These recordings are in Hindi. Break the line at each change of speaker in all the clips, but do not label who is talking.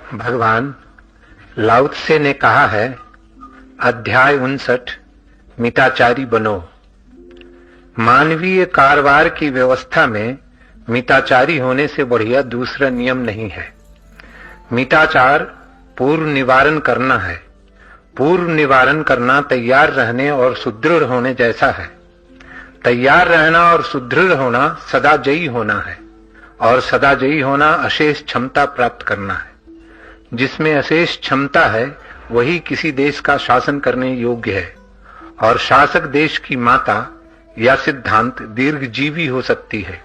भगवान लाओ त्से ने कहा है, अध्याय 59, मिताचारी बनो। मानवीय कारवार की व्यवस्था में मिताचारी होने से बढ़िया दूसरा नियम नहीं है। मिताचार पूर्व निवारण करना है। पूर्व निवारण करना तैयार रहने और सुदृढ़ होने जैसा है। तैयार रहना और सुदृढ़ होना सदाजयी होना है, और सदाजयी होना अशेष क्षमता प्राप्त करना है। जिसमें अशेष क्षमता है वही किसी देश का शासन करने योग्य है, और शासक देश की माता या सिद्धांत दीर्घजीवी हो सकती है।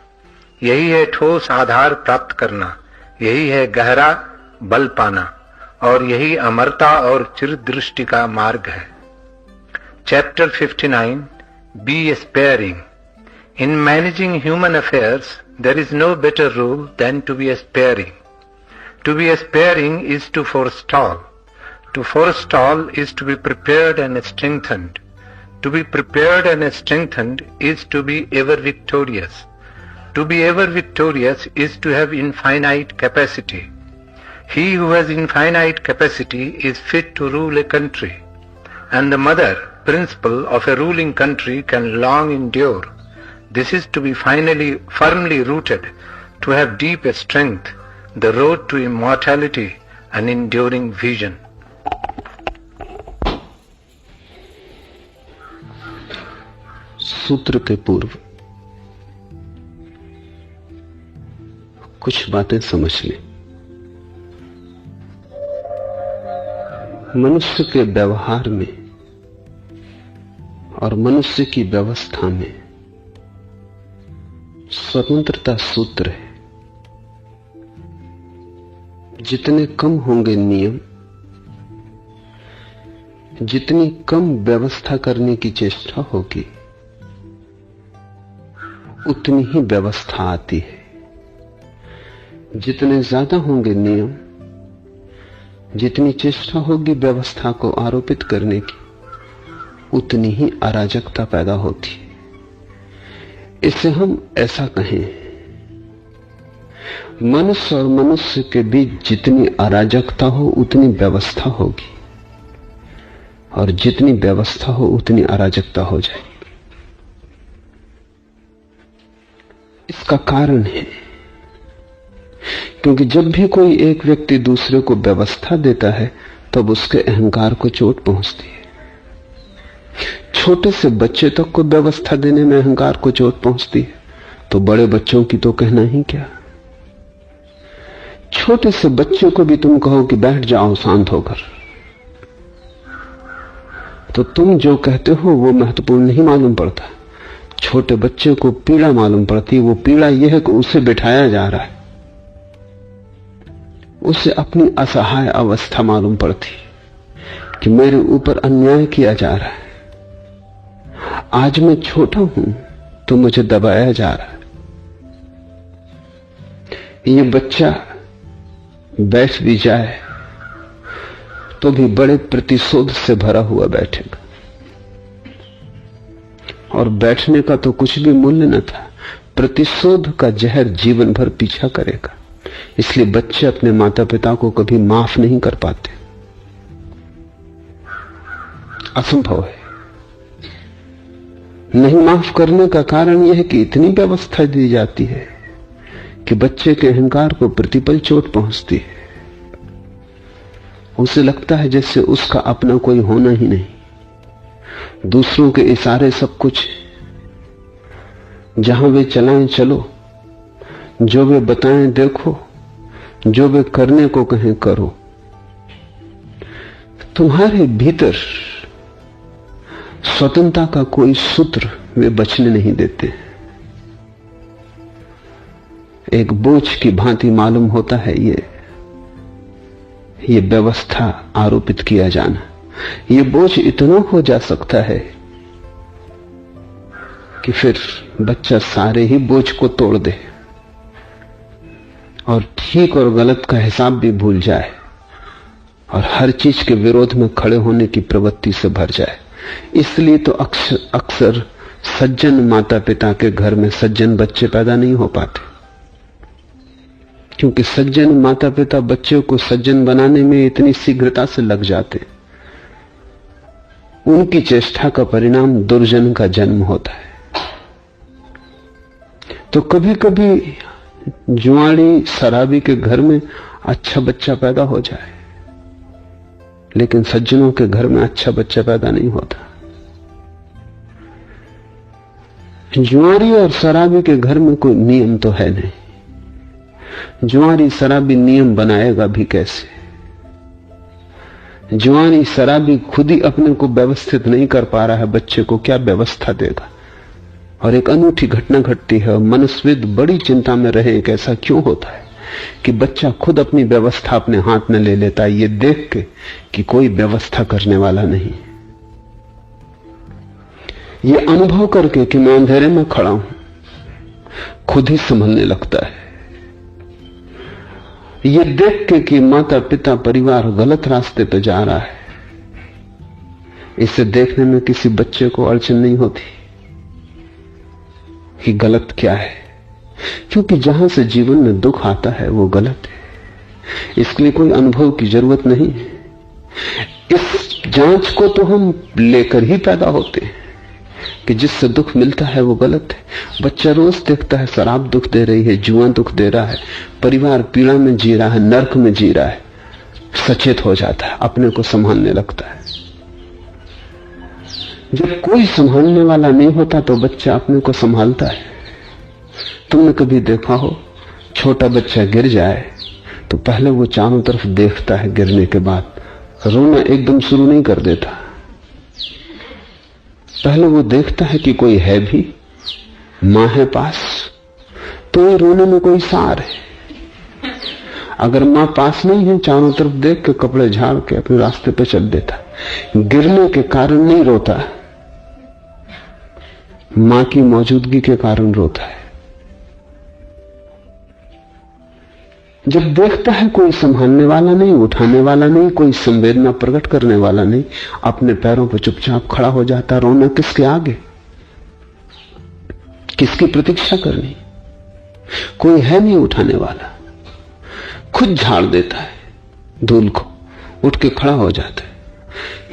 यही है ठोस आधार प्राप्त करना, यही है गहरा बल पाना, और यही अमरता और चिरदृष्टि का मार्ग है। Chapter 59, be sparing. In managing human affairs there is no better rule than to be sparing. To be sparing is to forestall. To forestall is to be prepared and strengthened. To be prepared and strengthened is to be ever victorious. To be ever victorious is to have infinite capacity. He who has infinite capacity is fit to rule a country, and the mother principle of a ruling country can long endure. This is to be firmly rooted, to have deep strength, the road to immortality and enduring vision.
सूत्र के पूर्व कुछ बातें समझ लें। मनुष्य के व्यवहार में और मनुष्य की व्यवस्था में स्वतंत्रता सूत्र है। जितने कम होंगे नियम, जितनी कम व्यवस्था करने की चेष्टा होगी, उतनी ही व्यवस्था आती है। जितने ज्यादा होंगे नियम, जितनी चेष्टा होगी व्यवस्था को आरोपित करने की, उतनी ही अराजकता पैदा होती है। इसे हम ऐसा कहें, मनुष्य और मनुष्य के बीच जितनी अराजकता हो उतनी व्यवस्था होगी, और जितनी व्यवस्था हो उतनी अराजकता हो जाएगी। इसका कारण है क्योंकि जब भी कोई एक व्यक्ति दूसरे को व्यवस्था देता है तब उसके अहंकार को चोट पहुंचती है। छोटे से बच्चे तक को व्यवस्था देने में अहंकार को चोट पहुंचती है, तो बड़े बच्चों की तो कहना ही क्या। छोटे से बच्चे को भी तुम कहो कि बैठ जाओ शांत होकर, तो तुम जो कहते हो वो महत्वपूर्ण नहीं मालूम पड़ता। छोटे बच्चे को पीड़ा मालूम पड़ती है। वो पीड़ा यह है कि उसे बिठाया जा रहा है, उसे अपनी असहाय अवस्था मालूम पड़ती कि मेरे ऊपर अन्याय किया जा रहा है। आज मैं छोटा हूं तो मुझे दबाया जा रहा है। ये बच्चा बैठ भी जाए तो भी बड़े प्रतिशोध से भरा हुआ बैठेगा, और बैठने का तो कुछ भी मूल्य न था। प्रतिशोध का जहर जीवन भर पीछा करेगा। इसलिए बच्चे अपने माता पिता को कभी माफ नहीं कर पाते, असंभव है। नहीं माफ करने का कारण यह है कि इतनी व्यवस्था दी जाती है कि बच्चे के अहंकार को प्रतिपल चोट पहुंचती है। उसे लगता है जैसे उसका अपना कोई होना ही नहीं। दूसरों के इशारे सब कुछ, जहां वे चलाएं चलो, जो वे बताएं देखो, जो वे करने को कहें करो। तुम्हारे भीतर स्वतंत्रता का कोई सूत्र वे बचने नहीं देते। एक बोझ की भांति मालूम होता है ये व्यवस्था आरोपित किया जाना। ये बोझ इतना हो जा सकता है कि फिर बच्चा सारे ही बोझ को तोड़ दे और ठीक और गलत का हिसाब भी भूल जाए, और हर चीज के विरोध में खड़े होने की प्रवृत्ति से भर जाए। इसलिए तो अक्सर सज्जन माता पिता के घर में सज्जन बच्चे पैदा नहीं हो पाते। क्योंकि सज्जन माता पिता बच्चों को सज्जन बनाने में इतनी शीघ्रता से लग जाते, उनकी चेष्टा का परिणाम दुर्जन का जन्म होता है। तो कभी कभी जुआड़ी शराबी के घर में अच्छा बच्चा पैदा हो जाए, लेकिन सज्जनों के घर में अच्छा बच्चा पैदा नहीं होता। जुआरी और शराबी के घर में कोई नियम तो है नहीं। जुआरी शराबी नियम बनाएगा भी कैसे? जुआरी शराबी खुद ही अपने को व्यवस्थित नहीं कर पा रहा है, बच्चे को क्या व्यवस्था देगा? और एक अनूठी घटना घटती है, मनस्विद बड़ी चिंता में रहे कि ऐसा क्यों होता है कि बच्चा खुद अपनी व्यवस्था अपने हाथ में ले लेता है, ये देख के कि कोई व्यवस्था करने वाला नहीं। ये अनुभव करके कि मैं अंधेरे में खड़ा हूं, खुद ही संभलने लगता है। ये देख के कि माता पिता परिवार गलत रास्ते पे जा रहा है, इसे देखने में किसी बच्चे को अड़चन नहीं होती कि गलत क्या है, क्योंकि जहां से जीवन में दुख आता है वो गलत है। इसके लिए कोई अनुभव की जरूरत नहीं है। इस जांच को तो हम लेकर ही पैदा होते हैं कि जिससे दुख मिलता है वो गलत है। बच्चा रोज देखता है शराब दुख दे रही है, जुआ दुख दे रहा है, परिवार पीड़ा में जी रहा है, नरक में जी रहा है, सचेत हो जाता है, अपने को संभालने लगता है। जब कोई संभालने वाला नहीं होता तो बच्चा अपने को संभालता है। तुमने कभी देखा हो, छोटा बच्चा गिर जाए तो पहले वो चारों तरफ देखता है, गिरने के बाद रोना एकदम शुरू नहीं कर देता। पहले वो देखता है कि कोई है भी, मां है पास, तो ये रोने में कोई सार है। अगर मां पास नहीं है, चारों तरफ देख के कपड़े झाड़ के अपने रास्ते पे चल देता। गिरने के कारण नहीं रोता, मां की मौजूदगी के कारण रोता है। जब देखता है कोई संभालने वाला नहीं, उठाने वाला नहीं, कोई संवेदना प्रकट करने वाला नहीं, अपने पैरों पर चुपचाप खड़ा हो जाता। रोना किसके आगे, किसकी प्रतीक्षा करनी? कोई है नहीं उठाने वाला, खुद झाड़ देता है धूल को, उठ के खड़ा हो जाता है।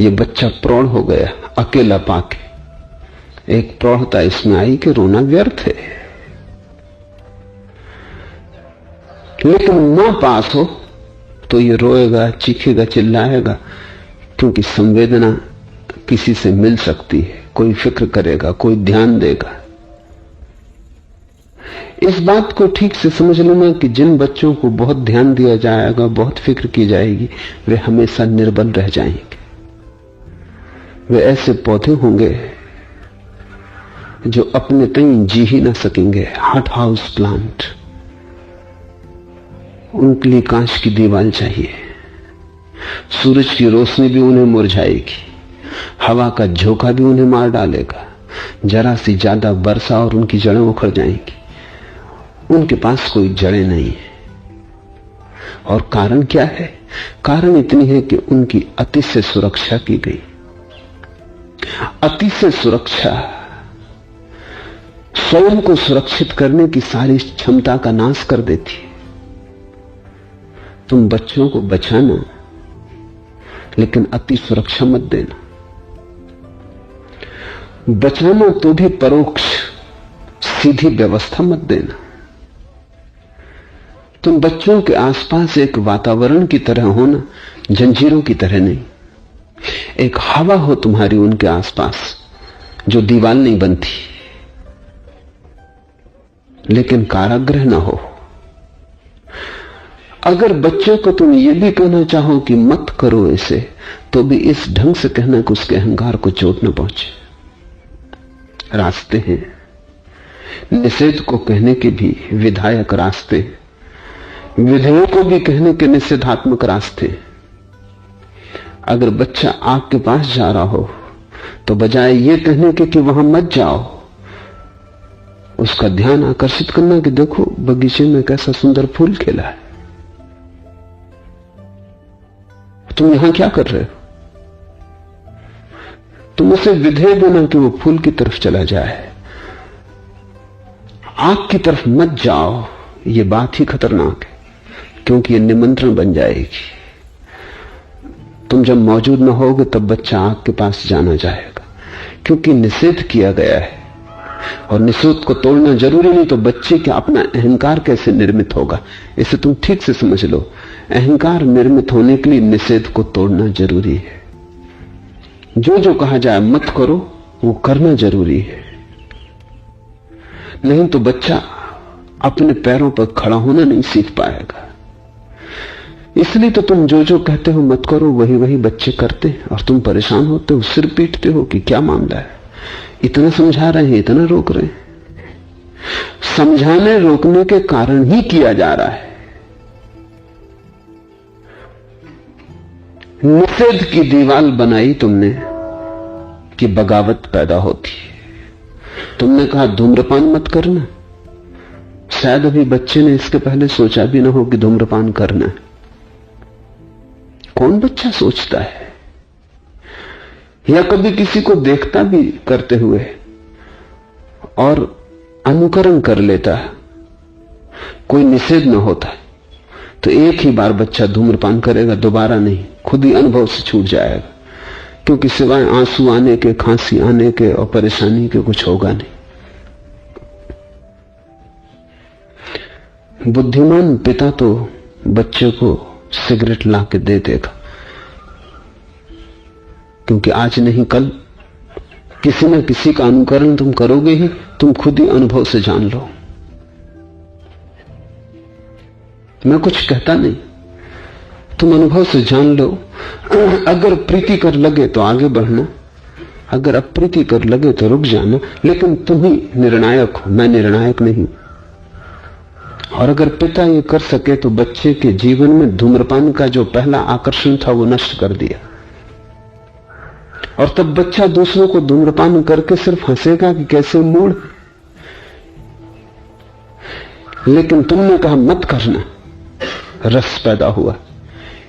ये बच्चा प्रौढ़ हो गया अकेला पाके। एक प्रौढ़ता इसमें आई कि रोना व्यर्थ है। लेकिन मां पास हो तो ये रोएगा, चीखेगा, चिल्लाएगा, क्योंकि संवेदना किसी से मिल सकती है, कोई फिक्र करेगा, कोई ध्यान देगा। इस बात को ठीक से समझ लेना कि जिन बच्चों को बहुत ध्यान दिया जाएगा, बहुत फिक्र की जाएगी, वे हमेशा निर्बल रह जाएंगे। वे ऐसे पौधे होंगे जो अपने कहीं जी ही ना सकेंगे, हॉट हाउस प्लांट। उनके लिए कांच की दीवार चाहिए। सूरज की रोशनी भी उन्हें मुरझाएगी, हवा का झोंका भी उन्हें मार डालेगा, जरा सी ज्यादा वर्षा और उनकी जड़ें उखड़ जाएंगी। उनके पास कोई जड़ें नहीं है। और कारण क्या है? कारण इतनी है कि उनकी अति से सुरक्षा की गई। अति से सुरक्षा स्वयं को सुरक्षित करने की सारी क्षमता का नाश कर देती है। तुम बच्चों को बचाना, लेकिन अति सुरक्षा मत देना। बचाना तो भी परोक्ष, सीधी व्यवस्था मत देना। तुम बच्चों के आसपास एक वातावरण की तरह हो ना, जंजीरों की तरह नहीं। एक हवा हो तुम्हारी उनके आसपास जो दीवार नहीं बनती, लेकिन कारागृह ना हो। अगर बच्चे को तुम ये भी कहना चाहो कि मत करो इसे, तो भी इस ढंग से कहना कि उसके अहंकार को चोट न पहुंचे। रास्ते हैं, निषेध को कहने के भी विधायक रास्ते, विधेयों को भी कहने के निषेधात्मक रास्ते। अगर बच्चा आग के पास जा रहा हो तो बजाय ये कहने के कि वहां मत जाओ, उसका ध्यान आकर्षित करना कि देखो बगीचे में कैसा सुंदर फूल खिला है, तुम यहां क्या कर रहे हो? तुम उसे विधेय देना कि वो फूल की तरफ चला जाए, आग की तरफ मत जाओ। ये बात ही खतरनाक है। क्योंकि ये निमंत्रण बन जाएगी। तुम जब मौजूद न होगे तब बच्चा आग के पास जाना चाहेगा, क्योंकि निषेध किया गया है और निषेध को तोड़ना जरूरी नहीं। तो बच्चे का अपना अहंकार कैसे निर्मित होगा, इसे तुम ठीक से समझ लो। अहंकार निर्मित होने के लिए निषेध को तोड़ना जरूरी है। जो जो कहा जाए मत करो, वो करना जरूरी है। नहीं तो बच्चा अपने पैरों पर खड़ा होना नहीं सीख पाएगा। इसलिए तो तुम जो जो कहते हो मत करो, वही वही बच्चे करते हैं और तुम परेशान होते हो, सिर पीटते हो कि क्या मामला है, इतना समझा रहे हैं, इतना रोक रहे हैं। समझाने रोकने के कारण ही किया जा रहा है। निषेध की दीवार बनाई तुमने कि बगावत पैदा होती है। तुमने कहा धूम्रपान मत करना, शायद अभी बच्चे ने इसके पहले सोचा भी ना हो कि धूम्रपान करना है। कौन बच्चा सोचता है, या कभी किसी को देखता भी करते हुए और अनुकरण कर लेता है, कोई निषेध न होता तो एक ही बार बच्चा धूम्रपान करेगा, दोबारा नहीं, खुद ही अनुभव से छूट जाएगा, क्योंकि सिवाय आंसू आने के, खांसी आने के और परेशानी के कुछ होगा नहीं। बुद्धिमान पिता तो बच्चे को सिगरेट ला के दे देगा, क्योंकि आज नहीं कल किसी न किसी का अनुकरण तुम करोगे ही, तुम खुद ही अनुभव से जान लो। मैं कुछ कहता नहीं, तुम अनुभव से जान लो। अगर प्रीति कर लगे तो आगे बढ़ना, अगर अप्रीति कर लगे तो रुक जाना, लेकिन तुम ही निर्णायक हो, मैं निर्णायक नहीं। और अगर पिता ये कर सके तो बच्चे के जीवन में धूम्रपान का जो पहला आकर्षण था वो नष्ट कर दिया, और तब बच्चा दूसरों को धूम्रपान करके सिर्फ हंसेगा कि कैसे मूड। लेकिन तुमने कहा मत करना, रस पैदा हुआ।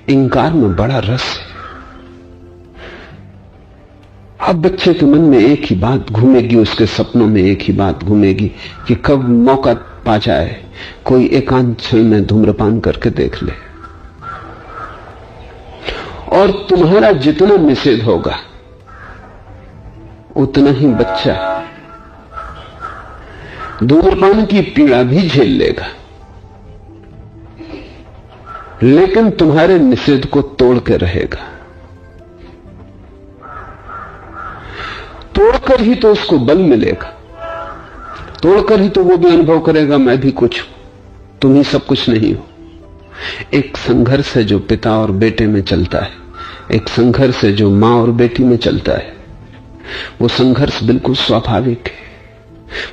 इंकार में बड़ा रस है। अब बच्चे के मन में एक ही बात घूमेगी, उसके सपनों में एक ही बात घूमेगी कि कब मौका पा जाए कोई एकांत क्षण में धूम्रपान करके देख ले। और तुम्हारा जितना निषेध होगा उतना ही बच्चा धूम्रपान की पीड़ा भी झेल लेगा, लेकिन तुम्हारे निषेध को तोड़ के रहेगा। तोड़कर ही तो उसको बल मिलेगा, तोड़कर ही तो वो भी अनुभव करेगा मैं भी कुछ हूं, तुम ही सब कुछ नहीं हो। एक संघर्ष है जो पिता और बेटे में चलता है, एक संघर्ष है जो मां और बेटी में चलता है। वो संघर्ष बिल्कुल स्वाभाविक है,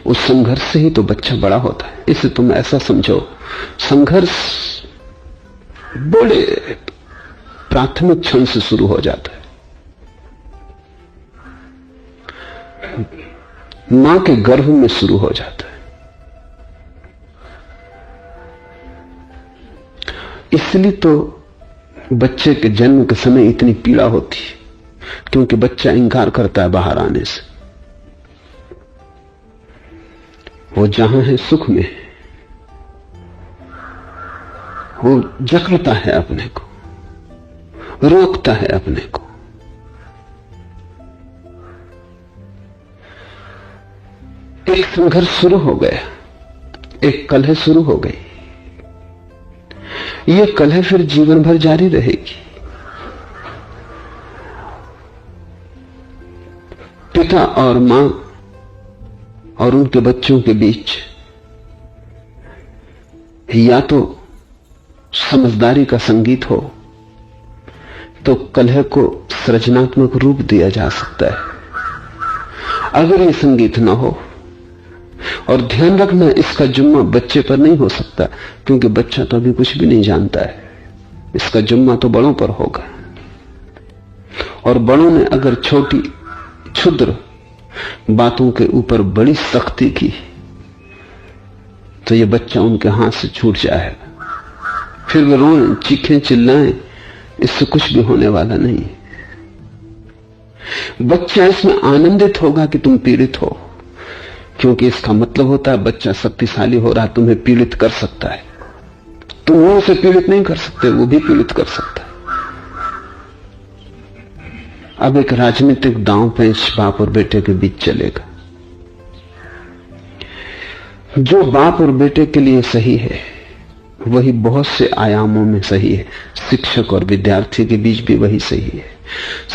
उस संघर्ष से ही तो बच्चा बड़ा होता है। इसे तुम ऐसा समझो, संघर्ष बड़े प्राथमिक क्षण से शुरू हो जाता है। मां के गर्भ में शुरू हो जाता है। इसलिए तो बच्चे के जन्म के समय इतनी पीड़ा होती है, क्योंकि बच्चा इंकार करता है बाहर आने से। वो जहां है सुख में, वो जकड़ता है अपने को, रोकता है अपने को। एक संघर्ष शुरू हो गया, एक कलह शुरू हो गई। ये कलह फिर जीवन भर जारी रहेगी। पिता और मां और उनके बच्चों के बीच या तो समझदारी का संगीत हो तो कलह को सृजनात्मक रूप दिया जा सकता है। अगर ये संगीत ना हो, और ध्यान रखना इसका जुम्मा बच्चे पर नहीं हो सकता, क्योंकि बच्चा तो अभी कुछ भी नहीं जानता है, इसका जुम्मा तो बड़ों पर होगा। और बड़ों ने अगर छोटी क्षुद्र बातों के ऊपर बड़ी सख्ती की तो ये बच्चा उनके हाथ से छूट जाएगा, फिर वे रोएं, चीखें, चिल्लाएं, इससे कुछ भी होने वाला नहीं। बच्चा इसमें आनंदित होगा कि तुम पीड़ित हो, क्योंकि इसका मतलब होता है बच्चा शक्तिशाली हो रहा, तुम्हें पीड़ित कर सकता है। तुम उसे पीड़ित नहीं कर सकते, वो भी पीड़ित कर सकता है। अब एक राजनीतिक दांव पेंच बाप और बेटे के बीच चलेगा। जो बाप और बेटे के लिए सही है वही बहुत से आयामों में सही है। शिक्षक और विद्यार्थी के बीच भी वही सही है,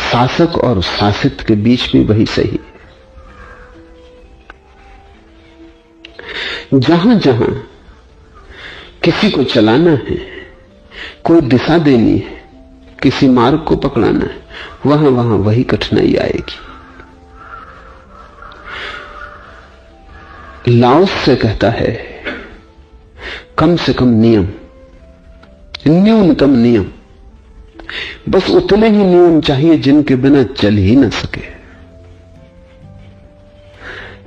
शासक और शासित के बीच भी वही सही है। जहां जहां किसी को चलाना है, कोई दिशा देनी है, किसी मार्ग को पकड़ाना है, वहां वहां वही कठिनाई आएगी। लाओस से कहता है कम से कम नियम, न्यूनतम नियम, बस उतने ही नियम चाहिए जिनके बिना चल ही ना सके।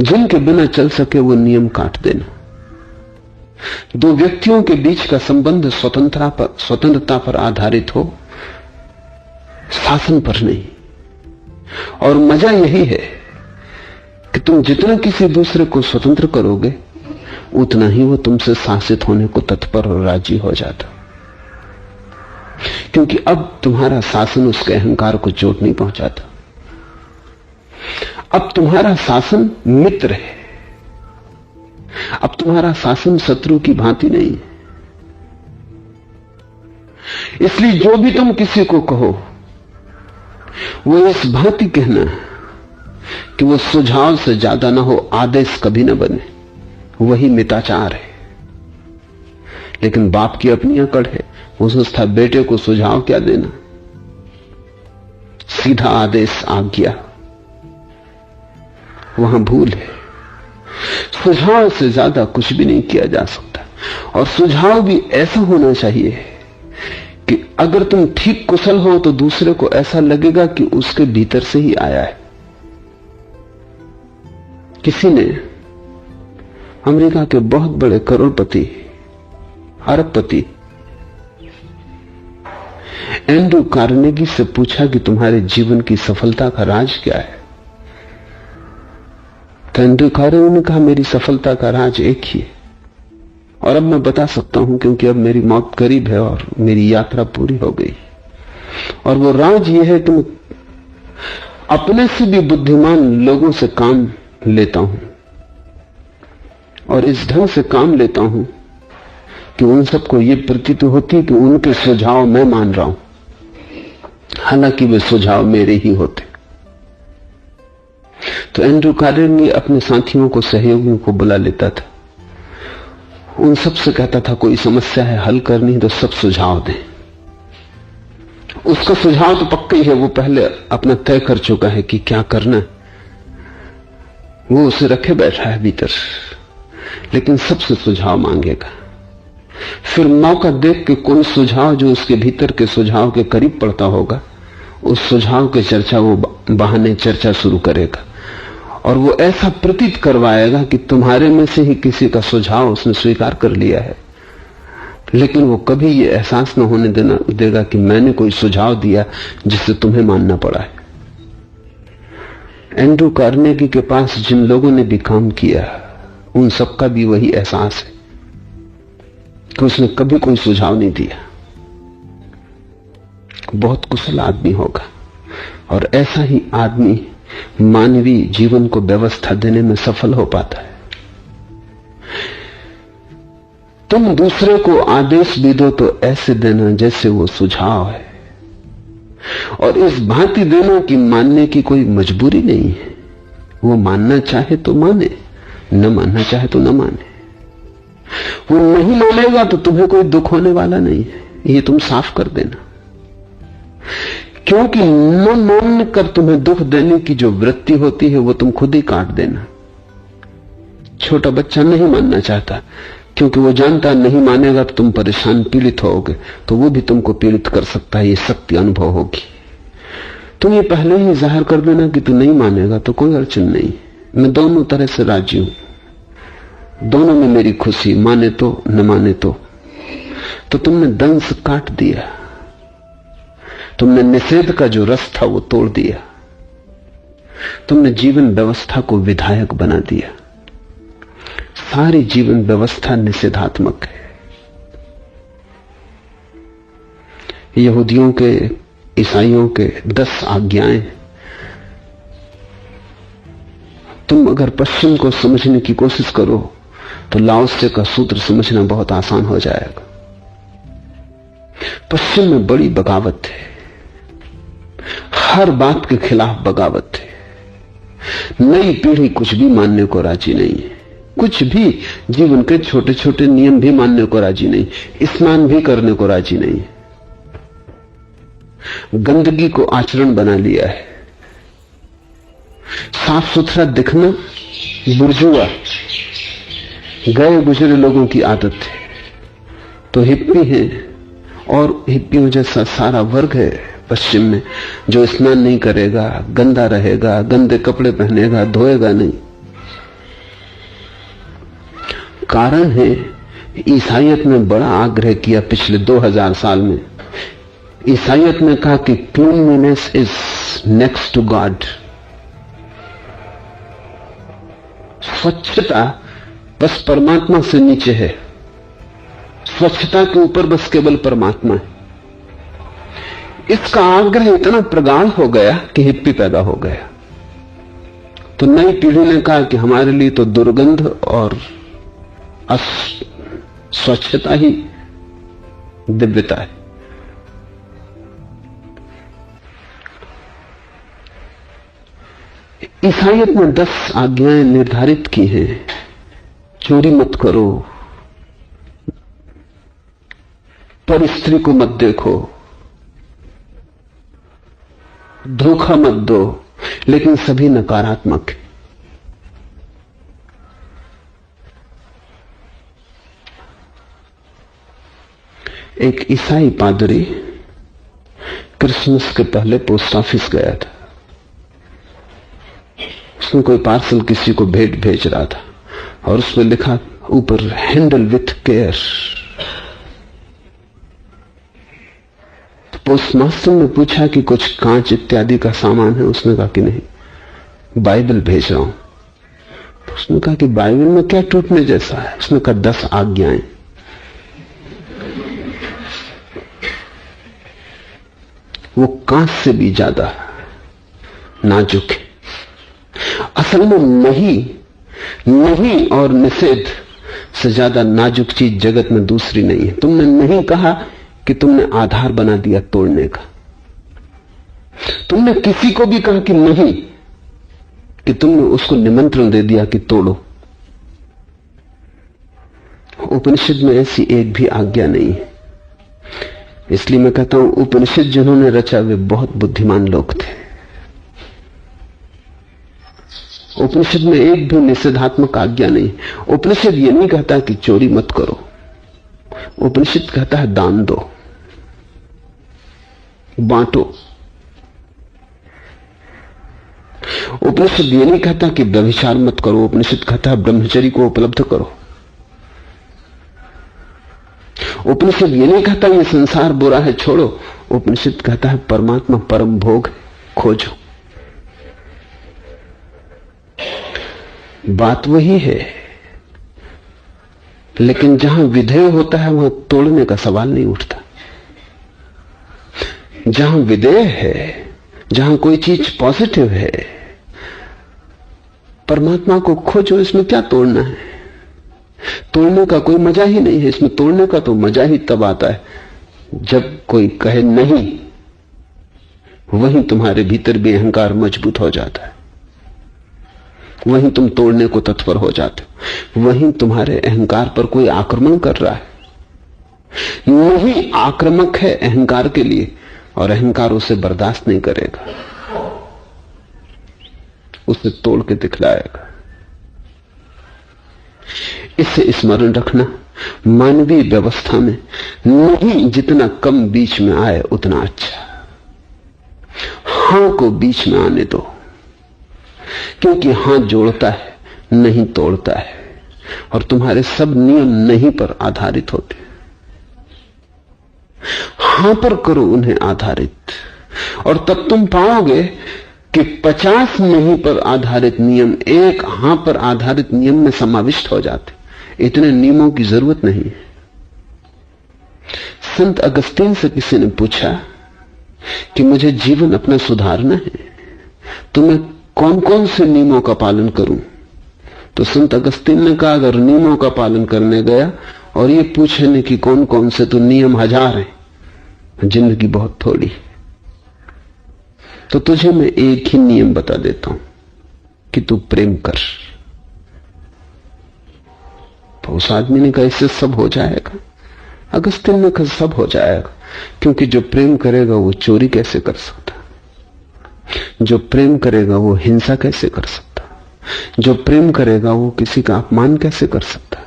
जिनके बिना चल सके वो नियम काट देना। दो व्यक्तियों के बीच का संबंध स्वतंत्रता पर आधारित हो, शासन पर नहीं। और मजा यही है कि तुम जितना किसी दूसरे को स्वतंत्र करोगे उतना ही वो तुमसे शासित होने को तत्पर और राजी हो जाता, क्योंकि अब तुम्हारा शासन उसके अहंकार को चोट नहीं पहुंचाता। अब तुम्हारा शासन मित्र है, अब तुम्हारा शासन शत्रु की भांति नहीं है। इसलिए जो भी तुम किसी को कहो वो इस भांति कहना कि वो सुझाव से ज्यादा ना हो, आदेश कभी ना बने, वही मिताचार है। लेकिन बाप की अपनी अकड़ है, वो सोचता बेटे को सुझाव क्या देना, सीधा आदेश, आज्ञा, वहां भूल है। सुझाव से ज्यादा कुछ भी नहीं किया जा सकता। और सुझाव भी ऐसा होना चाहिए कि अगर तुम ठीक कुशल हो तो दूसरे को ऐसा लगेगा कि उसके भीतर से ही आया है। किसी ने अमेरिका के बहुत बड़े करोड़पति, अरबपति एंड्रू कार्नेगी से पूछा कि तुम्हारे जीवन की सफलता का राज क्या है। तो एंड्रू कार्नेगी ने कहा मेरी सफलता का राज एक ही है, और अब मैं बता सकता हूं क्योंकि अब मेरी मौत करीब है और मेरी यात्रा पूरी हो गई। और वो राज ये है कि मैं अपने से भी बुद्धिमान लोगों से काम लेता हूं और इस ढंग से काम लेता हूं कि उन सबको ये प्रतीत होती कि उनके सुझाव मैं मान रहा हूं, हालांकि वे सुझाव मेरे ही होते। तो एंड्रू कार्नेगी अपने साथियों को, सहयोगियों को बुला लेता था, उन सब से कहता था कोई समस्या है हल करनी तो सब सुझाव दें। उसका सुझाव तो पक्का ही है, वो पहले अपना तय कर चुका है कि क्या करना है, वो उसे रखे बैठा है भीतर, लेकिन सबसे सुझाव मांगेगा। फिर मौका देख के कोई सुझाव जो उसके भीतर के सुझाव के करीब पड़ता होगा, उस सुझाव की चर्चा वो बहाने चर्चा शुरू करेगा और वो ऐसा प्रतीत करवाएगा कि तुम्हारे में से ही किसी का सुझाव उसने स्वीकार कर लिया है, लेकिन वो कभी ये एहसास न होने देगा कि मैंने कोई सुझाव दिया जिसे तुम्हें मानना पड़ा है। एंड्रू कार्नेगी के पास जिन लोगों ने भी काम किया उन सबका भी वही एहसास है कि उसने कभी कोई सुझाव नहीं दिया। बहुत कुशल आदमी होगा और ऐसा ही आदमी मानवीय जीवन को व्यवस्था देने में सफल हो पाता है। तुम दूसरे को आदेश भी दो तो ऐसे देना जैसे वो सुझाव है, और इस भांति देना कि मानने की कोई मजबूरी नहीं है। वो मानना चाहे तो माने, न मानना चाहे तो न माने। वो नहीं मानेगा तो तुम्हें कोई दुख होने वाला नहीं है, ये तुम साफ कर देना। क्योंकि न मानने कर तुम्हें दुख देने की जो वृत्ति होती है वो तुम खुद ही काट देना। छोटा बच्चा नहीं मानना चाहता क्योंकि वो जानता नहीं मानेगा तो तुम परेशान, पीड़ित होगे, तो वो भी तुमको पीड़ित कर सकता है, ये शक्ति अनुभव होगी। तुम ये पहले ही जाहिर कर देना कि तू नहीं मानेगा तो कोई अड़चन नहीं, मैं दोनों तरह से राजी हूं, दोनों में मेरी खुशी, माने तो न माने तो तुमने दंश काट दिया, तुमने निषेध का जो रस था वो तोड़ दिया, तुमने जीवन व्यवस्था को विधायक बना दिया। सारी जीवन व्यवस्था निषेधात्मक है। यहूदियों के, ईसाइयों के 10 आज्ञाएं। तुम अगर पश्चिम को समझने की कोशिश करो तो लाओ त्से का सूत्र समझना बहुत आसान हो जाएगा। पश्चिम में बड़ी बगावत है, हर बात के खिलाफ बगावत है। नई पीढ़ी कुछ भी मानने को राजी नहीं है, कुछ भी, जीवन के छोटे छोटे नियम भी मानने को राजी नहीं, स्नान भी करने को राजी नहीं है। गंदगी को आचरण बना लिया है। साफ सुथरा दिखना बुर्जुआ, गए गुजरे लोगों की आदत है। तो हिप्पी है, और हिप्पियों जैसा सारा वर्ग है पश्चिम में जो स्नान नहीं करेगा, गंदा रहेगा, गंदे कपड़े पहनेगा, धोएगा नहीं। कारण है ईसाइयत ने बड़ा आग्रह किया पिछले 2000 साल में। ईसाइयत ने कहा कि cleanliness is next to God. स्वच्छता बस परमात्मा से नीचे है, स्वच्छता के ऊपर बस केवल परमात्मा है। इसका आग्रह इतना प्रगाढ़ हो गया कि हिप्पी पैदा हो गया। तो नई पीढ़ी ने कहा कि हमारे लिए तो दुर्गंध और स्वच्छता ही दिव्यता है। ईसाइयत ने 10 आज्ञाएं निर्धारित की हैं। चोरी मत करो, पर स्त्री को मत देखो, धोखा मत दो, लेकिन सभी नकारात्मक है। एक ईसाई पादरी क्रिसमस के पहले पोस्ट ऑफिस गया था। उसने कोई पार्सल किसी को भेंट भेज रहा था और उसमें लिखा ऊपर हैंडल विथ केयर। तो पोस्टमास्टर ने पूछा कि कुछ कांच इत्यादि का सामान है। उसने कहा कि नहीं, बाइबल भेज रहा हूं। तो उसने कहा कि बाइबल में क्या टूटने जैसा है? उसने कहा 10 आज्ञाएं। वो कांच से भी ज्यादा नाजुक है। असल में नहीं और निषेध से ज्यादा नाजुक चीज जगत में दूसरी नहीं है। तुमने नहीं कहा कि तुमने आधार बना दिया तोड़ने का। तुमने किसी को भी कहा कि नहीं, कि तुमने उसको निमंत्रण दे दिया कि तोड़ो। उपनिषद में ऐसी एक भी आज्ञा नहीं है। इसलिए मैं कहता हूं उपनिषद जिन्होंने रचा वे बहुत बुद्धिमान लोग थे। उपनिषद में एक भी निषेधात्मक आज्ञा नहीं। उपनिषद ये नहीं कहता कि चोरी मत करो, उपनिषद कहता है दान दो, बांटो। उपनिषद ये नहीं कहता कि व्यभिचार मत करो, उपनिषद कहता है ब्रह्मचर्य को उपलब्ध करो। उपनिषद ये नहीं कहता ये संसार बुरा है छोड़ो, उपनिषद कहता है परमात्मा परम भोग खोजो। बात वही है, लेकिन जहां विधेय होता है वहां तोड़ने का सवाल नहीं उठता। जहां विधेय है, जहां कोई चीज पॉजिटिव है, परमात्मा को खोजो। इसमें क्या तोड़ना है? तोड़ने का कोई मजा ही नहीं है। इसमें तोड़ने का तो मजा ही तब आता है जब कोई कहे नहीं। वहीं तुम्हारे भीतर भी अहंकार मजबूत हो जाता है, वहीं तुम तोड़ने को तत्पर हो जाते हो। वहीं तुम्हारे अहंकार पर कोई आक्रमण कर रहा है। नहीं आक्रामक है अहंकार के लिए, और अहंकार उसे बर्दाश्त नहीं करेगा, उसे तोड़ के दिखलाएगा। इसे स्मरण रखना, मानवीय व्यवस्था में नहीं जितना कम बीच में आए उतना अच्छा। हां को बीच में आने दो, क्योंकि हां जोड़ता है, नहीं तोड़ता है, और तुम्हारे सब नियम नहीं पर आधारित होते। हां पर करो उन्हें आधारित, और तब तुम पाओगे कि 50 नहीं पर आधारित नियम एक हां पर आधारित नियम में समाविष्ट हो जाते। इतने नियमों की जरूरत नहीं है। संत अगस्तीन से किसी ने पूछा कि मुझे जीवन अपना सुधारना है, तो मैं कौन कौन से नियमों का पालन करूं? तो संत अगस्तीन ने कहा, अगर नियमों का पालन करने गया और ये पूछने कि कौन कौन से, तो नियम हजार हैं, जिंदगी बहुत थोड़ी। तो तुझे मैं एक ही नियम बता देता हूं कि तू प्रेम कर। तो उस आदमी ने कहा, इससे सब हो जाएगा? अगस्तीन ने कहा, सब हो जाएगा, क्योंकि जो प्रेम करेगा वो चोरी कैसे कर सकता, जो प्रेम करेगा वो हिंसा कैसे कर सकता, जो प्रेम करेगा वो किसी का अपमान कैसे कर सकता,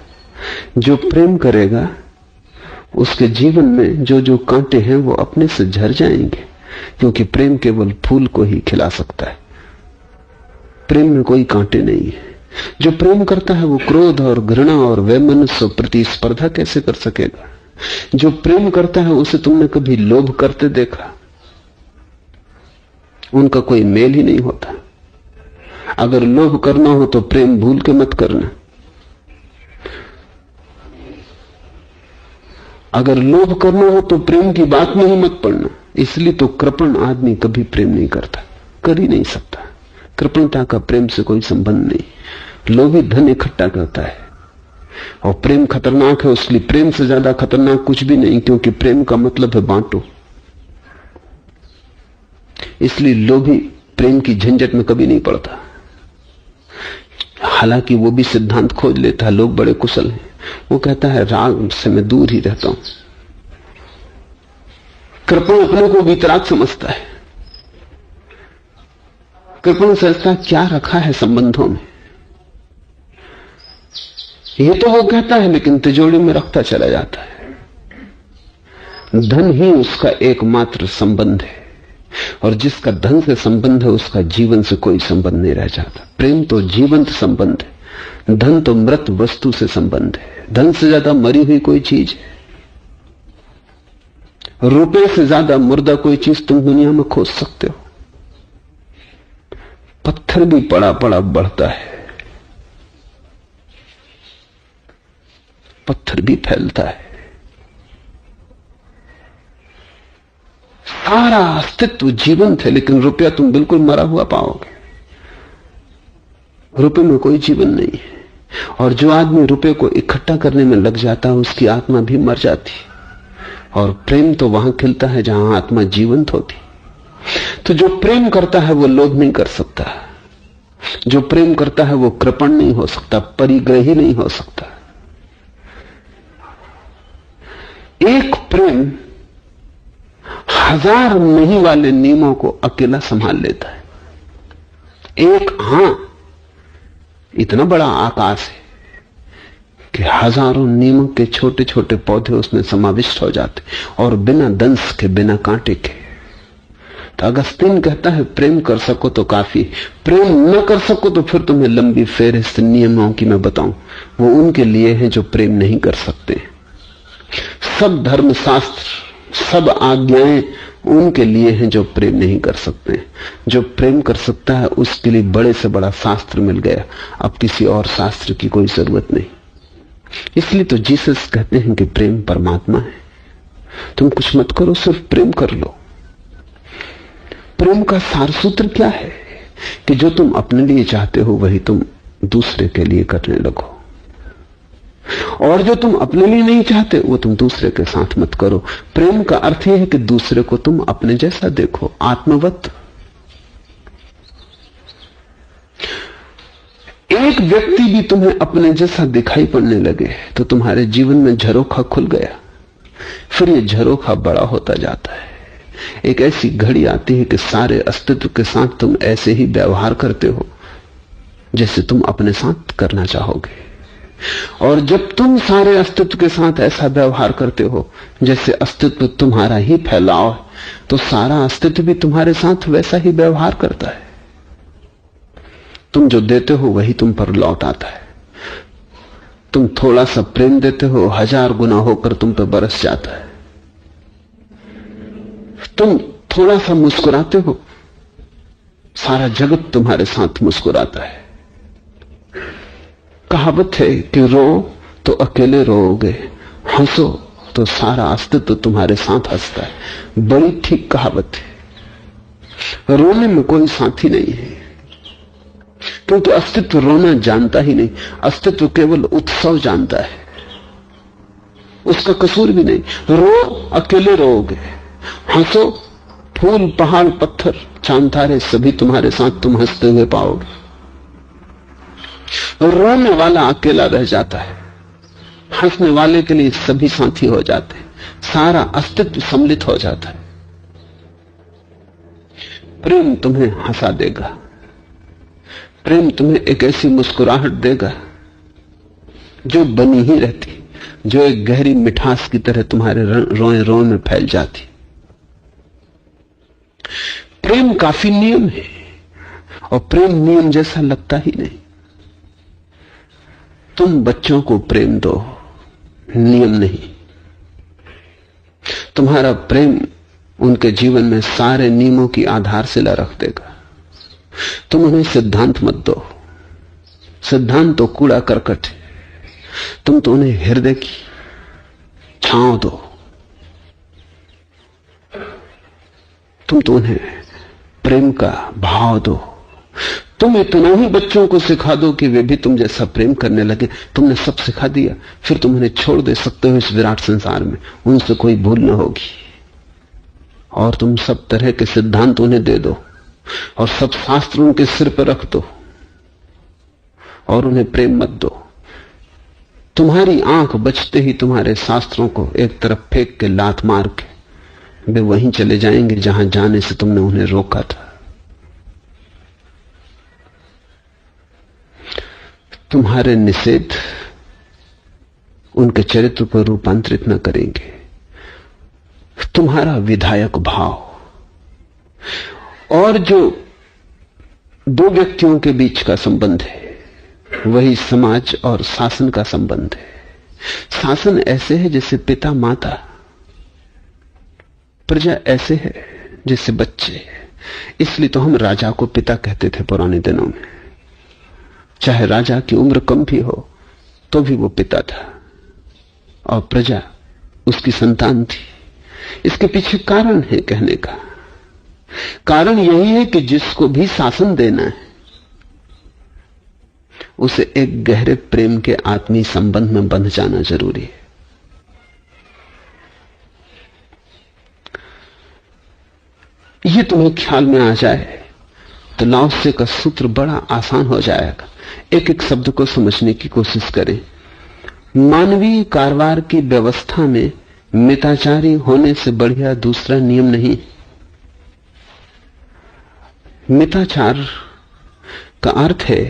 जो प्रेम करेगा उसके जीवन में जो जो कांटे हैं वो अपने से झड़ जाएंगे, क्योंकि प्रेम केवल फूल को ही खिला सकता है, प्रेम में कोई कांटे नहीं है। जो प्रेम करता है वो क्रोध और घृणा और वैमनस्य प्रतिस्पर्धा कैसे कर सकेगा? जो प्रेम करता है उसे तुमने कभी लोभ करते देखा? उनका कोई मेल ही नहीं होता। अगर लोभ करना हो तो प्रेम भूल के मत करना। अगर लोभ करना हो तो प्रेम की बात में ही मत पड़ना। इसलिए तो कृपण आदमी कभी प्रेम नहीं करता, कर ही नहीं सकता। कृपणता का प्रेम से कोई संबंध नहीं। लोभी धन इकट्ठा करता है और प्रेम खतरनाक है, उसलिए प्रेम से ज्यादा खतरनाक कुछ भी नहीं, क्योंकि प्रेम का मतलब है बांटो। इसलिए लोभी प्रेम की झंझट में कभी नहीं पड़ता। हालांकि वो भी सिद्धांत खोज लेता है, लोग बड़े कुशल हैं। वो कहता है राग से मैं दूर ही रहता हूं। कृपण अपने को वितराग समझता है। कृपण समझता क्या रखा है संबंधों में, ये तो वो कहता है, लेकिन तिजोरी में रखता चला जाता है। धन ही उसका एकमात्र संबंध है, और जिसका धन से संबंध है उसका जीवन से कोई संबंध नहीं रह जाता। प्रेम तो जीवंत संबंध है, धन तो मृत वस्तु से संबंध है। धन से ज्यादा मरी हुई कोई चीज है, रुपए से ज्यादा मुर्दा कोई चीज तुम दुनिया में खोज सकते हो। पत्थर भी पड़ा पड़ा बढ़ता है, पत्थर भी फैलता है। सारा अस्तित्व जीवंत है, लेकिन रुपया तुम बिल्कुल मरा हुआ पाओगे। रुपये में कोई जीवन नहीं है। और जो आदमी रुपये को इकट्ठा करने में लग जाता है उसकी आत्मा भी मर जाती है। और प्रेम तो वहां खिलता है जहां आत्मा जीवंत होती। तो जो प्रेम करता है वो लोभ नहीं कर सकता, जो प्रेम करता है वो कृपण नहीं हो सकता, परिग्रही नहीं हो सकता। एक प्रेम हजार नहीं वाले नियमों को अकेला संभाल लेता है। एक हां इतना बड़ा आकाश है कि हजारों नीमों के छोटे छोटे पौधे उसमें समाविष्ट हो जाते, और बिना दंश के, बिना कांटे के। तो अगस्तीन कहता है प्रेम कर सको तो काफी, प्रेम न कर सको तो फिर तुम्हें लंबी फेहरिस्त नियमों की मैं बताऊं, वो उनके लिए हैं जो प्रेम नहीं कर सकते। सब धर्मशास्त्र, सब आज्ञाएं उनके लिए हैं जो प्रेम नहीं कर सकते। जो प्रेम कर सकता है उसके लिए बड़े से बड़ा शास्त्र मिल गया, अब किसी और शास्त्र की कोई जरूरत नहीं। इसलिए तो जीसस कहते हैं कि प्रेम परमात्मा है। तुम कुछ मत करो, सिर्फ प्रेम कर लो। प्रेम का सार सूत्र क्या है कि जो तुम अपने लिए चाहते हो वही तुम दूसरे के लिए करने लगो, और जो तुम अपने लिए नहीं चाहते वो तुम दूसरे के साथ मत करो। प्रेम का अर्थ यह है कि दूसरे को तुम अपने जैसा देखो, आत्मवत। एक व्यक्ति भी तुम्हें अपने जैसा दिखाई पड़ने लगे तो तुम्हारे जीवन में झरोखा खुल गया। फिर ये झरोखा बड़ा होता जाता है। एक ऐसी घड़ी आती है कि सारे अस्तित्व के साथ तुम ऐसे ही व्यवहार करते हो जैसे तुम अपने साथ करना चाहोगे। और जब तुम सारे अस्तित्व के साथ ऐसा व्यवहार करते हो जैसे अस्तित्व तुम्हारा ही फैलाव है, तो सारा अस्तित्व भी तुम्हारे साथ वैसा ही व्यवहार करता है। तुम जो देते हो वही तुम पर लौट आता है। तुम थोड़ा सा प्रेम देते हो, 1000 गुना होकर तुम पर बरस जाता है। तुम थोड़ा सा मुस्कुराते हो, सारा जगत तुम्हारे साथ मुस्कुराता है। कहावत है कि रो तो अकेले रोओगे, हंसो तो सारा अस्तित्व तुम्हारे साथ हंसता है। बड़ी ठीक कहावत है। रोने में कोई साथी नहीं है, क्योंकि अस्तित्व रोना जानता ही नहीं। अस्तित्व केवल उत्सव जानता है, उसका कसूर भी नहीं। रो, अकेले रोओगे। हंसो, फूल, पहाड़, पत्थर, चांद तारे सभी तुम्हारे साथ तुम हंसते हुए पाओगे। रोने वाला अकेला रह जाता है, हंसने वाले के लिए सभी साथी हो जाते हैं, सारा अस्तित्व सम्मिलित हो जाता है। प्रेम तुम्हें हंसा देगा, प्रेम तुम्हें एक ऐसी मुस्कुराहट देगा जो बनी ही रहती, जो एक गहरी मिठास की तरह तुम्हारे रोए रोए में फैल जाती। प्रेम काफी नियम है, और प्रेम नियम जैसा लगता ही नहीं। तुम बच्चों को प्रेम दो, नियम नहीं। तुम्हारा प्रेम उनके जीवन में सारे नियमों की आधारशिला रख देगा। तुम उन्हें सिद्धांत मत दो, सिद्धांत तो कूड़ा करकट है। तुम तो उन्हें हृदय की छांव दो, तुम तो उन्हें प्रेम का भाव दो। तुम इतना ही बच्चों को सिखा दो कि वे भी तुम जैसा प्रेम करने लगे। तुमने सब सिखा दिया, फिर तुम उन्हें छोड़ दे सकते हो इस विराट संसार में, उनसे कोई भूल न होगी। और तुम सब तरह के सिद्धांत उन्हें दे दो, और सब शास्त्र उनके सिर पर रख दो, और उन्हें प्रेम मत दो। तुम्हारी आंख बचते ही तुम्हारे शास्त्रों को एक तरफ फेंक के, लात मार के वे वहीं चले जाएंगे जहां जाने से तुमने उन्हें रोका था। तुम्हारे निषेध उनके चरित्र को रूपांतरित न करेंगे। तुम्हारा विधायक भाव, और जो दो व्यक्तियों के बीच का संबंध है वही समाज और शासन का संबंध है। शासन ऐसे है जैसे पिता माता, प्रजा ऐसे है जैसे बच्चे। इसलिए तो हम राजा को पिता कहते थे पुराने दिनों में। चाहे राजा की उम्र कम भी हो तो भी वो पिता था, और प्रजा उसकी संतान थी। इसके पीछे कारण है कहने का। कारण यही है कि जिसको भी शासन देना है उसे एक गहरे प्रेम के आत्मीय संबंध में बंध जाना जरूरी है। ये तुम्हें ख्याल में आ जाए तो लाओ त्से का सूत्र बड़ा आसान हो जाएगा। एक एक शब्द को समझने की कोशिश करें। मानवीय कारोबार की व्यवस्था में मिताचारी होने से बढ़िया दूसरा नियम नहीं। मिताचार का अर्थ है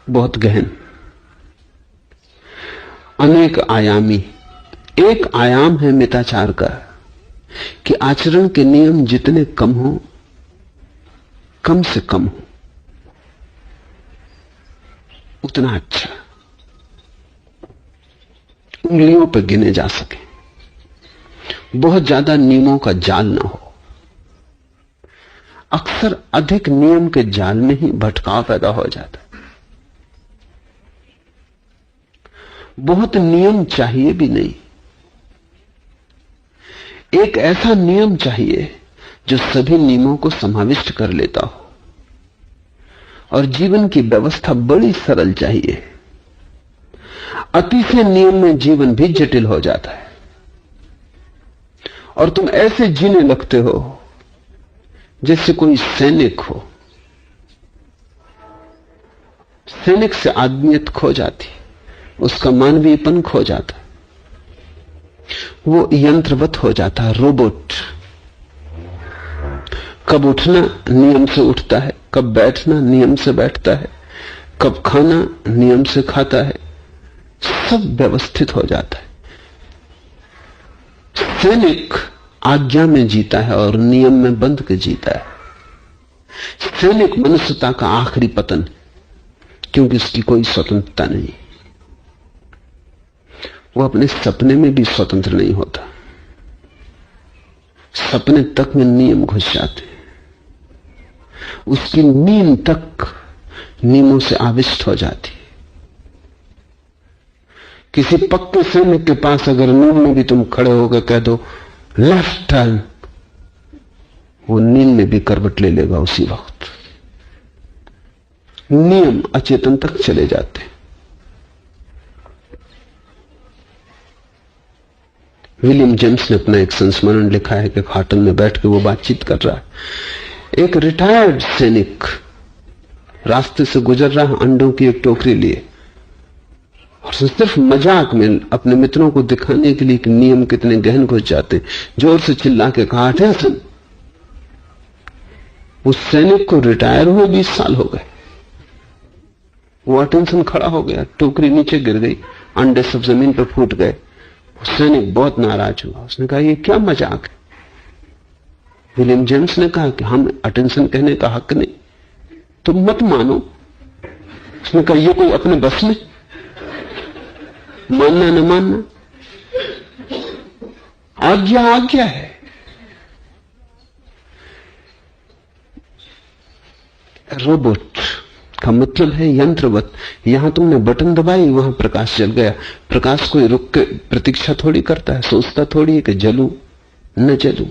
बहुत गहन, अनेक आयामी। एक आयाम है मिताचार का कि आचरण के नियम जितने कम हो, कम से कम हो, उतना अच्छा, उंगलियों पर गिने जा सके, बहुत ज्यादा नियमों का जाल ना हो। अक्सर अधिक नियम के जाल में ही भटकाव पैदा हो जाता है। बहुत नियम चाहिए भी नहीं, एक ऐसा नियम चाहिए जो सभी नियमों को समाविष्ट कर लेता हो। और जीवन की व्यवस्था बड़ी सरल चाहिए। अति से नियम में जीवन भी जटिल हो जाता है, और तुम ऐसे जीने लगते हो जैसे कोई सैनिक हो। सैनिक से आदमियत खो जाती, उसका मानवीयपन खो जाता, वो यंत्रवत हो जाता है, रोबोट। कब उठना नियम से उठता है, कब बैठना नियम से बैठता है, कब खाना नियम से खाता है, सब व्यवस्थित हो जाता है। सैनिक आज्ञा में जीता है और नियम में बंध के जीता है। सैनिक मनुष्यता का आखिरी पतन, क्योंकि उसकी कोई स्वतंत्रता नहीं। वो अपने सपने में भी स्वतंत्र नहीं होता, सपने तक में नियम घुस जाते हैं, उसकी नींद तक नियमों से आविष्ट हो जाती है। किसी पक्के सैनिक के पास अगर नींद में भी तुम खड़े होकर कह दो लेफ्ट टर्न, वो नींद में भी करवट ले लेगा उसी वक्त। नियम अचेतन तक चले जाते हैं। विलियम जेम्स ने अपना एक संस्मरण लिखा है कि होटल में बैठ के वो बातचीत कर रहा है। एक रिटायर्ड सैनिक रास्ते से गुजर रहा है अंडों की एक टोकरी लिए, और सिर्फ मजाक में अपने मित्रों को दिखाने के लिए कि नियम कितने गहन घुस जाते, जोर से चिल्ला के कहा अटेंशन। उस सैनिक को रिटायर हुए 20 साल हो गए। वो अटेंशन खड़ा हो गया, टोकरी नीचे गिर गई, अंडे सब जमीन पर फूट गए। सैनिक बहुत नाराज हुआ, उसने कहा ये क्या मजाक है। विलियम जेम्स ने कहा कि हम अटेंशन कहने का हक नहीं, तुम मत मानो। उसने कहा ये कोई अपने बस में, मानना न मानना आज्ञा आज्ञा है। रोबोट का मतलब है यंत्रवत। यहां तुमने बटन दबाई, वहां प्रकाश जल गया। प्रकाश कोई रुक के प्रतीक्षा थोड़ी करता है, सोचता थोड़ी है कि जलूं न जलूं।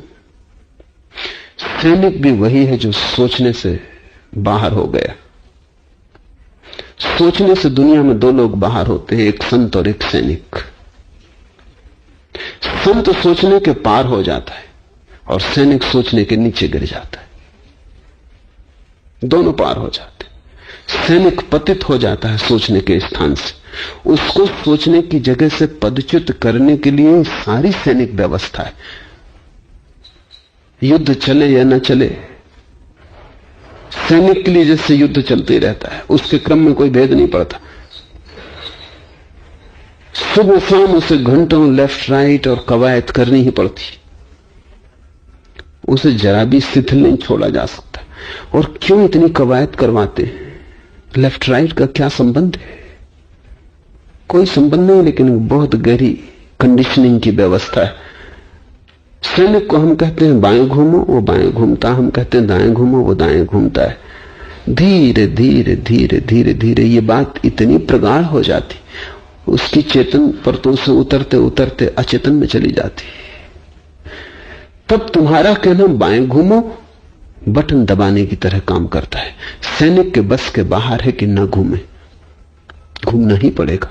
सैनिक भी वही है जो सोचने से बाहर हो गया। सोचने से दुनिया में 2 लोग बाहर होते हैं, एक संत और एक सैनिक। संत सोचने के पार हो जाता है और सैनिक सोचने के नीचे गिर जाता है। दोनों पार हो जाते हैं। सैनिक पतित हो जाता है सोचने के स्थान से। उसको सोचने की जगह से पदच्युत करने के लिए सारी सैनिक व्यवस्था है। युद्ध चले या न चले, सैनिक के लिए जैसे युद्ध चलते रहता है, उसके क्रम में कोई भेद नहीं पड़ता। सुबह शाम उसे घंटों लेफ्ट राइट और कवायद करनी ही पड़ती। उसे जरा भी शिथिल नहीं छोड़ा जा सकता। और क्यों इतनी कवायद करवाते हैं? लेफ्ट राइट का क्या संबंध है? कोई संबंध नहीं, लेकिन बहुत गहरी कंडीशनिंग की व्यवस्था है। सैनिक को हम कहते हैं बाएं घूमो, वो बाएं घूमता। हम कहते हैं दाएं घूमो, वो दाएं घूमता है। धीरे धीरे धीरे धीरे धीरे ये बात इतनी प्रगाढ़ हो जाती, उसकी चेतन परतों से उतरते उतरते अचेतन में चली जाती। तब तुम्हारा कहना बाएं घूमो बटन दबाने की तरह काम करता है। सैनिक के बस के बाहर है कि न घूमे, घूमना ही पड़ेगा।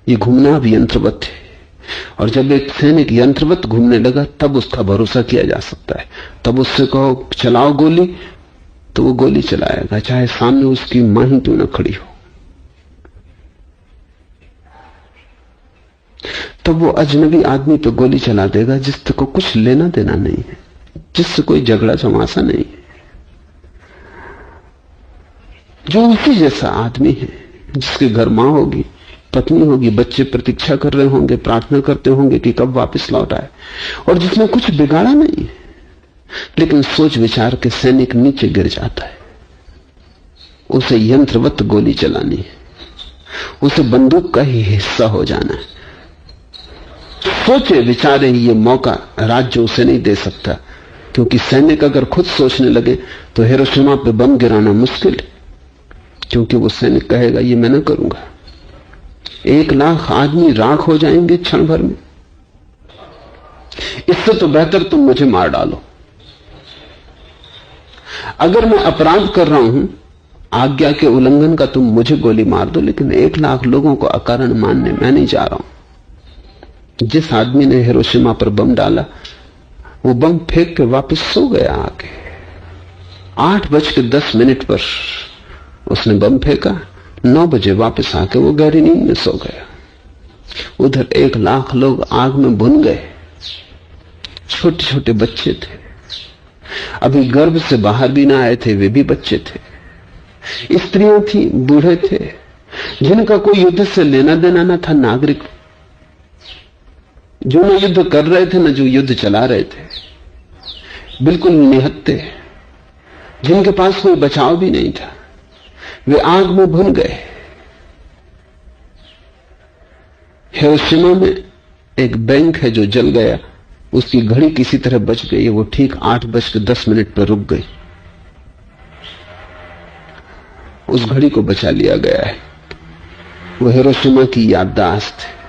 ये घूमना अब यंत्रवत है, और जब एक सैनिक यंत्रवत घूमने लगा तब उसका भरोसा किया जा सकता है। तब उससे कहो चलाओ गोली, तो वो गोली चलाएगा, चाहे सामने उसकी मां ही क्यों न खड़ी हो। तब वो अजनबी आदमी पे गोली चला देगा जिससे को कुछ लेना देना नहीं है, जिससे कोई झगड़ा चमासा नहीं है, जो उसी जैसा आदमी है, जिसके घर मां होगी, पत्नी होगी, बच्चे प्रतीक्षा कर रहे होंगे, प्रार्थना करते होंगे कि कब वापस लौट आए, और जिसने कुछ बिगाड़ा नहीं है। लेकिन सोच विचार के सैनिक नीचे गिर जाता है। उसे यंत्रवत गोली चलानी है, उसे बंदूक का ही हिस्सा हो जाना है। सोचे विचारे ये मौका राज्य उसे नहीं दे सकता, क्योंकि सैनिक अगर खुद सोचने लगे तो हिरोशिमा पे बम गिराना मुश्किल है, क्योंकि वो सैनिक कहेगा ये मैं न करूंगा। 1 लाख आदमी राख हो जाएंगे क्षण भर में, इससे तो बेहतर तुम मुझे मार डालो। अगर मैं अपराध कर रहा हूं आज्ञा के उल्लंघन का, तुम मुझे गोली मार दो, लेकिन 1 लाख लोगों को अकारण मानने मैं नहीं जा रहा हूं। जिस आदमी ने हिरोशिमा पर बम डाला वो बम फेंक के वापस सो गया। आके 8:10 पर उसने बम फेंका, 9 बजे वापस आके वो गहरी नींद में सो गया। उधर 1 लाख लोग आग में भुन गए। छोटे छोटे बच्चे थे, अभी गर्भ से बाहर भी ना आए थे, वे भी बच्चे थे। स्त्रियां थी, बूढ़े थे, जिनका कोई युद्ध से लेना देना ना था। नागरिक जो न युद्ध कर रहे थे न जो युद्ध चला रहे थे, बिल्कुल निहत्थे, जिनके पास कोई बचाव भी नहीं था, वे आग में भुन गए। हिरोशिमा में एक बैंक है जो जल गया, उसकी घड़ी किसी तरह बच गई। वो ठीक 8:10 पर रुक गई। उस घड़ी को बचा लिया गया है। वो हिरोशिमा की याददाश्त है।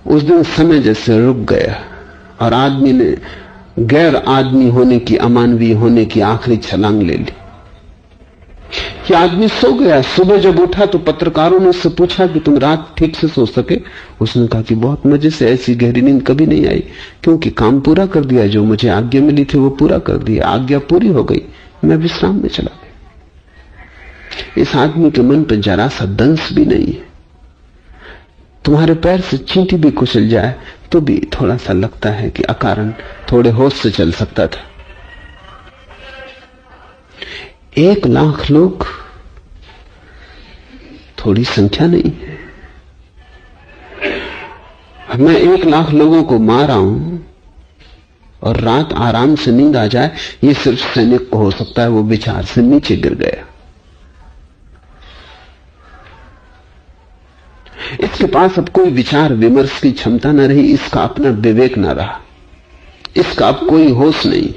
उस दिन समय जैसे रुक गया और आदमी ने गैर आदमी होने की, अमानवीय होने की आखिरी छलांग ले ली। कि आदमी सो गया। सुबह जब उठा तो पत्रकारों ने उससे पूछा कि तुम रात ठीक से सो सके? उसने कहा कि बहुत मजे से, ऐसी गहरी नींद कभी नहीं आई, क्योंकि काम पूरा कर दिया, जो मुझे आज्ञा मिली थी वो पूरा कर दिया, आज्ञा पूरी हो गई, मैं विश्राम में चला गया। इस आदमी के मन पर जरा सा दंश भी नहीं है। तुम्हारे पैर से चींटी भी कुचल जाए तो भी थोड़ा सा लगता है कि अकारण थोड़े होश से चल सकता था। 1 लाख लोग थोड़ी संख्या नहीं है। मैं 1 लाख लोगों को मार रहा हूं और रात आराम से नींद आ जाए, ये सिर्फ सैनिक को हो सकता है। वो विचार से नीचे गिर गया। इसके पास अब कोई विचार विमर्श की क्षमता न रही, इसका अपना विवेक न रहा, इसका अब कोई होश नहीं।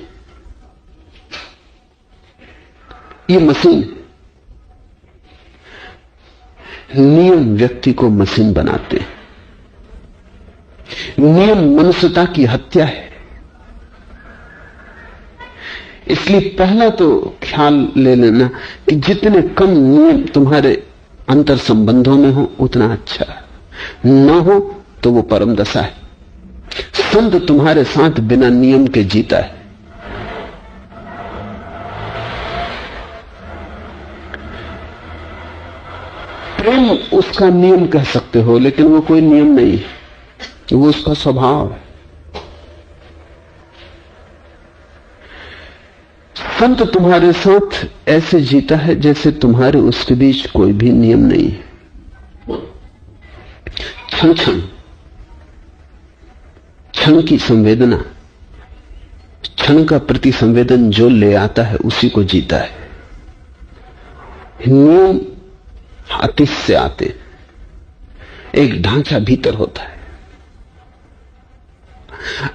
ये मशीन, नियम व्यक्ति को मशीन बनाते हैं। नियम मनुष्यता की हत्या है। इसलिए पहला तो ख्याल ले लेना कि जितने कम नियम तुम्हारे अंतर संबंधों में हो उतना अच्छा है। न हो तो वो परम दशा है। संत तुम्हारे साथ बिना नियम के जीता है। प्रेम उसका नियम कह सकते हो, लेकिन वो कोई नियम नहीं है, वो उसका स्वभाव है। संत तुम्हारे साथ ऐसे जीता है जैसे तुम्हारे उसके बीच कोई भी नियम नहीं है। क्षण क्षण क्षण की संवेदना, क्षण का प्रति संवेदन जो ले आता है उसी को जीता है। नियम अतिश से आते, एक ढांचा भीतर होता है।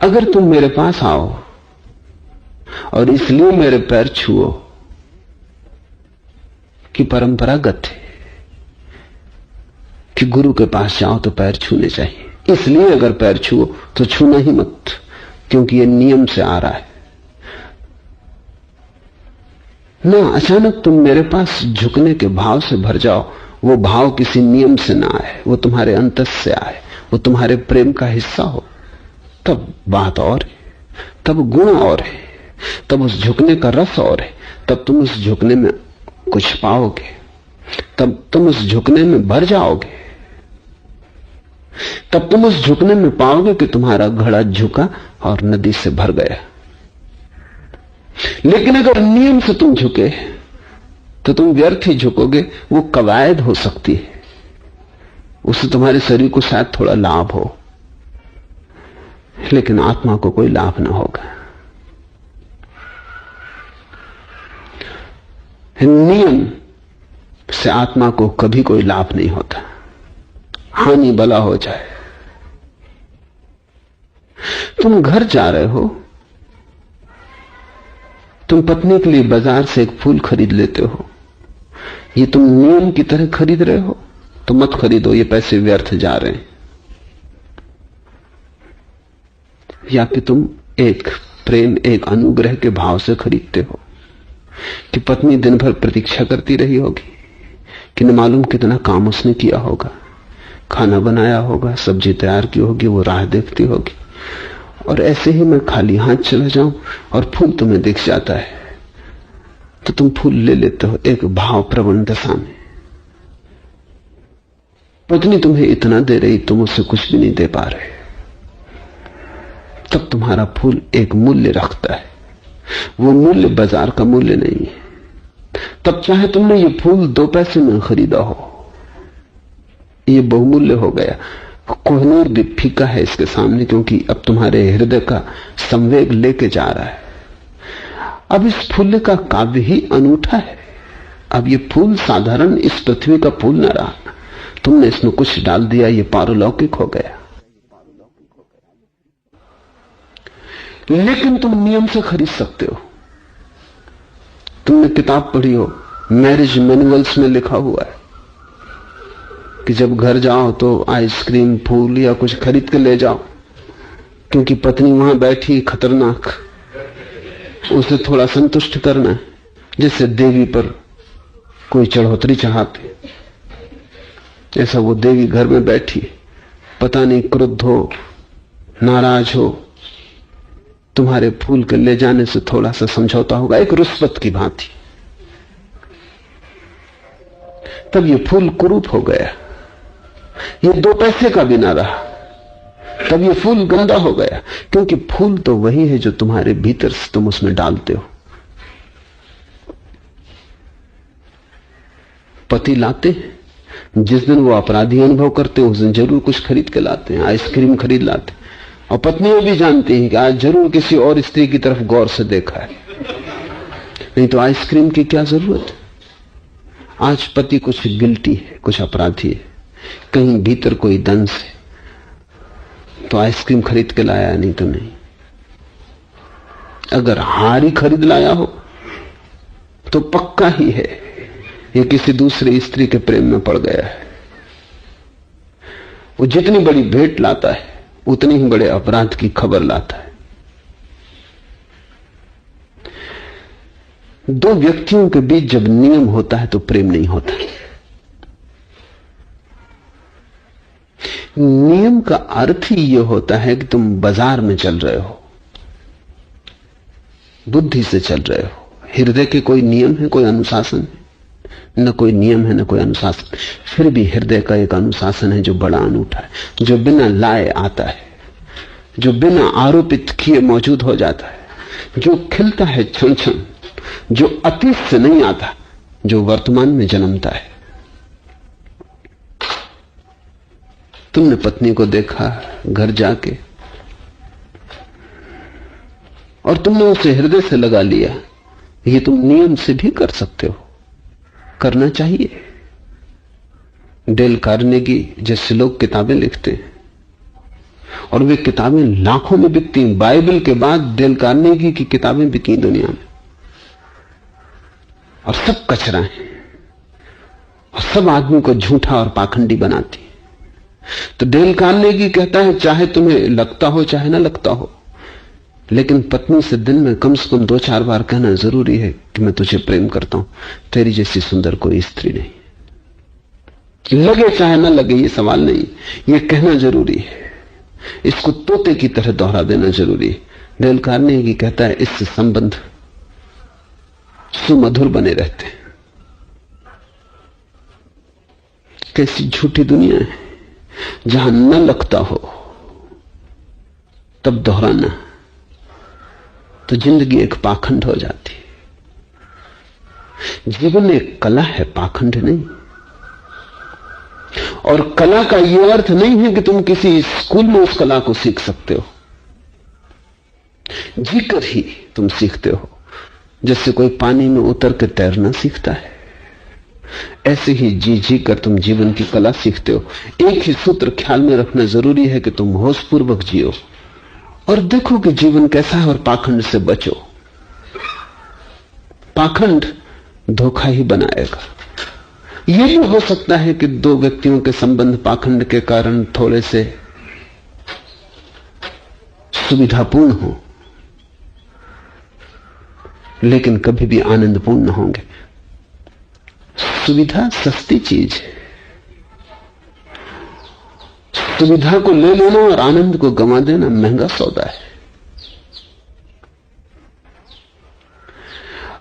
अगर तुम मेरे पास आओ और इसलिए मेरे पैर छुओ कि परंपरागत है कि गुरु के पास जाओ तो पैर छूने चाहिए, इसलिए अगर पैर छुओ तो छूना ही मत, क्योंकि यह नियम से आ रहा है ना। अचानक तुम मेरे पास झुकने के भाव से भर जाओ, वो भाव किसी नियम से ना आए, वो तुम्हारे अंतस से आए, वो तुम्हारे प्रेम का हिस्सा हो, तब बात और है, तब गुण और है, तब उस झुकने का रस और है, तब तुम उस झुकने में कुछ पाओगे, तब तुम उस झुकने में भर जाओगे, तब तुम उस झुकने में पाओगे कि तुम्हारा घड़ा झुका और नदी से भर गया। लेकिन अगर नियम से तुम झुके तो तुम व्यर्थ ही झुकोगे। वो कवायद हो सकती है, उससे तुम्हारे शरीर को शायद थोड़ा लाभ हो, लेकिन आत्मा को कोई लाभ ना होगा। नियम से आत्मा को कभी कोई लाभ नहीं होता, हानि भला हो जाए। तुम घर जा रहे हो, तुम पत्नी के लिए बाजार से एक फूल खरीद लेते हो, ये तुम नियम की तरह खरीद रहे हो तो मत खरीदो, ये पैसे व्यर्थ जा रहे हैं। या कि तुम एक प्रेम, एक अनुग्रह के भाव से खरीदते हो कि पत्नी दिन भर प्रतीक्षा करती रही होगी कि न मालूम कितना काम उसने किया होगा, खाना बनाया होगा, सब्जी तैयार की होगी, वो राह देखती होगी, और ऐसे ही मैं खाली हाथ चला जाऊं और फूल तुम्हें दिख जाता है तो तुम फूल ले लेते हो एक भाव प्रवण दशा में। पत्नी तुम्हें इतना दे रही, तुम उससे कुछ भी नहीं दे पा रहे, तब तुम्हारा फूल एक मूल्य रखता है, वो मूल्य बाजार का मूल्य नहीं है। तब चाहे तुमने ये फूल 2 पैसे में खरीदा हो, ये बहुमूल्य हो गया। कोहिनूर भी फीका है इसके सामने, क्योंकि अब तुम्हारे हृदय का संवेग लेके जा रहा है। अब इस फूल का काव्य ही अनूठा है। अब ये फूल साधारण इस पृथ्वी का फूल न रहा, तुमने इसमें कुछ डाल दिया, ये पारलौकिक हो गया। लेकिन तुम नियम से खरीद सकते हो। तुमने किताब पढ़ी हो, मैरिज मैनुअल्स में लिखा हुआ है कि जब घर जाओ तो आइसक्रीम, फूल या कुछ खरीद के ले जाओ, क्योंकि पत्नी वहां बैठी खतरनाक, उसे थोड़ा संतुष्ट करना है, जिससे देवी पर कोई चढ़ोतरी चढ़ाते। ऐसा वो देवी घर में बैठी, पता नहीं क्रुद्ध हो, नाराज हो, तुम्हारे फूल के ले जाने से थोड़ा सा समझौता होगा, एक रुस्वत की भांति। तब ये फूल कुरूप हो गया, ये 2 पैसे का भी ना रहा। तब ये फूल गंदा हो गया, क्योंकि फूल तो वही है जो तुम्हारे भीतर से तुम उसमें डालते हो। पति लाते हैं, जिस दिन वो अपराधी अनुभव करते हैं उस दिन जरूर कुछ खरीद के लाते हैं, आइसक्रीम खरीद लाते हैं, और पत्नियां भी जानती हैं कि आज जरूर किसी और स्त्री की तरफ गौर से देखा है, नहीं तो आइसक्रीम की क्या जरूरत है। आज पति कुछ गिल्टी है, कुछ अपराधी है, कहीं भीतर कोई दंश है, तो आइसक्रीम खरीद के लाया, नहीं तो नहीं। अगर हार ही खरीद लाया हो तो पक्का ही है ये किसी दूसरी स्त्री के प्रेम में पड़ गया है। वो जितनी बड़ी भेंट लाता है उतनी ही बड़े अपराध की खबर लाता है। 2 व्यक्तियों के बीच जब नियम होता है तो प्रेम नहीं होता। नियम का अर्थ ही यह होता है कि तुम बाजार में चल रहे हो, बुद्धि से चल रहे हो। हृदय के कोई नियम है, कोई अनुशासन है? न कोई नियम है, न कोई अनुशासन। फिर भी हृदय का एक अनुशासन है जो बड़ा अनूठा है, जो बिना लाए आता है, जो बिना आरोपित किए मौजूद हो जाता है, जो खिलता है क्षण क्षण, जो अतीत से नहीं आता, जो वर्तमान में जन्मता है। तुमने पत्नी को देखा घर जाके और तुमने उसे हृदय से लगा लिया, ये तुम नियम से भी कर सकते हो, करना चाहिए। डेल कार्नेगी जैसे लोग किताबें लिखते हैं और वे किताबें लाखों में बिकती हैं। बाइबल के बाद डेल कार्नेगी की किताबें बिकी दुनिया में, और सब कचरा है और सब आदमी को झूठा और पाखंडी बनाती है। तो डेल कार्नेगी कहता है चाहे तुम्हें लगता हो चाहे ना लगता हो, लेकिन पत्नी से दिन में कम से कम 2-4 बार कहना जरूरी है कि मैं तुझे प्रेम करता हूं, तेरी जैसी सुंदर कोई स्त्री नहीं। लगे चाहे ना लगे ये सवाल नहीं, ये कहना जरूरी है, इसको तोते की तरह दोहरा देना जरूरी है। डेल कार्नेगी कहता है इससे संबंध सुमधुर बने रहते हैं। कैसी झूठी दुनिया है जहां न लगता हो तब दोहराना, तो जिंदगी एक पाखंड हो जाती है। जीवन एक कला है, पाखंड नहीं। और कला का यह अर्थ नहीं है कि तुम किसी स्कूल में उस कला को सीख सकते हो, जीकर ही तुम सीखते हो। जैसे कोई पानी में उतर के तैरना सीखता है, ऐसे ही जी जी कर तुम जीवन की कला सीखते हो। एक ही सूत्र ख्याल में रखना जरूरी है कि तुम होशपूर्वक जियो और देखो कि जीवन कैसा है और पाखंड से बचो। पाखंड धोखा ही बनाएगा। यह भी हो सकता है कि 2 व्यक्तियों के संबंध पाखंड के कारण थोड़े से सुविधापूर्ण हो, लेकिन कभी भी आनंदपूर्ण न होंगे। सुविधा सस्ती चीज है, सुविधा को ले लेना और आनंद को गंवा देना महंगा सौदा है।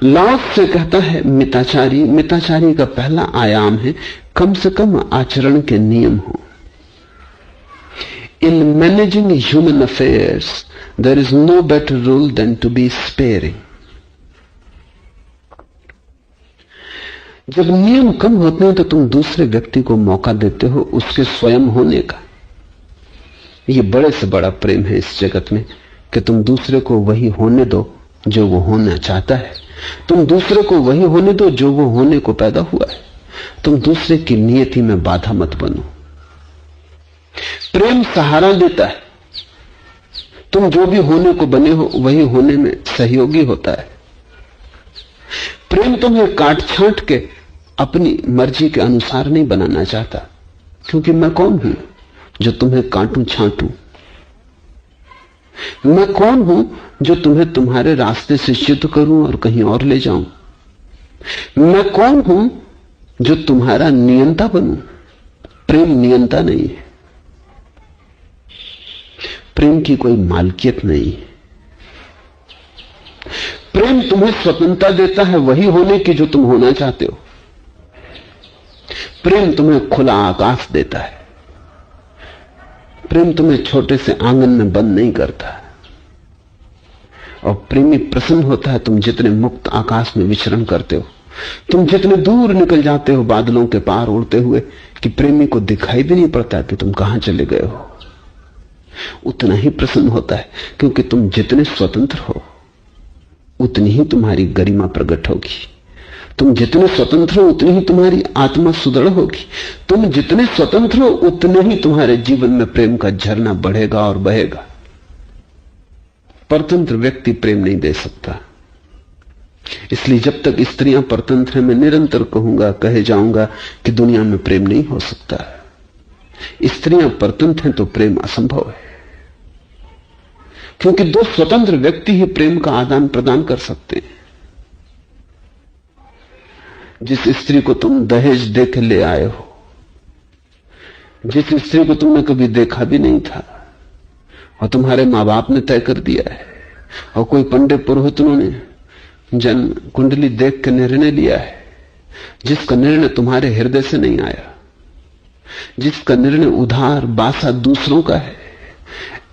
लाओस से कहता है मिताचारी, मिताचारी का पहला आयाम है कम से कम आचरण के नियम हो। In managing human affairs there is no better rule than to be sparing. जब नियम कम होते हैं तो तुम दूसरे व्यक्ति को मौका देते हो उसके स्वयं होने का। ये बड़े से बड़ा प्रेम है इस जगत में कि तुम दूसरे को वही होने दो जो वो होना चाहता है। तुम दूसरे को वही होने दो जो वो होने को पैदा हुआ है। तुम दूसरे की नियति में बाधा मत बनो। प्रेम सहारा देता है। तुम जो भी होने को बने हो वही होने में सहयोगी होता है। प्रेम तुम्हें काट छांट के अपनी मर्जी के अनुसार नहीं बनाना चाहता। क्योंकि मैं कौन हूं जो तुम्हें काटूं छांटूं? मैं कौन हूं जो तुम्हें तुम्हारे रास्ते से च्युत करूं और कहीं और ले जाऊं? मैं कौन हूं जो तुम्हारा नियंता बनूं? प्रेम नियंता नहीं है। प्रेम की कोई मालकियत नहीं है। प्रेम तुम्हें स्वतंत्रता देता है वही होने की जो तुम होना चाहते हो। प्रेम तुम्हें खुला आकाश देता है। प्रेम तुम्हें छोटे से आंगन में बंद नहीं करता। और प्रेमी प्रसन्न होता है तुम जितने मुक्त आकाश में विचरण करते हो। तुम जितने दूर निकल जाते हो बादलों के पार उड़ते हुए कि प्रेमी को दिखाई भी नहीं पड़ता कि तुम कहां चले गए हो। उतना ही प्रसन्न होता है, क्योंकि तुम जितने स्वतंत्र हो उतनी ही तुम्हारी गरिमा प्रकट होगी। तुम जितने स्वतंत्र हो उतनी ही तुम्हारी आत्मा सुदृढ़ होगी। तुम जितने स्वतंत्र हो उतने ही तुम्हारे जीवन में प्रेम का झरना बढ़ेगा और बहेगा। परतंत्र व्यक्ति प्रेम नहीं दे सकता। इसलिए जब तक स्त्रियां परतंत्र हैं, मैं निरंतर कहूंगा, कहे जाऊंगा कि दुनिया में प्रेम नहीं हो सकता। स्त्रियां परतंत्र हैं तो प्रेम असंभव है, क्योंकि दो स्वतंत्र व्यक्ति ही प्रेम का आदान प्रदान कर सकते हैं। जिस स्त्री को तुम दहेज देके ले आए हो, जिस स्त्री को तुमने कभी देखा भी नहीं था और तुम्हारे मां बाप ने तय कर दिया है, और कोई पंडित पुरोहितों ने जन्म कुंडली देख के निर्णय लिया है, जिसका निर्णय तुम्हारे हृदय से नहीं आया, जिसका निर्णय उधार बासा दूसरों का है,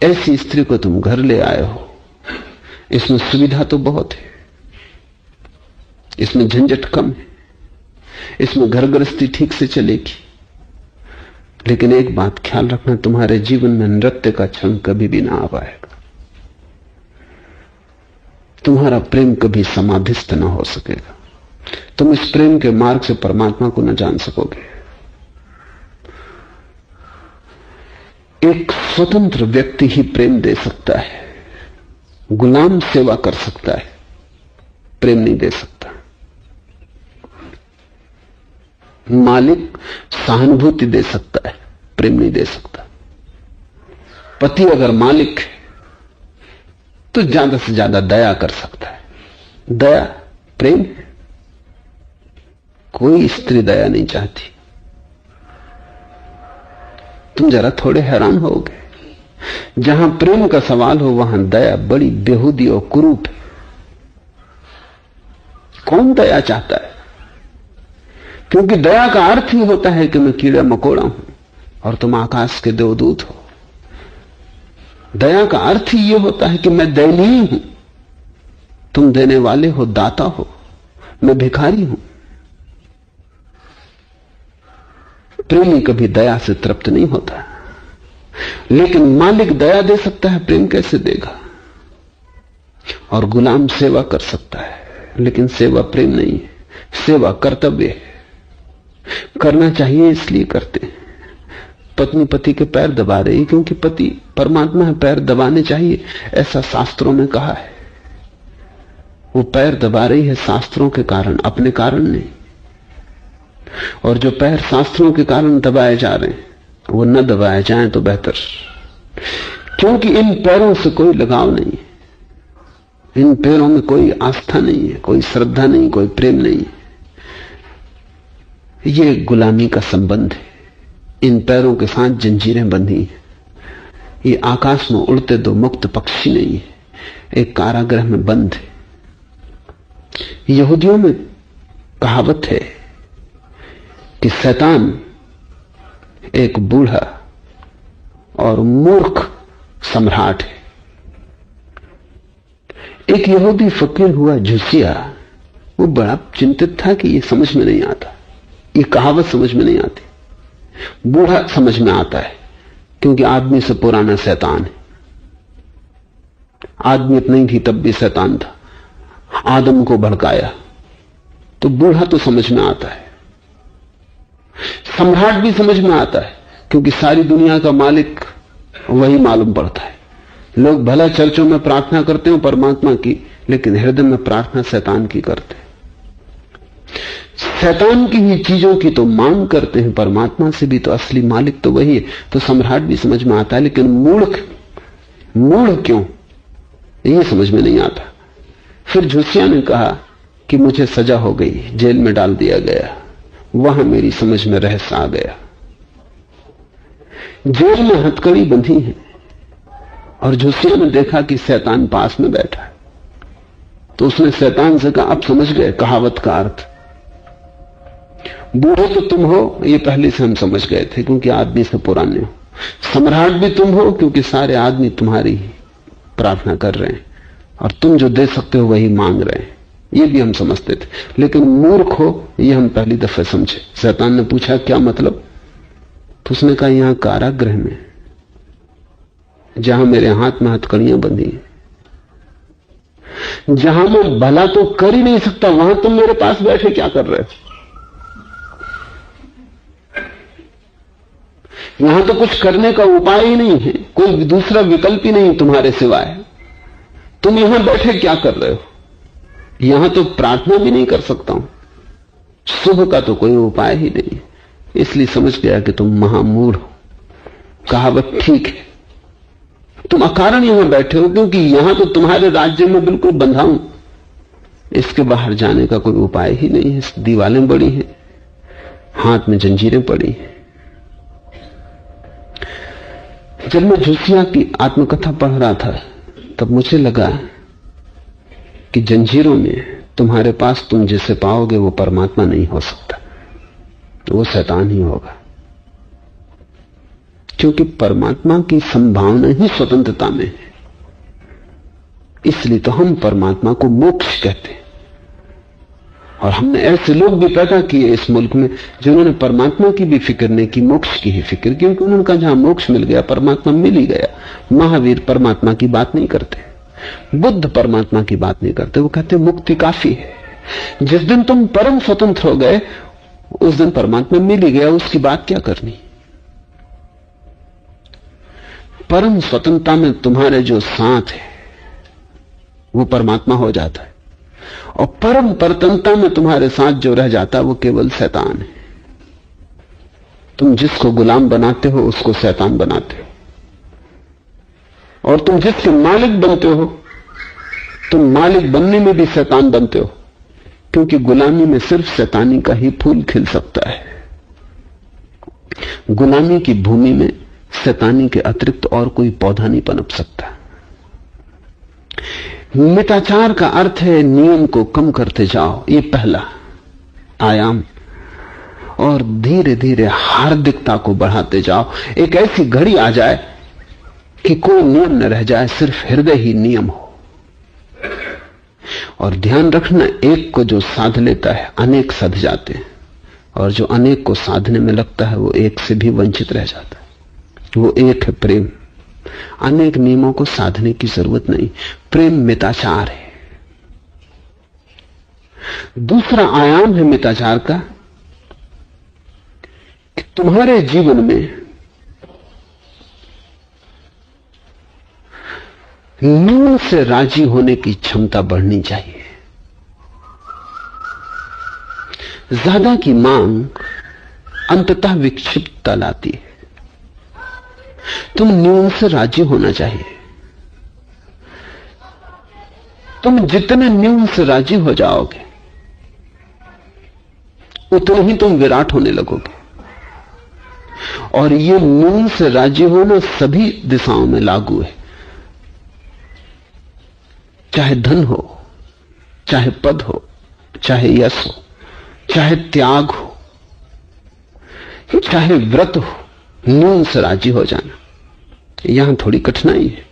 ऐसी स्त्री को तुम घर ले आए हो। इसमें सुविधा तो बहुत है, इसमें झंझट कम है, इसमें घर गृहस्थी ठीक से चलेगी। लेकिन एक बात ख्याल रखना, तुम्हारे जीवन में नृत्य का क्षण कभी भी ना आ पाएगा। तुम्हारा प्रेम कभी समाधिस्थ ना हो सकेगा। तुम इस प्रेम के मार्ग से परमात्मा को न जान सकोगे। एक स्वतंत्र व्यक्ति ही प्रेम दे सकता है। गुलाम सेवा कर सकता है, प्रेम नहीं दे सकता। मालिक सहानुभूति दे सकता है, प्रेम नहीं दे सकता। पति अगर मालिक है तो ज्यादा से ज्यादा दया कर सकता है। दया प्रेम है। कोई स्त्री दया नहीं चाहती। तुम जरा थोड़े हैरान होगे, जहां प्रेम का सवाल हो वहां दया बड़ी बेहूदी और कुरूप है। कौन दया चाहता है? क्योंकि दया का अर्थ ही होता है कि मैं कीड़ा मकोड़ा हूं और तुम आकाश के देवदूत हो। दया का अर्थ ही यह होता है कि मैं दयनीय हूं, तुम देने वाले हो, दाता हो, मैं भिखारी हूं। प्रेमी कभी दया से तृप्त नहीं होता। लेकिन मालिक दया दे सकता है, प्रेम कैसे देगा? और गुलाम सेवा कर सकता है, लेकिन सेवा प्रेम नहीं है। सेवा कर्तव्य है, करना चाहिए इसलिए करते हैं। पत्नी पति के पैर दबा रही क्योंकि पति परमात्मा है, पैर दबाने चाहिए, ऐसा शास्त्रों में कहा है। वो पैर दबा रही है शास्त्रों के कारण, अपने कारण नहीं। और जो पैर शास्त्रों के कारण दबाए जा रहे हैं वो न दबाए जाएं तो बेहतर, क्योंकि इन पैरों से कोई लगाव नहीं है, इन पैरों में कोई आस्था नहीं है, कोई श्रद्धा नहीं, कोई प्रेम नहीं है। ये गुलामी का संबंध है। इन पैरों के साथ जंजीरें बंधी हैं। ये आकाश में उड़ते दो मुक्त पक्षी नहीं है, एक कारागृह में बंद है। यहूदियों में कहावत है कि शैतान एक बूढ़ा और मूर्ख सम्राट है। एक यहूदी फकीर हुआ झुसिया, वो बड़ा चिंतित था कि ये समझ में नहीं आता, ये कहावत समझ में नहीं आती। बूढ़ा समझ में आता है क्योंकि आदमी से पुराना शैतान है। आदमी इतनी थी तब भी शैतान था, आदम को भड़काया, तो बूढ़ा तो समझ में आता है। सम्राट भी समझ में आता है क्योंकि सारी दुनिया का मालिक वही मालूम पड़ता है। लोग भला चर्चों में प्रार्थना करते हो परमात्मा की, लेकिन हृदय में प्रार्थना शैतान की करते। शैतान की ही चीजों की तो मांग करते हैं, परमात्मा से भी तो असली मालिक तो वही है। तो सम्राट भी समझ में आता है, लेकिन मूढ़ क्यों, ये समझ में नहीं आता। फिर झुसिया ने कहा कि मुझे सजा हो गई, जेल में डाल दिया गया। वहां मेरी समझ में रहस्य आ गया। जेल में हथकड़ी बंधी है और झुसिया ने देखा कि शैतान पास में बैठा है। तो उसने शैतान से कहा, अब समझ गए कहावत का अर्थ, बूढ़े तो तुम हो ये पहले से हम समझ गए थे, क्योंकि आदमी से पुराने हो। सम्राट भी तुम हो, क्योंकि सारे आदमी तुम्हारी प्रार्थना कर रहे हैं और तुम जो दे सकते हो वही मांग रहे हैं, ये भी हम समझते थे। लेकिन मूर्ख हो ये हम पहली दफे समझे। शैतान ने पूछा, क्या मतलब? तो उसने कहा, यहां कारागृह में जहां मेरे हाथ में हथकड़ियां बंधी हैं, जहां मैं भला तो कर ही नहीं सकता, वहां तुम मेरे पास बैठे क्या कर रहे हो? यहां तो कुछ करने का उपाय ही नहीं है, कोई दूसरा विकल्प ही नहीं तुम्हारे सिवाय। तुम यहां बैठे क्या कर रहे हो? यहां तो प्रार्थना भी नहीं कर सकता हूं, सुबह का तो कोई उपाय ही नहीं। इसलिए समझ गया कि तुम महामूढ़ हो। कहावत ठीक है, तुम अकारण यहां बैठे हो, क्योंकि यहां तो तुम्हारे राज्य में बिल्कुल बंधा हूं, इसके बाहर जाने का कोई उपाय ही नहीं है। दीवारें बड़ी हैं, हाथ में जंजीरें पड़ी हैं। जब मैं झुसिया की आत्मकथा पढ़ रहा था तब मुझे लगा कि जंजीरों में तुम्हारे पास तुम जिसे पाओगे वो परमात्मा नहीं हो सकता, वो शैतान ही होगा। क्योंकि परमात्मा की संभावना ही स्वतंत्रता में है। इसलिए तो हम परमात्मा को मोक्ष कहते हैं। और हमने ऐसे लोग भी पैदा किए इस मुल्क में जिन्होंने परमात्मा की भी फिक्र नहीं की, मोक्ष की ही फिक्र, क्योंकि उन्होंने कहा जहां मोक्ष मिल गया परमात्मा मिल ही गया। महावीर परमात्मा की बात नहीं करते, बुद्ध परमात्मा की बात नहीं करते, वो कहते मुक्ति काफी है। जिस दिन तुम परम स्वतंत्र हो गए उस दिन परमात्मा मिल ही गया, उसकी बात क्या करनी। परम स्वतंत्रता में तुम्हारे जो साथ है वो परमात्मा हो जाता है, और परम परतंत्रता में तुम्हारे साथ जो रह जाता है वो केवल शैतान है। तुम जिसको गुलाम बनाते हो उसको शैतान बनाते हो, और तुम जिसके मालिक बनते हो तुम मालिक बनने में भी शैतान बनते हो, क्योंकि गुलामी में सिर्फ शैतानी का ही फूल खिल सकता है। गुलामी की भूमि में शैतानी के अतिरिक्त और कोई पौधा नहीं पनप सकता। मिताचार का अर्थ है नियम को कम करते जाओ, ये पहला आयाम, और धीरे धीरे हार्दिकता को बढ़ाते जाओ। एक ऐसी घड़ी आ जाए कि कोई नियम न रह जाए, सिर्फ हृदय ही नियम हो। और ध्यान रखना, एक को जो साध लेता है अनेक सध जाते हैं, और जो अनेक को साधने में लगता है वो एक से भी वंचित रह जाता है। वो एक है प्रेम। अनेक नियमों को साधने की जरूरत नहीं, प्रेम मिताचार है। दूसरा आयाम है मिताचार का कि तुम्हारे जीवन में न्यून से राजी होने की क्षमता बढ़नी चाहिए। ज्यादा की मांग अंततः विक्षिप्तता लाती है। तुम न्यून से राजी होना चाहिए। तुम जितने न्यून से राजी हो जाओगे उतने ही तुम विराट होने लगोगे। और ये न्यून से राजी होना सभी दिशाओं में लागू है, चाहे धन हो, चाहे पद हो, चाहे यश हो, चाहे त्याग हो, चाहे व्रत हो। न्यून से राजी हो जाना, यहां थोड़ी कठिनाई है।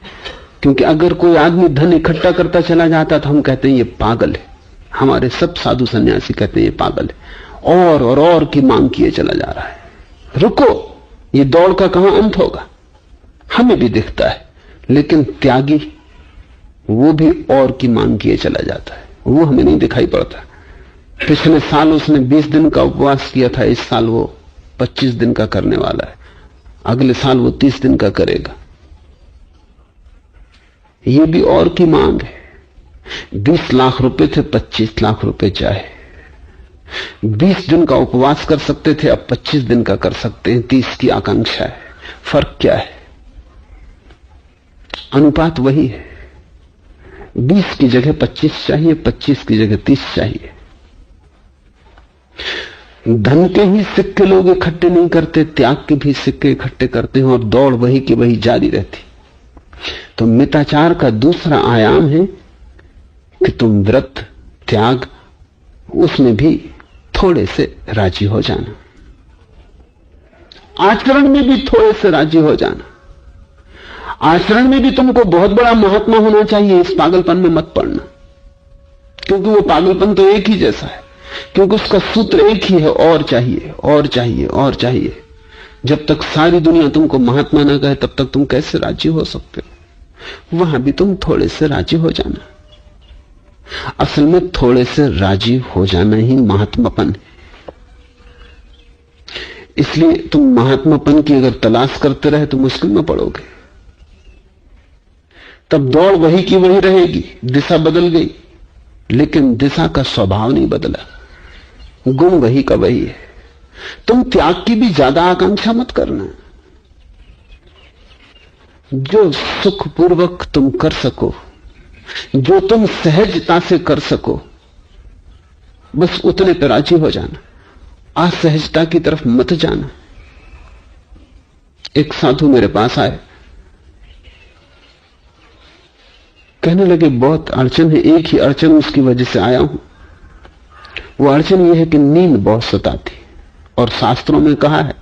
क्योंकि अगर कोई आदमी धन इकट्ठा करता चला जाता तो हम कहते हैं ये पागल है। हमारे सब साधु सन्यासी कहते हैं ये पागल है, और की मांग किए चला जा रहा है। रुको, ये दौड़ का कहां अंत होगा? हमें भी दिखता है, लेकिन त्यागी वो भी और की मांग किए चला जाता है, वो हमें नहीं दिखाई पड़ता। पिछले साल उसने 20 दिन का उपवास किया था, इस साल वो 25 दिन का करने वाला है, अगले साल वो 30 दिन का करेगा। ये भी और की मांग है। 20 लाख रुपए थे, 25 लाख रुपए चाहे। 20 दिन का उपवास कर सकते थे, अब 25 दिन का कर सकते हैं। 30 की आकांक्षा है। फर्क क्या है? अनुपात वही है। 20 की जगह 25 चाहिए, 25 की जगह 30 चाहिए। धन के ही सिक्के लोग इकट्ठे नहीं करते, त्याग के भी सिक्के इकट्ठे करते हैं, और दौड़ वही की वही जारी रहती। तो मिताचार का दूसरा आयाम है कि तुम व्रत, त्याग, उसमें भी थोड़े से राजी हो जाना, आचरण में भी थोड़े से राजी हो जाना। आचरण में भी तुमको बहुत बड़ा महात्मा होना चाहिए, इस पागलपन में मत पड़ना, क्योंकि वो पागलपन तो एक ही जैसा है, क्योंकि उसका सूत्र एक ही है, और चाहिए और चाहिए और चाहिए। जब तक सारी दुनिया तुमको महात्मा ना कहे तब तक तुम कैसे राजी हो सकते हो? वहां भी तुम थोड़े से राजी हो जाना। असल में थोड़े से राजी हो जाना ही महात्मापन है। इसलिए तुम महात्मापन की अगर तलाश करते रहे तो मुश्किल में पड़ोगे। तब दौड़ वही की वही रहेगी, दिशा बदल गई, लेकिन दिशा का स्वभाव नहीं बदला, गुण वही का वही है। तुम त्याग की भी ज्यादा आकांक्षा मत करना। जो सुखपूर्वक तुम कर सको, जो तुम सहजता से कर सको, बस उतने पर राजी हो जाना। असहजता की तरफ मत जाना। एक साधु मेरे पास आए, कहने लगे बहुत अड़चन है, एक ही अड़चन, उसकी वजह से आया हूं। वो अड़चन यह है कि नींद बहुत सताती, और शास्त्रों में कहा है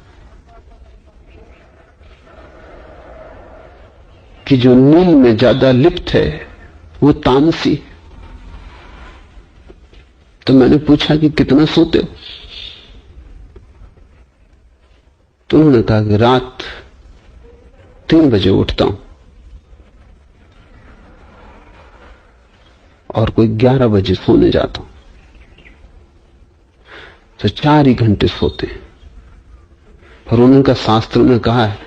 कि जो नींद में ज्यादा लिप्त है वो तामसी। तो मैंने पूछा कि कितना सोते हो? तो उन्होंने कहा कि रात 3 बजे उठता हूं और कोई 11 बजे सोने जाता हूं, तो 4 ही घंटे सोते हैं। और उनका शास्त्र में कहा है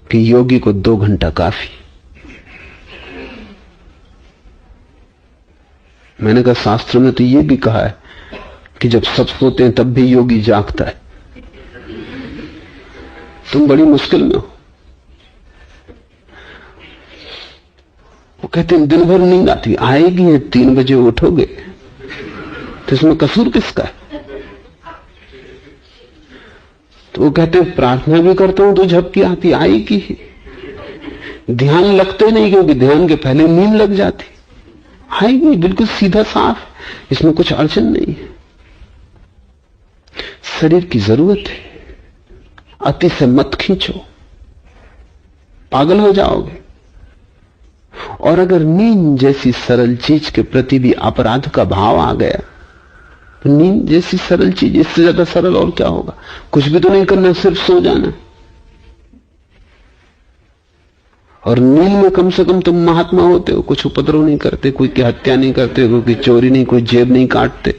कि योगी को 2 घंटा काफी। मैंने कहा शास्त्र में तो यह भी कहा है कि जब सब सोते हैं तब भी योगी जागता है। तुम बड़ी मुश्किल में हो। वो कहते हैं दिन भर नींद आती, आएगी है, 3 बजे उठोगे, तो इसमें कसूर किसका है? तो वो कहते हैं प्रार्थना भी करता हूं तो झपकी आती, आएगी ही। ध्यान लगते नहीं, क्योंकि ध्यान के पहले नींद लग जाती। आएगी, बिल्कुल सीधा साफ, इसमें कुछ अड़चन नहीं है। शरीर की जरूरत है, अति से मत खींचो, पागल हो जाओगे। और अगर नींद जैसी सरल चीज के प्रति भी अपराध का भाव आ गया, तो नींद जैसी सरल चीज, इससे ज्यादा सरल और क्या होगा? कुछ भी तो नहीं करना, सिर्फ सो जाना। और नींद में कम से कम तुम महात्मा होते हो, कुछ उपद्रव नहीं करते, कोई की हत्या नहीं करते, कोई की चोरी नहीं, कोई जेब नहीं काटते।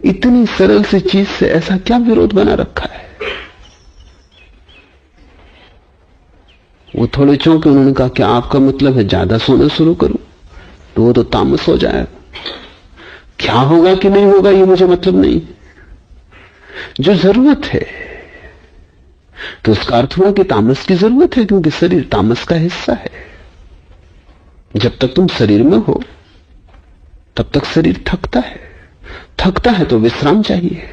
इतनी सरल सी चीज से ऐसा क्या विरोध बना रखा है? वो थोड़े चौंके, उन्होंने कहा क्या आपका मतलब है ज्यादा सोना शुरू करूं? तो वो तो तामस हो जाएगा। क्या होगा कि नहीं होगा ये मुझे मतलब नहीं, जो जरूरत है। तो उसका अर्थ हुआ कि तामस की जरूरत है, क्योंकि शरीर तामस का हिस्सा है। जब तक तुम शरीर में हो तब तक शरीर थकता है, थकता है तो विश्राम चाहिए।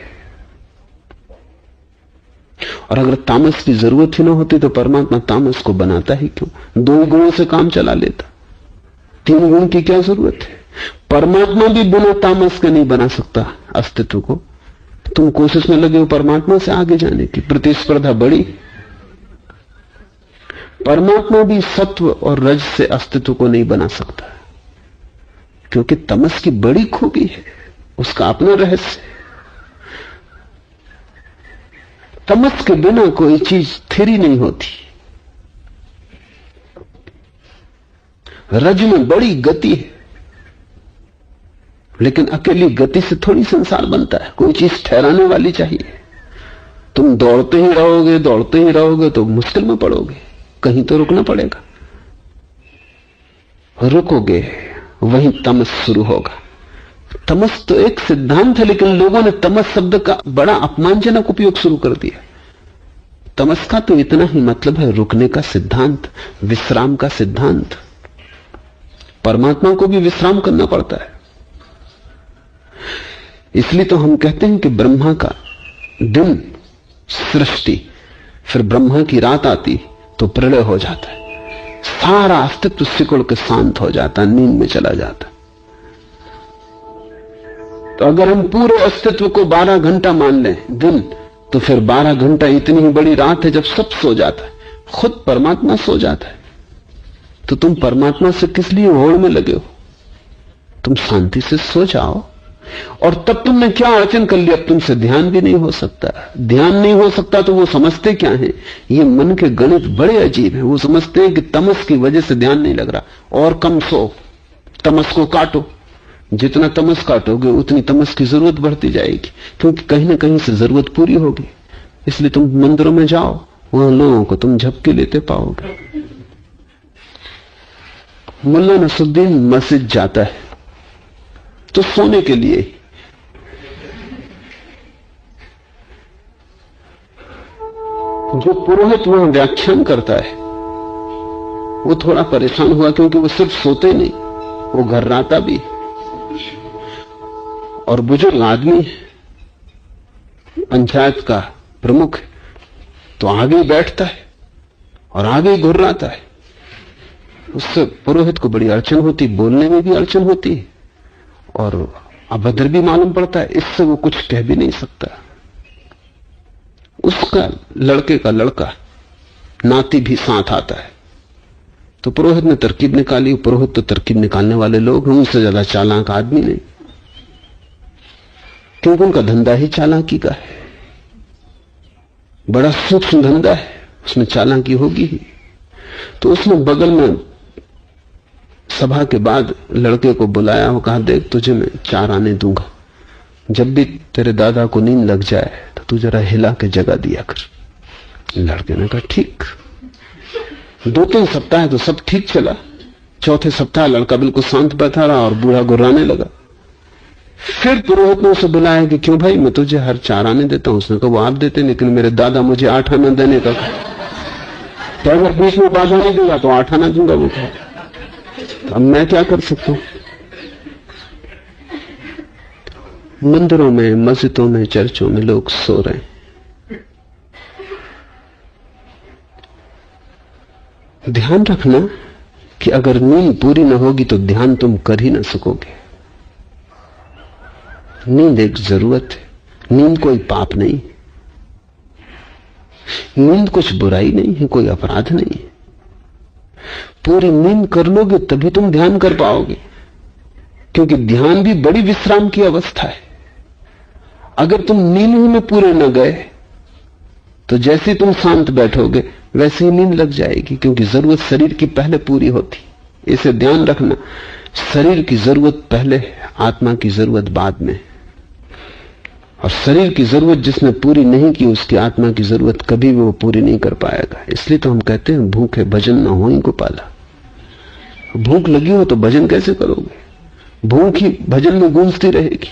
और अगर तामस की जरूरत ही ना होती तो परमात्मा तामस को बनाता ही क्यों? 2 गुणों से काम चला लेता, 3 गुण की क्या जरूरत है? परमात्मा भी बिना तामस के नहीं बना सकता अस्तित्व को। तुम कोशिश में लगे हो परमात्मा से आगे जाने की, प्रतिस्पर्धा बड़ी। परमात्मा भी सत्व और रज से अस्तित्व को नहीं बना सकता, क्योंकि तमस की बड़ी खूबी है, उसका अपना रहस्य है। तमस के बिना कोई चीज स्थिर ही नहीं होती। रज में बड़ी गति है, लेकिन अकेली गति से थोड़ी संसार बनता है, कोई चीज ठहराने वाली चाहिए। तुम दौड़ते ही रहोगे तो मुश्किल में पड़ोगे, कहीं तो रुकना पड़ेगा। रुकोगे वहीं तमस शुरू होगा, तमस तो एक सिद्धांत है, लेकिन लोगों ने तमस शब्द का बड़ा अपमानजनक उपयोग शुरू कर दिया। तमस का तो इतना ही मतलब है रुकने का सिद्धांत, विश्राम का सिद्धांत। परमात्मा को भी विश्राम करना पड़ता है। इसलिए तो हम कहते हैं कि ब्रह्मा का दिन सृष्टि, फिर ब्रह्मा की रात आती तो प्रलय हो जाता है, सारा अस्तित्व सिकुड़ के शांत हो जाता, नींद में चला जाता। तो अगर हम पूरे अस्तित्व को 12 घंटा मान लें दिन, तो फिर 12 घंटा इतनी ही बड़ी रात है जब सब सो जाता है, खुद परमात्मा सो जाता है। तो तुम परमात्मा से किस लिए होड़ में लगे हो? तुम शांति से सो जाओ। और तब तुमने क्या अड़चन कर ली? अब तुमसे ध्यान भी नहीं हो सकता। ध्यान नहीं हो सकता तो वो समझते क्या है? ये मन के गणित बड़े अजीब हैं। वो समझते हैं कि तमस की वजह से ध्यान नहीं लग रहा, और कम सो, तमस को काटो। जितना तमस काटोगे उतनी तमस की जरूरत बढ़ती जाएगी, क्योंकि कहीं ना कहीं से जरूरत पूरी होगी। इसलिए तुम मंदिरों में जाओ, वहां लोगों को तुम झपकी लेते पाओगे। मुल्ला नसरुद्दीन मस्जिद जाता है तो सोने के लिए। जो पुरोहित वहां व्याख्यान करता है वो थोड़ा परेशान हुआ, क्योंकि वो सिर्फ सोते नहीं, वो घर्राता भी। और बुजुर्ग आदमी पंचायत का प्रमुख है, तो आगे बैठता है और आगे घुर्राता है। उससे पुरोहित को बड़ी अड़चन होती, बोलने में भी अड़चन होती है और अभद्र भी मालूम पड़ता है। इससे वो कुछ कह भी नहीं सकता। उसका लड़के का लड़का नाती भी साथ आता है, तो पुरोहित ने तरकीब निकाली। पुरोहित तो तरकीब निकालने वाले लोग हैं, उनसे ज्यादा चालाक आदमी नहीं, क्योंकि उनका धंधा ही चालाकी का है। बड़ा सूक्ष्म धंधा है, उसमें चालाकी होगी ही। तो उसने बगल में सभा के बाद लड़के को बुलाया और कहा, देख तुझे मैं 4 आने दूंगा, जब भी तेरे दादा को नींद लग जाए तो तू जरा हिला के जगा दिया कर। लड़के ने कहा ठीक। 2-3 सप्ताह तो सब ठीक चला। चौथे सप्ताह लड़का बिल्कुल शांत बैठा रहा और बूढ़ा गुर्राने लगा। फिर पुरोहित ने उसे बुलाया कि क्यों भाई, मैं तुझे हर 4 आने देता हूं। उसने कहा वो आप देते, लेकिन मेरे दादा मुझे 8 आना देने का, तो अगर बीच में बाधा नहीं दूंगा तो 8 आना दूंगा। वो कहा अब मैं क्या कर सकता हूं? मंदिरों में, मस्जिदों में, चर्चों में लोग सो रहे हैं। ध्यान रखना कि अगर नींद पूरी न होगी तो ध्यान तुम कर ही ना सकोगे। नींद एक जरूरत है। नींद कोई पाप नहीं, नींद कुछ बुराई नहीं है, कोई अपराध नहीं है। पूरी नींद कर लोगे तभी तुम ध्यान कर पाओगे, क्योंकि ध्यान भी बड़ी विश्राम की अवस्था है। अगर तुम नींद ही में पूरे न गए तो जैसे तुम शांत बैठोगे वैसे ही नींद लग जाएगी, क्योंकि जरूरत शरीर की पहले पूरी होती। इसे ध्यान रखना, शरीर की जरूरत पहले, आत्मा की जरूरत बाद में। और शरीर की जरूरत जिसने पूरी नहीं की उसकी आत्मा की जरूरत कभी भी वो पूरी नहीं कर पाएगा। इसलिए तो हम कहते हैं भूखे भजन न होई गोपाला। भूख लगी हो तो भजन कैसे करोगे? भूख ही भजन में गूंजती रहेगी।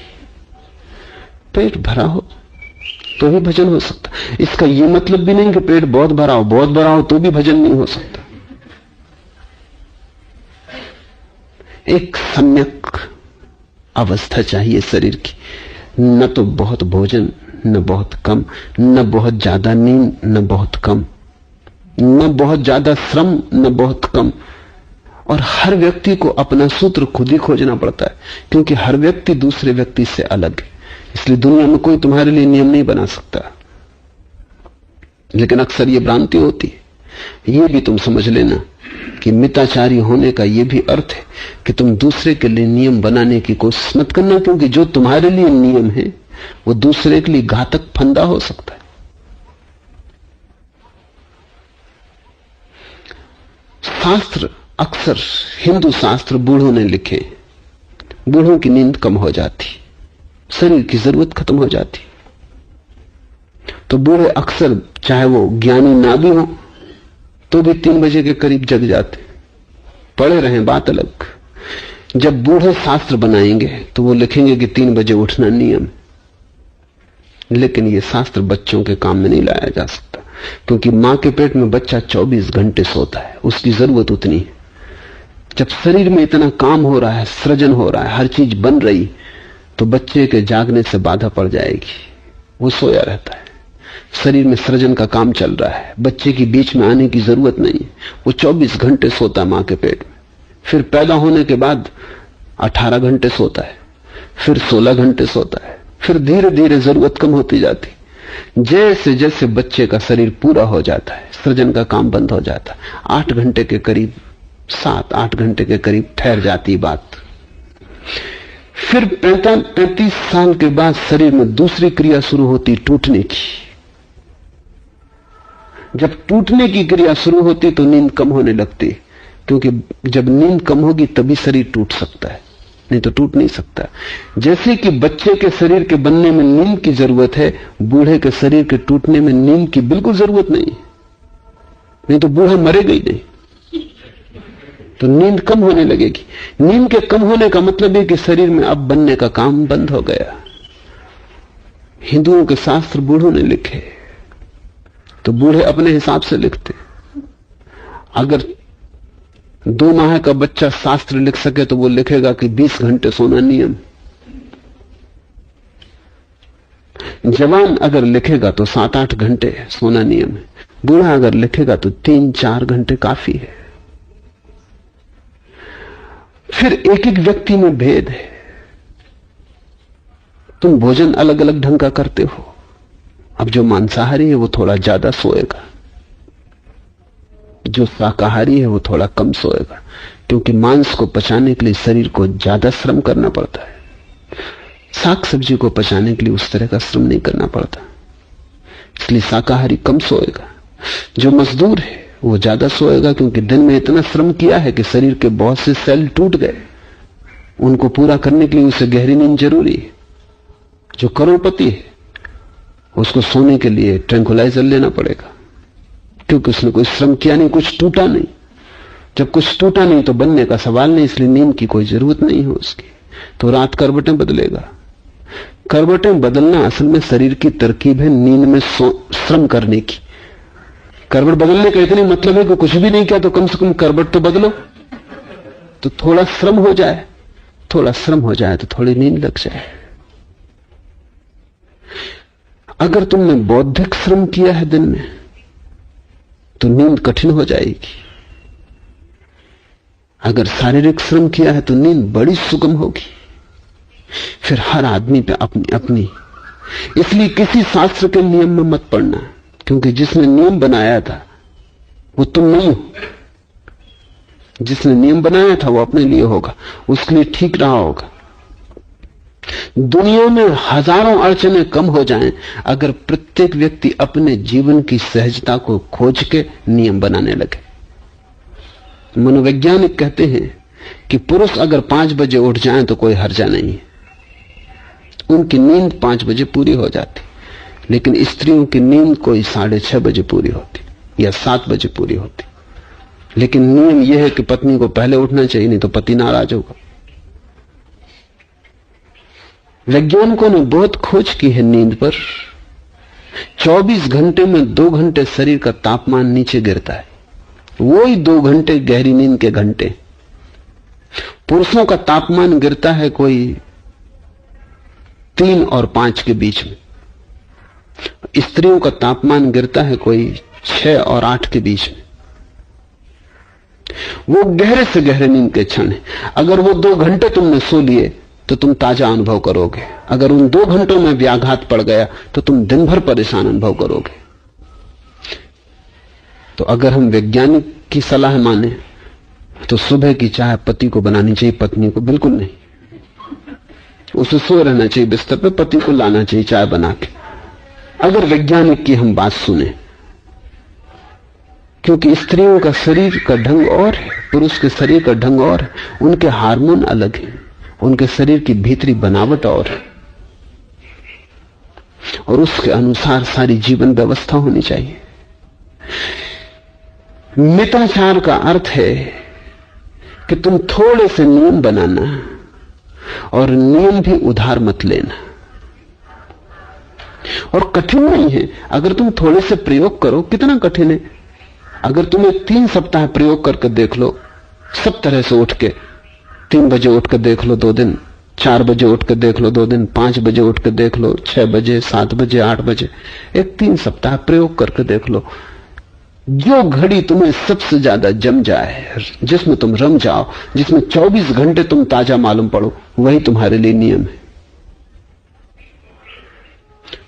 पेट भरा हो तो ही भजन हो सकता। इसका यह मतलब भी नहीं कि पेट बहुत भरा हो तो भी भजन नहीं हो सकता। एक सम्यक अवस्था चाहिए शरीर की, न तो बहुत भोजन, न बहुत कम, न बहुत ज्यादा नींद, न बहुत कम, न बहुत ज्यादा श्रम, न बहुत कम। और हर व्यक्ति को अपना सूत्र खुद ही खोजना पड़ता है, क्योंकि हर व्यक्ति दूसरे व्यक्ति से अलग है। इसलिए दुनिया में कोई तुम्हारे लिए नियम नहीं बना सकता। लेकिन अक्सर ये भ्रांति होती है। ये भी तुम समझ लेना कि मिताचारी होने का यह भी अर्थ है कि तुम दूसरे के लिए नियम बनाने की कोशिश मत करना, क्योंकि जो तुम्हारे लिए नियम है वो दूसरे के लिए घातक फंदा हो सकता है। शास्त्र, अक्सर हिंदू शास्त्र बूढ़ों ने लिखे, बूढ़ों की नींद कम हो जाती, शरीर की जरूरत खत्म हो जाती। तो बूढ़े अक्सर, चाहे वो ज्ञानी ना भी हो तो भी 3 बजे के करीब जग जाते। पड़े रहें बात अलग, जब बूढ़े शास्त्र बनाएंगे तो वो लिखेंगे कि 3 बजे उठना नियम, लेकिन ये शास्त्र बच्चों के काम में नहीं लाया जा सकता, क्योंकि मां के पेट में बच्चा 24 घंटे सोता है, उसकी जरूरत उतनी है। जब शरीर में इतना काम हो रहा है, सृजन हो रहा है, हर चीज बन रही, तो बच्चे के जागने से बाधा पड़ जाएगी। वो सोया रहता है, शरीर में सृजन का काम चल रहा है, बच्चे की बीच में आने की जरूरत नहीं है। वो 24 घंटे सोता है मां के पेट में, फिर पैदा होने के बाद 18 घंटे सोता है, फिर 16 घंटे सोता है, फिर धीरे धीरे जरूरत कम होती जाती। जैसे जैसे बच्चे का शरीर पूरा हो जाता है, सृजन का काम बंद हो जाता है, 8 घंटे के करीब, 7-8 घंटे के करीब ठहर जाती बात। फिर 35 साल के बाद शरीर में दूसरी क्रिया शुरू होती, टूटने की। जब टूटने की क्रिया शुरू होती तो नींद कम होने लगती, क्योंकि जब नींद कम होगी तभी शरीर टूट सकता है, नहीं तो टूट नहीं सकता। जैसे कि बच्चे के शरीर के बनने में नींद की जरूरत है, बूढ़े के शरीर के टूटने में नींद की बिल्कुल जरूरत नहीं तो बूढ़ा मरेगा ही नहीं, तो नींद कम होने लगेगी। नींद के कम होने का मतलब है कि शरीर में अब बनने का काम बंद हो गया। हिंदुओं के शास्त्र बूढ़ों ने लिखे, तो बूढ़े अपने हिसाब से लिखते। अगर 2 माह का बच्चा शास्त्र लिख सके तो वो लिखेगा कि 20 घंटे सोना नियम। जवान अगर लिखेगा तो 7-8 घंटे सोना नियम है, बूढ़ा अगर लिखेगा तो 3-4 घंटे काफी है। फिर एक एक व्यक्ति में भेद है। तुम भोजन अलग अलग ढंग का करते हो। अब जो मांसाहारी है वो थोड़ा ज्यादा सोएगा, जो शाकाहारी है वो थोड़ा कम सोएगा, क्योंकि मांस को पचाने के लिए शरीर को ज्यादा श्रम करना पड़ता है। साग सब्जी को पचाने के लिए उस तरह का श्रम नहीं करना पड़ता, इसलिए शाकाहारी कम सोएगा। जो मजदूर है वो ज्यादा सोएगा, क्योंकि दिन में इतना श्रम किया है कि शरीर के बहुत से सेल टूट गए, उनको पूरा करने के लिए उसे गहरी नींद जरूरी है। जो करोड़पति है उसको सोने के लिए ट्रैंकुलाइजर लेना पड़ेगा, क्योंकि उसने कोई श्रम किया नहीं, कुछ टूटा नहीं। जब कुछ टूटा नहीं तो बनने का सवाल नहीं, इसलिए नींद की कोई जरूरत नहीं है उसकी। तो रात करवटें बदलेगा। करवटें बदलना असल में शरीर की तरकीब है नींद में श्रम करने की। करवट बदलने का इतनी मतलब है कि कुछ भी नहीं किया तो कम से कम करवट तो बदलो, तो थोड़ा श्रम हो जाए, थोड़ा श्रम हो जाए तो थोड़ी नींद लग जाए। अगर तुमने बौद्धिक श्रम किया है दिन में तो नींद कठिन हो जाएगी, अगर शारीरिक श्रम किया है तो नींद बड़ी सुगम होगी। फिर हर आदमी पे अपनी अपनी, इसलिए किसी शास्त्र के नियम में मत पड़ना, क्योंकि जिसने नियम बनाया था वो तुम नहीं हो। जिसने नियम बनाया था वो अपने लिए होगा, उसके लिए ठीक रहा होगा। दुनिया में हजारों अड़चनें कम हो जाएं अगर प्रत्येक व्यक्ति अपने जीवन की सहजता को खोज के नियम बनाने लगे। मनोवैज्ञानिक कहते हैं कि पुरुष अगर 5 बजे उठ जाएं तो कोई हर्जा नहीं है, उनकी नींद 5 बजे पूरी हो जाती, लेकिन स्त्रियों की नींद कोई 6:30 बजे पूरी होती या 7 बजे पूरी होती। लेकिन नियम यह है कि पत्नी को पहले उठना चाहिए, नहीं तो पति नाराज होगा। वैज्ञानिकों ने बहुत खोज की है नींद पर। 24 घंटे में 2 घंटे शरीर का तापमान नीचे गिरता है, वही 2 घंटे गहरी नींद के घंटे। पुरुषों का तापमान गिरता है कोई 3 और 5 के बीच में, स्त्रियों का तापमान गिरता है कोई 6 और 8 के बीच में। वो गहरे से गहरे नींद के क्षण है। अगर वो 2 घंटे तुमने सो लिए तो तुम ताजा अनुभव करोगे, अगर उन 2 घंटों में व्याघात पड़ गया तो तुम दिन भर परेशान अनुभव करोगे। तो अगर हम वैज्ञानिक की सलाह माने तो सुबह की चाय पति को बनानी चाहिए, पत्नी को बिल्कुल नहीं। उसे सोए रहना चाहिए बिस्तर पे, पति को लाना चाहिए चाय बना के। अगर वैज्ञानिक की हम बात सुने, क्योंकि स्त्रियों का शरीर का ढंग और है, पुरुष के शरीर का ढंग और है, उनके हार्मोन अलग हैं, उनके शरीर की भीतरी बनावट और है, और उसके अनुसार सारी जीवन व्यवस्था होनी चाहिए। मिताचार का अर्थ है कि तुम थोड़े से नियम बनाना और नियम भी उधार मत लेना। और कठिन नहीं है, अगर तुम थोड़े से प्रयोग करो। कितना कठिन है? अगर तुम्हें 3 सप्ताह प्रयोग करके देख लो, सब तरह से उठ के 3 बजे उठ के देख लो 2 दिन, 4 बजे उठ के देख लो 2 दिन, 5 बजे उठ के देख लो, 6 बजे, 7 बजे, 8 बजे, एक 3 सप्ताह प्रयोग करके देख लो। जो घड़ी तुम्हें सबसे ज्यादा जम जाए, जिसमें तुम रम जाओ, जिसमें 24 घंटे तुम ताजा मालूम पड़ो, वही तुम्हारे लिए नियम है।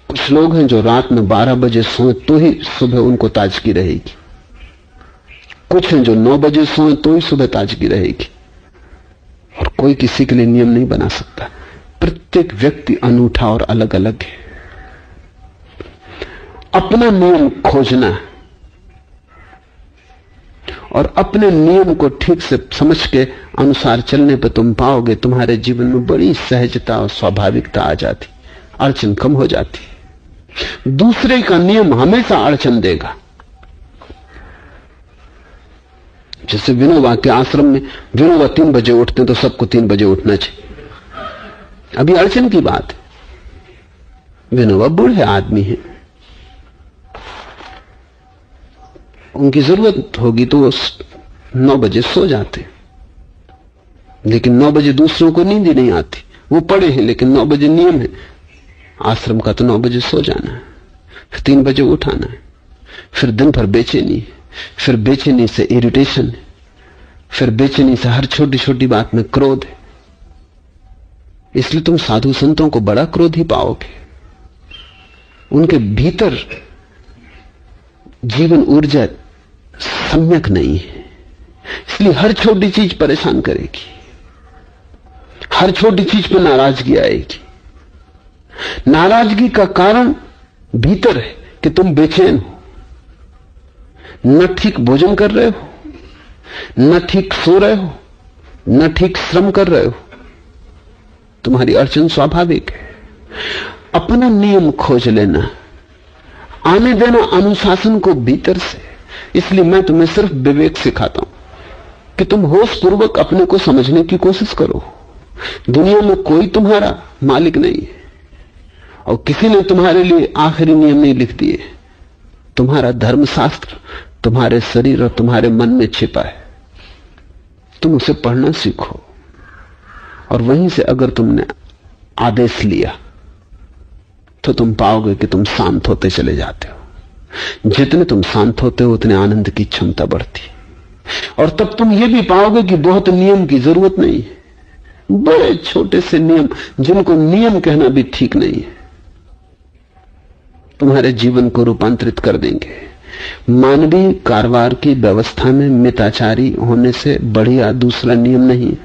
कुछ लोग हैं जो रात में 12 बजे सोए तो ही सुबह उनको ताजगी रहेगी। कुछ हैं जो 9 बजे सोए तो ही सुबह ताजगी रहेगी। और कोई किसी के लिए नियम नहीं बना सकता। प्रत्येक व्यक्ति अनूठा और अलग अलग है। अपना नियम खोजना और अपने नियम को ठीक से समझ के अनुसार चलने पर तुम पाओगे तुम्हारे जीवन में बड़ी सहजता और स्वाभाविकता आ जाती, अड़चन कम हो जाती। दूसरे का नियम हमेशा अड़चन देगा। जैसे विनोबा के आश्रम में विनोबा 3 बजे उठते हैं तो सबको 3 बजे उठना चाहिए। अभी अड़चन की बात है। विनोबा बूढ़े आदमी हैं, उनकी जरूरत होगी तो वो 9 बजे सो जाते, लेकिन 9 बजे दूसरों को नींद ही नहीं आती। वो पड़े हैं लेकिन 9 बजे नियम है आश्रम का, तो 9 बजे सो जाना है, फिर 3 बजे उठाना है। फिर दिन भर बेचैनी, फिर बेचैनी से इरिटेशन, फिर बेचैनी से हर छोटी छोटी बात में क्रोध है। इसलिए तुम साधु संतों को बड़ा क्रोध ही पाओगे। उनके भीतर जीवन ऊर्जा सम्यक नहीं है, इसलिए हर छोटी चीज परेशान करेगी, हर छोटी चीज पर नाराजगी आएगी। नाराजगी का कारण भीतर है कि तुम बेचैन हो, न ठीक भोजन कर रहे हो, न ठीक सो रहे हो, न ठीक श्रम कर रहे हो। तुम्हारी अड़चन स्वाभाविक है। अपना नियम खोज लेना, आने देना अनुशासन को भीतर से। इसलिए मैं तुम्हें सिर्फ विवेक सिखाता हूं कि तुम होश पूर्वक अपने को समझने की कोशिश करो। दुनिया में कोई तुम्हारा मालिक नहीं है और किसी ने तुम्हारे लिए आखिरी नियम नहीं लिख दिए। तुम्हारा धर्मशास्त्र तुम्हारे शरीर और तुम्हारे मन में छिपा है। तुम उसे पढ़ना सीखो और वहीं से अगर तुमने आदेश लिया तो तुम पाओगे कि तुम शांत होते चले जाते हो। जितने तुम शांत होते हो उतने आनंद की क्षमता बढ़ती, और तब तुम ये भी पाओगे कि बहुत नियम की जरूरत नहीं है। बड़े छोटे से नियम जिनको नियम कहना भी ठीक नहीं है, तुम्हारे जीवन को रूपांतरित कर देंगे। मानवीय कारोबार की व्यवस्था में मिताचारी होने से बढ़िया दूसरा नियम नहीं।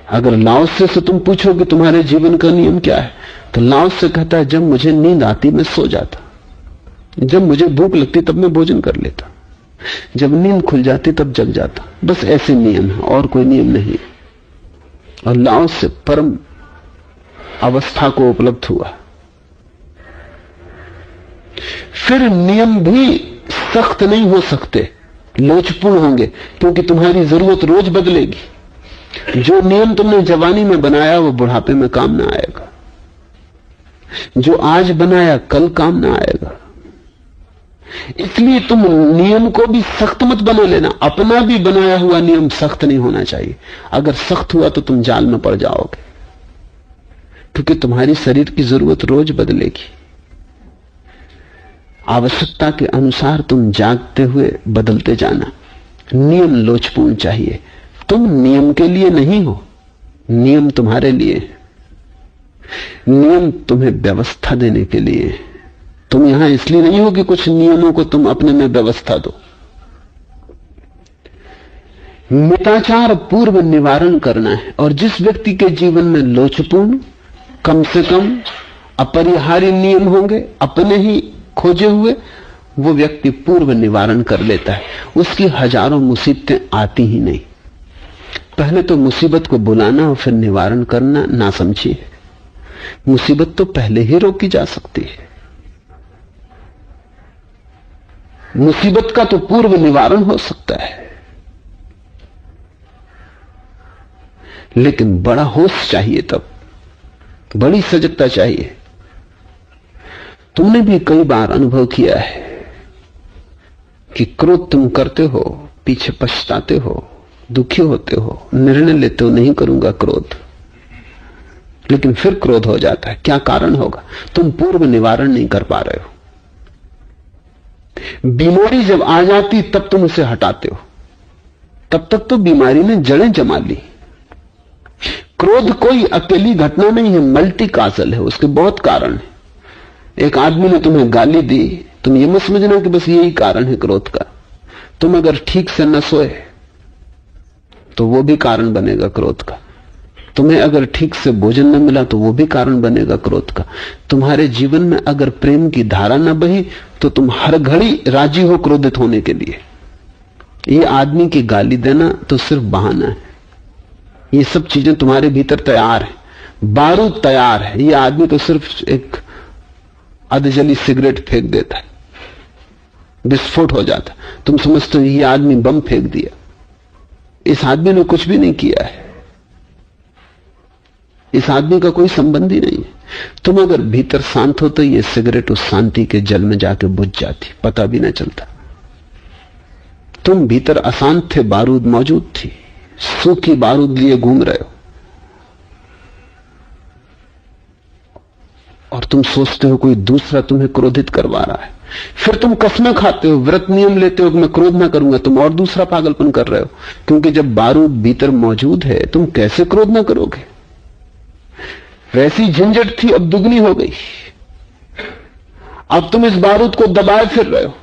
अगर लाओसे से तुम पूछो कि तुम्हारे जीवन का नियम क्या है, तो लाओसे कहता है जब मुझे नींद आती मैं सो जाता, जब मुझे भूख लगती तब मैं भोजन कर लेता, जब नींद खुल जाती तब जग जाता। बस ऐसे नियम है और कोई नियम नहीं। और लाओसे परम अवस्था को उपलब्ध हुआ। फिर नियम भी सख्त नहीं हो सकते, लोचपूर्ण होंगे, क्योंकि तुम्हारी जरूरत रोज बदलेगी। जो नियम तुमने जवानी में बनाया वो बुढ़ापे में काम ना आएगा, जो आज बनाया कल काम ना आएगा। इसलिए तुम नियम को भी सख्त मत बना लेना। अपना भी बनाया हुआ नियम सख्त नहीं होना चाहिए। अगर सख्त हुआ तो तुम जाल में पड़ जाओगे, क्योंकि तुम्हारी शरीर की जरूरत रोज बदलेगी। आवश्यकता के अनुसार तुम जागते हुए बदलते जाना। नियम लोचपूर्ण चाहिए। तुम नियम के लिए नहीं हो, नियम तुम्हारे लिए है। नियम तुम्हें व्यवस्था देने के लिए है। तुम यहां इसलिए नहीं हो कि कुछ नियमों को तुम अपने में व्यवस्था दो। मिताचार पूर्व निवारण करना है। और जिस व्यक्ति के जीवन में लोचपूर्ण, कम से कम अपरिहार्य नियम होंगे अपने ही खोजे हुए, वो व्यक्ति पूर्व निवारण कर लेता है। उसकी हजारों मुसीबतें आती ही नहीं। पहले तो मुसीबत को बुलाना और फिर निवारण करना ना समझिए। मुसीबत तो पहले ही रोकी जा सकती है। मुसीबत का तो पूर्व निवारण हो सकता है। लेकिन बड़ा होश चाहिए, तब बड़ी सजगता चाहिए। तुमने भी कई बार अनुभव किया है कि क्रोध तुम करते हो, पीछे पछताते हो, दुखी होते हो, निर्णय लेते हो नहीं करूंगा क्रोध, लेकिन फिर क्रोध हो जाता है। क्या कारण होगा? तुम पूर्व निवारण नहीं कर पा रहे हो। बीमारी जब आ जाती तब तुम उसे हटाते हो, तब तक तो बीमारी ने जड़ें जमा ली। क्रोध कोई अकेली घटना नहीं है, मल्टी काजल है, उसके बहुत कारण है। एक आदमी ने तुम्हें गाली दी, तुम ये मत समझना कि बस यही कारण है क्रोध का। तुम अगर ठीक से न सोए तो वो भी कारण बनेगा क्रोध का। तुम्हें अगर ठीक से भोजन न मिला तो वो भी कारण बनेगा क्रोध का। तुम्हारे जीवन में अगर प्रेम की धारा न बही तो तुम हर घड़ी राजी हो क्रोधित होने के लिए। ये आदमी की गाली देना तो सिर्फ बहाना है। ये सब चीजें तुम्हारे भीतर तैयार है, बारूद तैयार है। ये आदमी तो सिर्फ एक अधजली सिगरेट फेंक देता है, विस्फोट हो जाता, तुम समझते हो ये आदमी बम फेंक दिया। इस आदमी ने कुछ भी नहीं किया है, इस आदमी का कोई संबंध ही नहीं है। तुम अगर भीतर शांत हो तो ये सिगरेट उस शांति के जल में जाके बुझ जाती, पता भी ना चलता। तुम भीतर अशांत थे, बारूद मौजूद थी, सूखी बारूद लिए घूम रहे हो, और तुम सोचते हो कोई दूसरा तुम्हें क्रोधित करवा रहा है। फिर तुम कसमें खाते हो, व्रत नियम लेते हो कि मैं क्रोध ना करूंगा। तुम और दूसरा पागलपन कर रहे हो, क्योंकि जब बारूद भीतर मौजूद है तुम कैसे क्रोध ना करोगे। वैसी झंझट थी, अब दुगनी हो गई। अब तुम इस बारूद को दबाए फिर रहे हो।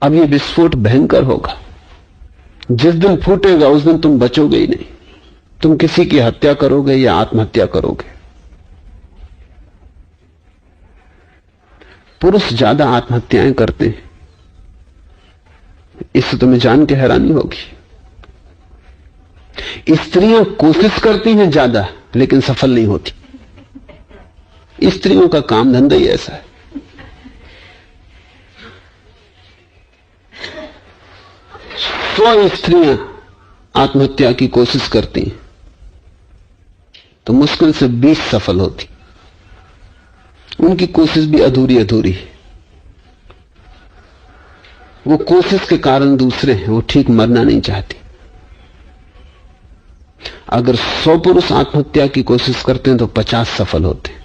अब ये विस्फोट भयंकर होगा, जिस दिन फूटेगा उस दिन तुम बचोगे ही नहीं। तुम किसी की हत्या करोगे या आत्महत्या करोगे। पुरुष ज्यादा आत्महत्याएं करते हैं, इससे तुम्हें जान के हैरानी होगी। स्त्रियां कोशिश करती हैं ज्यादा, लेकिन सफल नहीं होती। स्त्रियों का काम धंधा ही ऐसा है। 100 स्त्रियां आत्महत्या की कोशिश करती हैं तो मुश्किल से 20 सफल होती। उनकी कोशिश भी अधूरी अधूरी है। वो कोशिश के कारण दूसरे हैं, वो ठीक मरना नहीं चाहती। अगर 100 पुरुष आत्महत्या की कोशिश करते हैं तो 50 सफल होते हैं।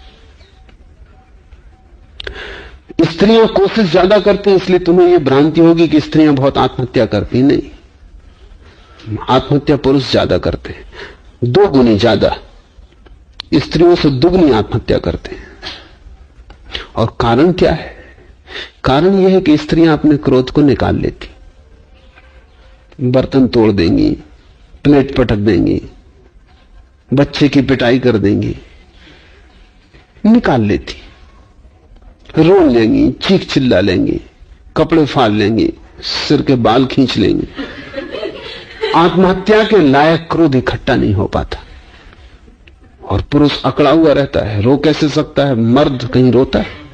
स्त्रियां कोशिश ज्यादा करती हैं, इसलिए तुम्हें यह भ्रांति होगी कि स्त्रियां बहुत आत्महत्या करती। नहीं, आत्महत्या पुरुष ज्यादा करते हैं, 2 गुनी ज्यादा। स्त्रियों से दुगनी आत्महत्या करते हैं। और कारण क्या है? कारण यह है कि स्त्रियां अपने क्रोध को निकाल लेती, बर्तन तोड़ देंगी, प्लेट पटक देंगी, बच्चे की पिटाई कर देंगी, निकाल लेती, रो लेंगी, चीख चिल्ला लेंगी, कपड़े फाड़ लेंगी, सिर के बाल खींच लेंगी। आत्महत्या के लायक क्रोध इकट्ठा नहीं हो पाता और पुरुष अकड़ा हुआ रहता है। रो कैसे सकता है? मर्द कहीं रोता है?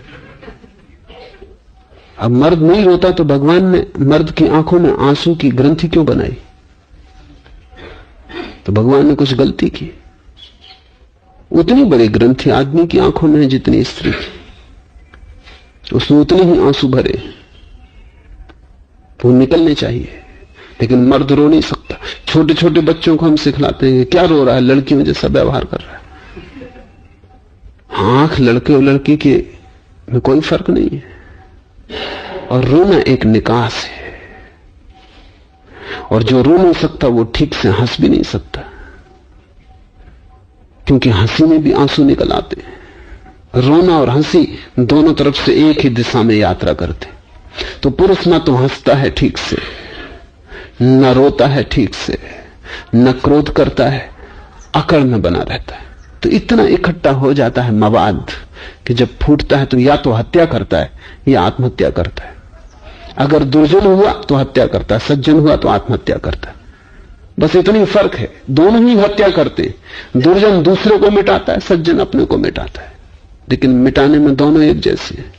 अब मर्द नहीं रोता तो भगवान ने मर्द की आंखों में आंसू की ग्रंथि क्यों बनाई? तो भगवान ने कुछ गलती की। उतनी बड़ी ग्रंथि आदमी की आंखों में है जितनी स्त्री की, उसमें उतने ही आंसू भरे, वो निकलने चाहिए। लेकिन मर्द रो नहीं सकता। छोटे छोटे बच्चों को हम सिखलाते हैं, क्या रो रहा है? लड़कियों जैसा व्यवहार कर रहा है। आंख लड़के और लड़की के में कोई फर्क नहीं है। और रोना एक निकास है, और जो रो नहीं सकता वो ठीक से हंस भी नहीं सकता, क्योंकि हंसी में भी आंसू निकल आते हैं। रोना और हंसी दोनों तरफ से एक ही दिशा में यात्रा करते। तो पुरुष ना तो हंसता है ठीक से, न रोता है ठीक से, न क्रोध करता है, अकड़ में बना रहता है। तो इतना इकट्ठा हो जाता है मवाद कि जब फूटता है तो या तो हत्या करता है या आत्महत्या करता है। अगर दुर्जन हुआ तो हत्या करता है, सज्जन हुआ तो आत्महत्या करता है। बस इतनी फर्क है, दोनों ही हत्या करते हैं। दुर्जन दूसरे को मिटाता है, सज्जन अपने को मिटाता है, लेकिन मिटाने में दोनों एक जैसे हैं।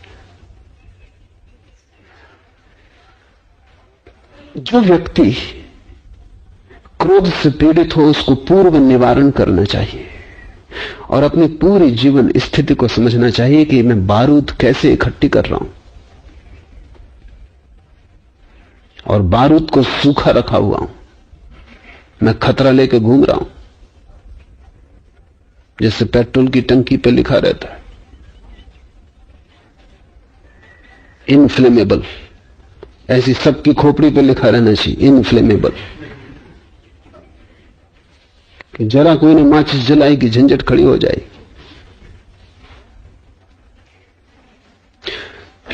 जो व्यक्ति क्रोध से पीड़ित हो उसको पूर्व निवारण करना चाहिए और अपनी पूरी जीवन स्थिति को समझना चाहिए कि मैं बारूद कैसे इकट्ठी कर रहा हूं और बारूद को सूखा रखा हुआ हूं। मैं खतरा लेके घूम रहा हूं, जैसे पेट्रोल की टंकी पे लिखा रहता है इनफ्लेमेबल, ऐसी सबकी खोपड़ी पे लिखा रहना चाहिए इनफ्लेमेबल, कि जरा कोई ने माचिस जलाई कि झंझट खड़ी हो जाएगी।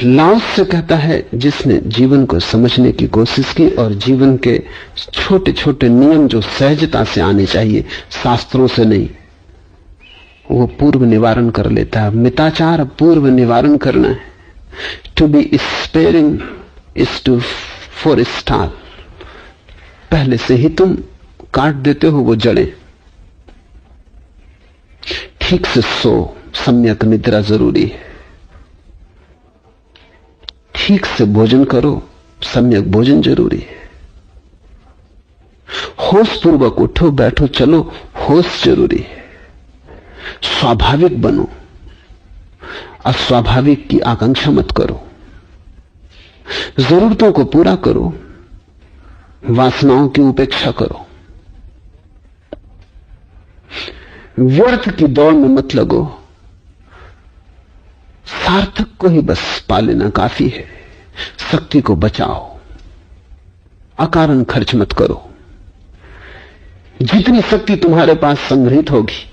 लाओस से कहता है जिसने जीवन को समझने की कोशिश की और जीवन के छोटे छोटे नियम जो सहजता से आने चाहिए, शास्त्रों से नहीं, वो पूर्व निवारण कर लेता है। मिताचार पूर्व निवारण करना है। To be sparing is to forestall, पहले से ही तुम काट देते हो वो जड़ें। ठीक से सो, सम्यक निद्रा जरूरी है। ठीक से भोजन करो, सम्यक भोजन जरूरी है। होश पूर्वक उठो बैठो चलो, होश जरूरी है। स्वाभाविक बनो, अस्वाभाविक की आकांक्षा मत करो। जरूरतों को पूरा करो, वासनाओं की उपेक्षा करो। व्यर्थ की दौड़ में मत लगो, सार्थक को ही बस पा लेना काफी है। शक्ति को बचाओ, अकारण खर्च मत करो। जितनी शक्ति तुम्हारे पास संग्रहित होगी,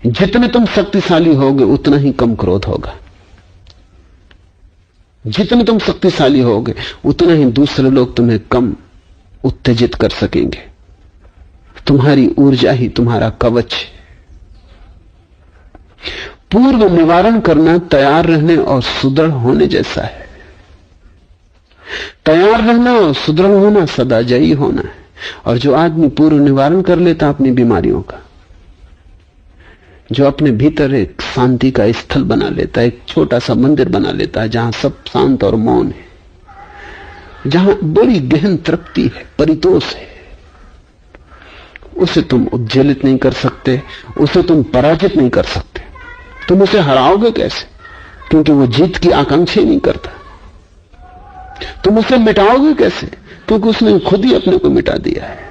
जितने तुम शक्तिशाली होगे उतना ही कम क्रोध होगा। जितने तुम शक्तिशाली होगे उतना ही दूसरे लोग तुम्हें कम उत्तेजित कर सकेंगे। तुम्हारी ऊर्जा ही तुम्हारा कवच है। पूर्व निवारण करना तैयार रहने और सुदृढ़ होने जैसा है। तैयार रहना और सुदृढ़ होना सदा जयी होना है। और जो आदमी पूर्व निवारण कर लेता अपनी बीमारियों का, जो अपने भीतर एक शांति का स्थल बना लेता है, एक छोटा सा मंदिर बना लेता है जहां सब शांत और मौन है, जहां बड़ी गहन तृप्ति है, परितोष है, उसे तुम उज्जवलित नहीं कर सकते, उसे तुम पराजित नहीं कर सकते। तुम उसे हराओगे कैसे? क्योंकि वो जीत की आकांक्षा ही नहीं करता। तुम उसे मिटाओगे कैसे? क्योंकि उसने खुद ही अपने को मिटा दिया है।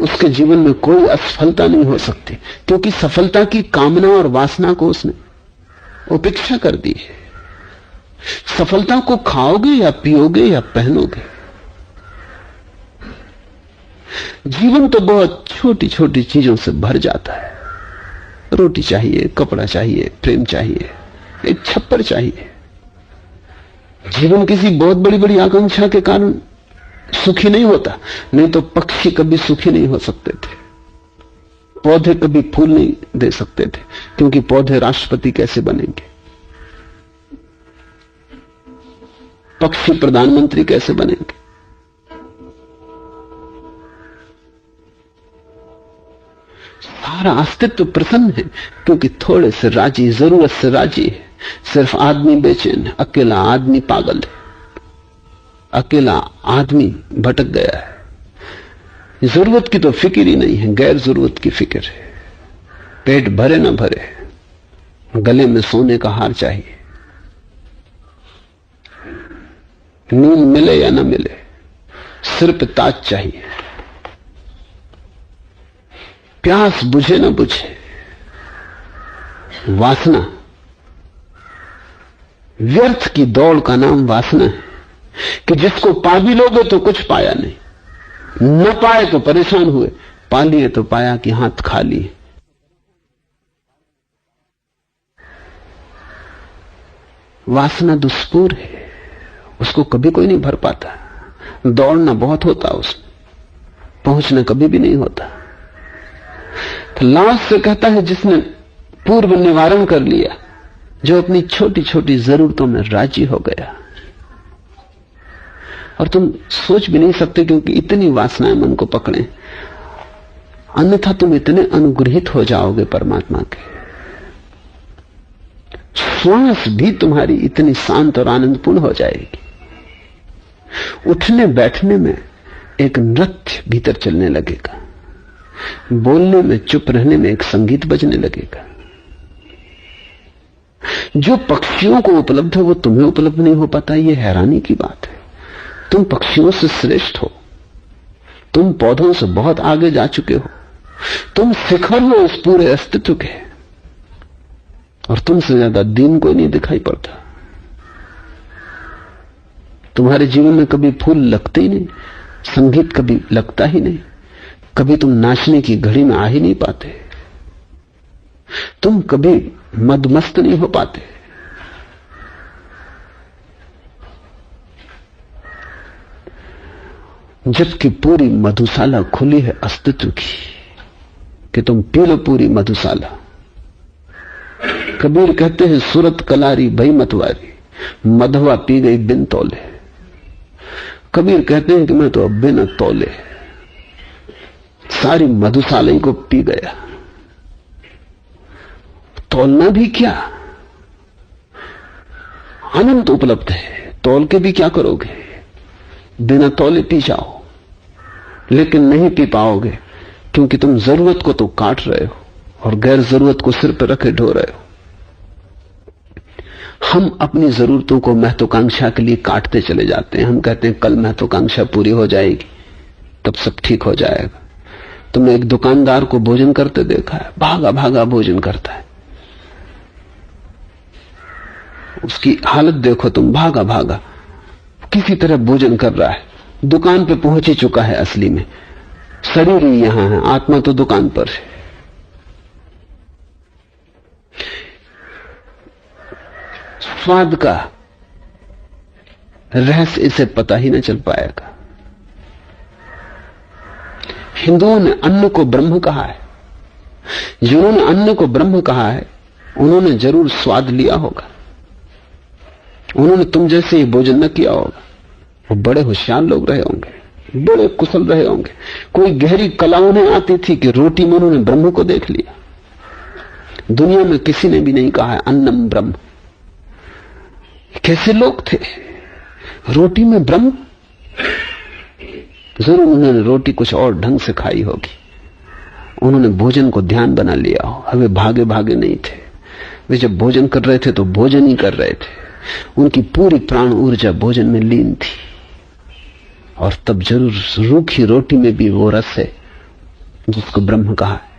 उसके जीवन में कोई असफलता नहीं हो सकती, क्योंकि सफलता की कामना और वासना को उसने उपेक्षा कर दी है। सफलता को खाओगे या पियोगे या पहनोगे। जीवन तो बहुत छोटी छोटी चीजों से भर जाता है। रोटी चाहिए, कपड़ा चाहिए, प्रेम चाहिए, एक छप्पर चाहिए। जीवन किसी बहुत बड़ी बड़ी आकांक्षा के कारण सुखी नहीं होता। नहीं तो पक्षी कभी सुखी नहीं हो सकते थे, पौधे कभी फूल नहीं दे सकते थे, क्योंकि पौधे राष्ट्रपति कैसे बनेंगे, पक्षी प्रधानमंत्री कैसे बनेंगे। सारा अस्तित्व प्रसन्न है क्योंकि थोड़े से राजी, जरूरत से राजी है। सिर्फ आदमी बेचैन है, अकेला आदमी पागल है, अकेला आदमी भटक गया है। जरूरत की तो फिक्र ही नहीं है, गैर जरूरत की फिक्र है। पेट भरे ना भरे, गले में सोने का हार चाहिए, नींद मिले या ना मिले, सिर पे ताज चाहिए, प्यास बुझे ना बुझे। वासना, व्यर्थ की दौड़ का नाम वासना है कि जिसको पा भी लोगे तो कुछ पाया नहीं, न पाए तो परेशान हुए, पा लिए तो पाया कि हाथ खाली है। वासना दुष्पूर है, उसको कभी कोई नहीं भर पाता। दौड़ना बहुत होता उसमें, पहुंचना कभी भी नहीं होता। तो लाओस से कहता है जिसने पूर्व निवारण कर लिया, जो अपनी छोटी छोटी जरूरतों में राजी हो गया। और तुम सोच भी नहीं सकते क्योंकि इतनी वासनाएं मन को पकड़े, अन्यथा तुम इतने अनुग्रहित हो जाओगे परमात्मा के। श्वास भी तुम्हारी इतनी शांत और आनंदपूर्ण हो जाएगी। उठने बैठने में एक नृत्य भीतर चलने लगेगा, बोलने में, चुप रहने में एक संगीत बजने लगेगा। जो पक्षियों को उपलब्ध है वो तुम्हें उपलब्ध नहीं हो पाता, ये हैरानी की बात है। तुम पक्षियों से श्रेष्ठ हो, तुम पौधों से बहुत आगे जा चुके हो, तुम शिखर हो उस पूरे अस्तित्व के, और तुमसे ज्यादा दीन कोई नहीं दिखाई पड़ता। तुम्हारे जीवन में कभी फूल लगते ही नहीं, संगीत कभी लगता ही नहीं, कभी तुम नाचने की घड़ी में आ ही नहीं पाते, तुम कभी मदमस्त नहीं हो पाते। जबकि पूरी मधुशाला खुली है अस्तित्व की कि तुम पी लो पूरी मधुशाला। कबीर कहते हैं सूरत कलारी भई मतवारी, मधवा पी गई बिन तौले। कबीर कहते हैं कि मैं तो अब बिना तौले सारी मधुशाला को पी गया। तौलना भी क्या, अनंत उपलब्ध है, तौल के भी क्या करोगे? बिना तौले पी जाओ, लेकिन नहीं पी पाओगे, क्योंकि तुम जरूरत को तो काट रहे हो और गैर जरूरत को सिर पर रखे ढो रहे हो। हम अपनी जरूरतों को महत्वाकांक्षा के लिए काटते चले जाते हैं। हम कहते हैं कल महत्वाकांक्षा पूरी हो जाएगी, तब सब ठीक हो जाएगा। तुमने एक दुकानदार को भोजन करते देखा है? भागा भागा भोजन करता है, उसकी हालत देखो तुम, भागा भागा किसी तरह भोजन कर रहा है, दुकान पे पहुंच ही चुका है। असली में शरीर ही यहां है, आत्मा तो दुकान पर है। स्वाद का रहस्य इसे पता ही न चल पाएगा। हिंदुओं ने अन्न को ब्रह्म कहा है। जिन्होंने अन्न को ब्रह्म कहा है उन्होंने जरूर स्वाद लिया होगा, उन्होंने तुम जैसे ही भोजन न किया होगा। वो बड़े होशियार लोग रहे होंगे, बड़े कुशल रहे होंगे। कोई गहरी कला उन्हें आती थी कि रोटी में उन्होंने ब्रह्म को देख लिया। दुनिया में किसी ने भी नहीं कहा है अन्नम ब्रह्म। कैसे लोग थे? रोटी में ब्रह्म। जरूर उन्होंने रोटी कुछ और ढंग से खाई होगी, उन्होंने भोजन को ध्यान बना लिया हो। वे भागे भागे नहीं थे, वे जब भोजन कर रहे थे तो भोजन ही कर रहे थे। उनकी पूरी प्राण ऊर्जा भोजन में लीन थी। और तब जरूर रूखी रोटी में भी वो रस है जिसको ब्रह्म कहा है।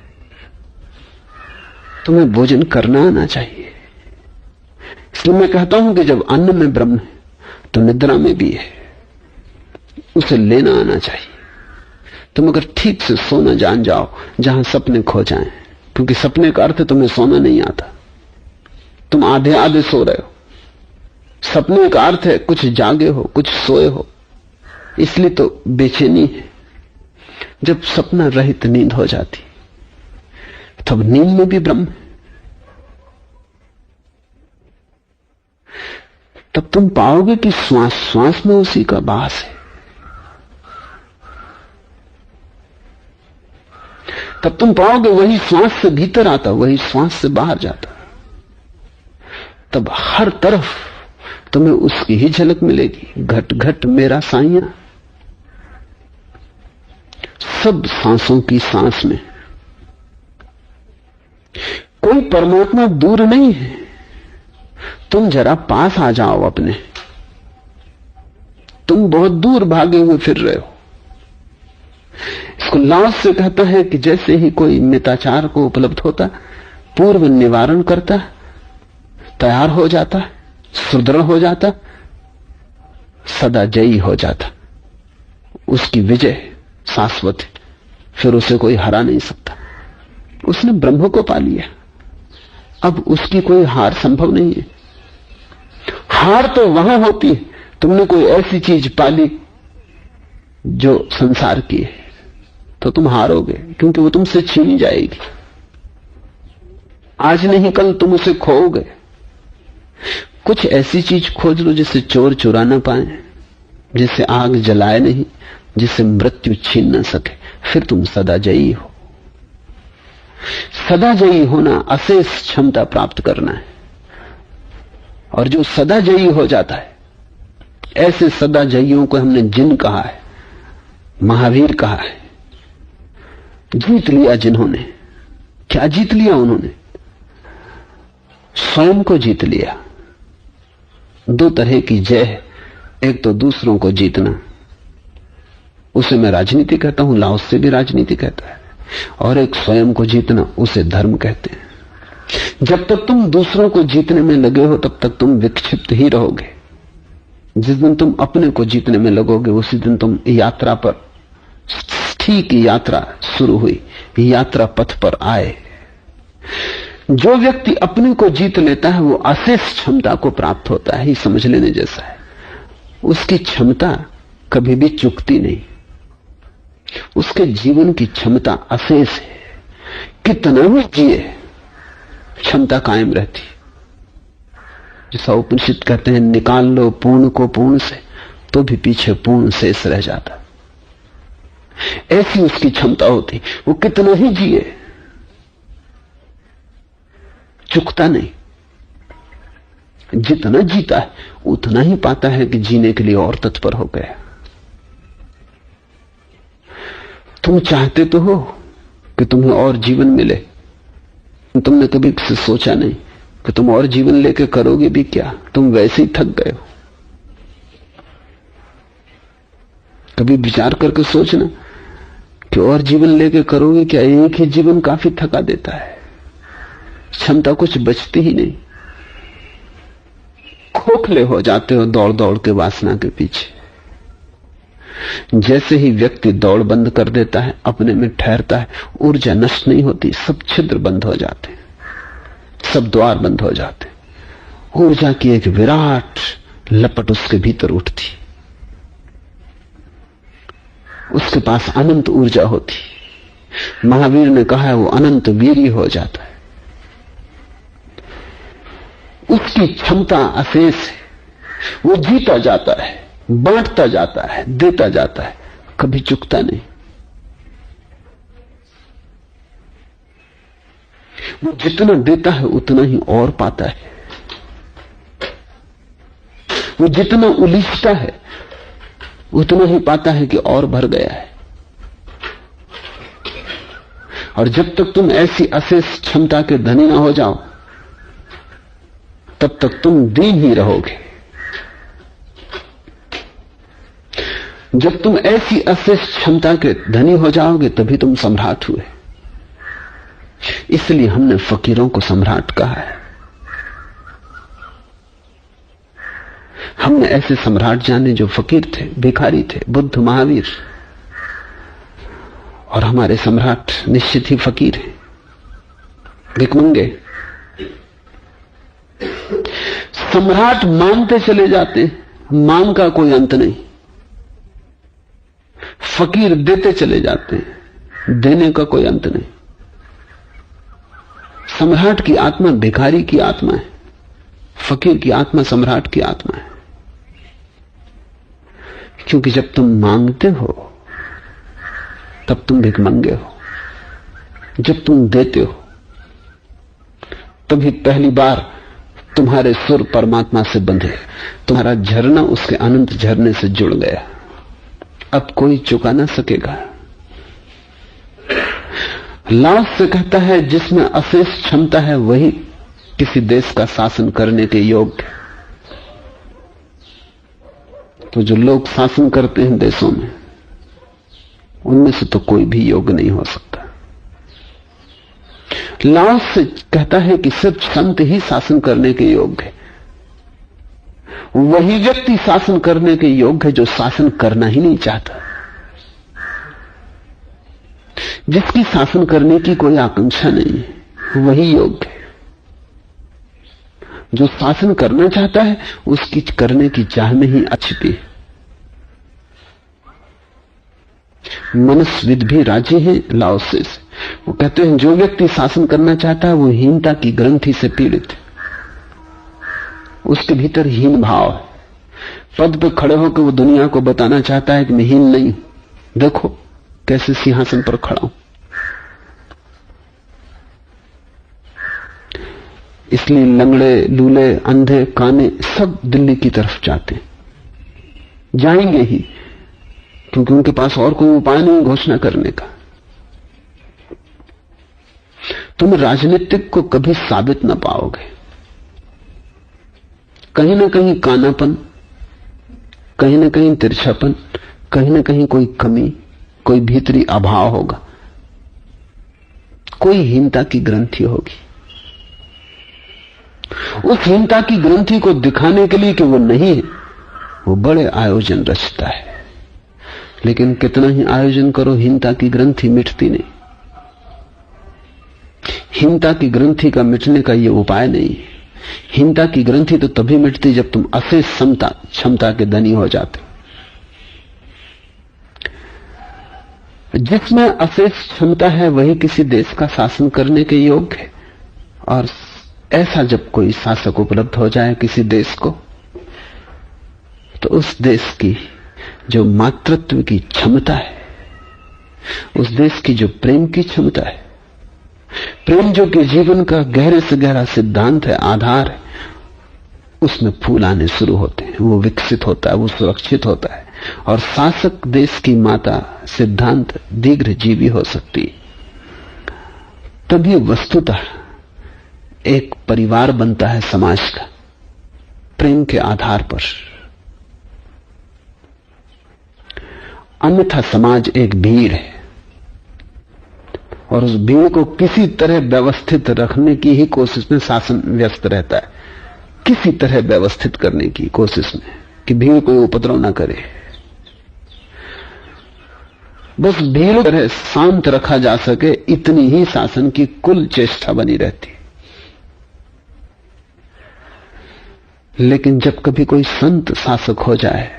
तुम्हें भोजन करना आना चाहिए। इसलिए मैं कहता हूं कि जब अन्न में ब्रह्म है तो निद्रा में भी है, उसे लेना आना चाहिए। तुम अगर ठीक से सोना जान जाओ जहां सपने खो जाएं, क्योंकि सपने का अर्थ तुम्हें सोना नहीं आता, तुम आधे आधे सो रहे हो। सपने का अर्थ है कुछ जागे हो, कुछ सोए हो, इसलिए तो बेचैनी है। जब सपना रहित नींद हो जाती तब नींद में भी ब्रह्म है। तब तुम पाओगे कि श्वास श्वास में उसी का वास है। तब तुम पाओगे वही श्वास से भीतर आता, वही श्वास से बाहर जाता। तब हर तरफ तुम्हें उसकी ही झलक मिलेगी। घट घट मेरा साइया, सब सांसों की सांस में कोई परमात्मा दूर नहीं है। तुम जरा पास आ जाओ अपने, तुम बहुत दूर भागे हुए फिर रहे हो। इसको लाओस से कहता है कि जैसे ही कोई मिताचार को उपलब्ध होता, पूर्व निवारण करता, तैयार हो जाता, सुदृढ़ हो जाता, सदा जयी हो जाता। उसकी विजय शाश्वत है, फिर उसे कोई हरा नहीं सकता। उसने ब्रह्म को पा लिया, अब उसकी कोई हार संभव नहीं है। हार तो वहां होती है, तुमने कोई ऐसी चीज पाली जो संसार की है तो तुम हारोगे, क्योंकि वो तुमसे छीनी जाएगी। आज नहीं कल तुम उसे खोओगे। कुछ ऐसी चीज खोज लो जिसे चोर चुरा ना पाए, जिसे आग जलाए नहीं, जिसे मृत्यु छीन न सके, फिर तुम सदा जयी हो। सदा जयी होना अशेष क्षमता प्राप्त करना है। और जो सदा जयी हो जाता है, ऐसे सदा जयियों को हमने जिन कहा है। महावीर कहा है, जीत लिया जिन्होंने। क्या जीत लिया उन्होंने? स्वयं को जीत लिया। दो तरह की जय है, एक तो दूसरों को जीतना, उसे मैं राजनीति कहता हूं, लाओस से भी राजनीति कहता है, और एक स्वयं को जीतना, उसे धर्म कहते हैं। जब तक तुम दूसरों को जीतने में लगे हो तब तक तुम विक्षिप्त ही रहोगे। जिस दिन तुम अपने को जीतने में लगोगे उसी दिन तुम यात्रा पर, ठीक यात्रा शुरू हुई, यात्रा पथ पर आए। जो व्यक्ति अपने को जीत लेता है वो अशेष क्षमता को प्राप्त होता है, ही समझ लेने जैसा है। उसकी क्षमता कभी भी चुकती नहीं, उसके जीवन की क्षमता अशेष है। कितना भी जिए क्षमता कायम रहती। जैसा उपनिषद कहते हैं, निकाल लो पूर्ण को पूर्ण से तो भी पीछे पूर्ण शेष रह जाता। ऐसी उसकी क्षमता होती, वो कितना ही जिए चुकता नहीं। जितना जीता है उतना ही पाता है कि जीने के लिए और तत्पर हो गया। तुम चाहते तो हो कि तुम्हें और जीवन मिले, तुमने कभी से सोचा नहीं कि तुम और जीवन लेके करोगे भी क्या। तुम वैसे ही थक गए हो। कभी विचार करके सोचना कि और जीवन लेके करोगे क्या। एक ही जीवन काफी थका देता है, क्षमता कुछ बचती ही नहीं। खोखले हो जाते हो दौड़ दौड़ के वासना के पीछे। जैसे ही व्यक्ति दौड़ बंद कर देता है, अपने में ठहरता है, ऊर्जा नष्ट नहीं होती, सब छिद्र बंद हो जाते हैं, सब द्वार बंद हो जाते हैं। ऊर्जा की एक विराट लपट उसके भीतर उठती, उसके पास अनंत ऊर्जा होती। महावीर ने कहा है वो अनंत वीर्य हो जाता है। उसकी क्षमता अशेष है, वो जीता जाता है, बांटता जाता है, देता जाता है, कभी चुकता नहीं। वो जितना देता है उतना ही और पाता है। वो जितना उलीझता है उतना ही पाता है कि और भर गया है। और जब तक तुम ऐसी अशेष क्षमता के धनी ना हो जाओ तब तक तुम दीन ही रहोगे। जब तुम ऐसी अशेष क्षमता के धनी हो जाओगे तभी तुम सम्राट हुए। इसलिए हमने फकीरों को सम्राट कहा है। हमने ऐसे सम्राट जाने जो फकीर थे, भिखारी थे, बुद्ध, महावीर। और हमारे सम्राट निश्चित ही फकीर हैं, भिखमंगे। सम्राट मांगते चले जाते हैं, मांग का कोई अंत नहीं। फकीर देते चले जाते हैं, देने का कोई अंत नहीं। सम्राट की आत्मा भिखारी की आत्मा है, फकीर की आत्मा सम्राट की आत्मा है। क्योंकि जब तुम मांगते हो तब तुम भिखमंगे हो, जब तुम देते हो तभी पहली बार तुम्हारे सुर परमात्मा से बंधे, तुम्हारा झरना उसके अनंत झरने से जुड़ गया। अब कोई चुका ना सकेगा। लाओस से कहता है जिसमें अशेष क्षमता है वही किसी देश का शासन करने के योग्य। तो जो लोग शासन करते हैं देशों में, उनमें से तो कोई भी योग्य नहीं हो सकता। लाओस से कहता है कि सिर्फ संत ही शासन करने के योग्य है। वही व्यक्ति शासन करने के योग्य है जो शासन करना ही नहीं चाहता, जिसकी शासन करने की कोई आकांक्षा नहीं है, वही योग्य है। जो शासन करना चाहता है उसकी करने की चाह में ही अच्छी है। मनस्विद भी राजी है लाओस से। वो कहते हैं जो व्यक्ति शासन करना चाहता है वो हीनता की ग्रंथि से पीड़ित है, उसके भीतर हीन भाव है। पद पे खड़े होकर वो दुनिया को बताना चाहता है कि मैं हीन नहीं हूं, देखो कैसे सिंहासन पर खड़ा हूं। इसलिए लंगड़े, लूले, अंधे, काने सब दिल्ली की तरफ जाते हैं, जाएंगे ही, क्योंकि उनके पास और कोई उपाय नहीं घोषणा करने का। तुम राजनीतिक को कभी साबित ना पाओगे। कहीं ना कहीं कानापन, कहीं ना कहीं तिरछापन, कहीं ना कहीं कोई कमी, कोई भीतरी अभाव होगा, कोई हीनता की ग्रंथि होगी। उस हीनता की ग्रंथि को दिखाने के लिए कि वो नहीं है, वो बड़े आयोजन रचता है। लेकिन कितना ही आयोजन करो, हीनता की ग्रंथि मिटती नहीं। हीनता की ग्रंथि का मिटने का ये उपाय नहीं है। हीनता की ग्रंथि तो तभी मिटती जब तुम अशेष क्षमता के धनी हो जाते। जिसमें अशेष क्षमता है वही किसी देश का शासन करने के योग्य है। और ऐसा जब कोई शासक उपलब्ध हो जाए किसी देश को, तो उस देश की जो मातृत्व की क्षमता है, उस देश की जो प्रेम की क्षमता है, प्रेम जो कि जीवन का गहरे से गहरा सिद्धांत है, आधार है, उसमें फूल आने शुरू होते हैं। वो विकसित होता है, वो सुरक्षित होता है। और शासक देश की माता सिद्धांत दीर्घ जीवी हो सकती है। तभी वस्तुतः एक परिवार बनता है समाज का, प्रेम के आधार पर। अन्यथा समाज एक भीड़ है, और उस भीड़ को किसी तरह व्यवस्थित रखने की ही कोशिश में शासन व्यस्त रहता है। किसी तरह व्यवस्थित करने की कोशिश में कि भीड़ कोई उपद्रव ना करे। बस भीड़ तरह शांत रखा जा सके, इतनी ही शासन की कुल चेष्टा बनी रहती। लेकिन जब कभी कोई संत शासक हो जाए,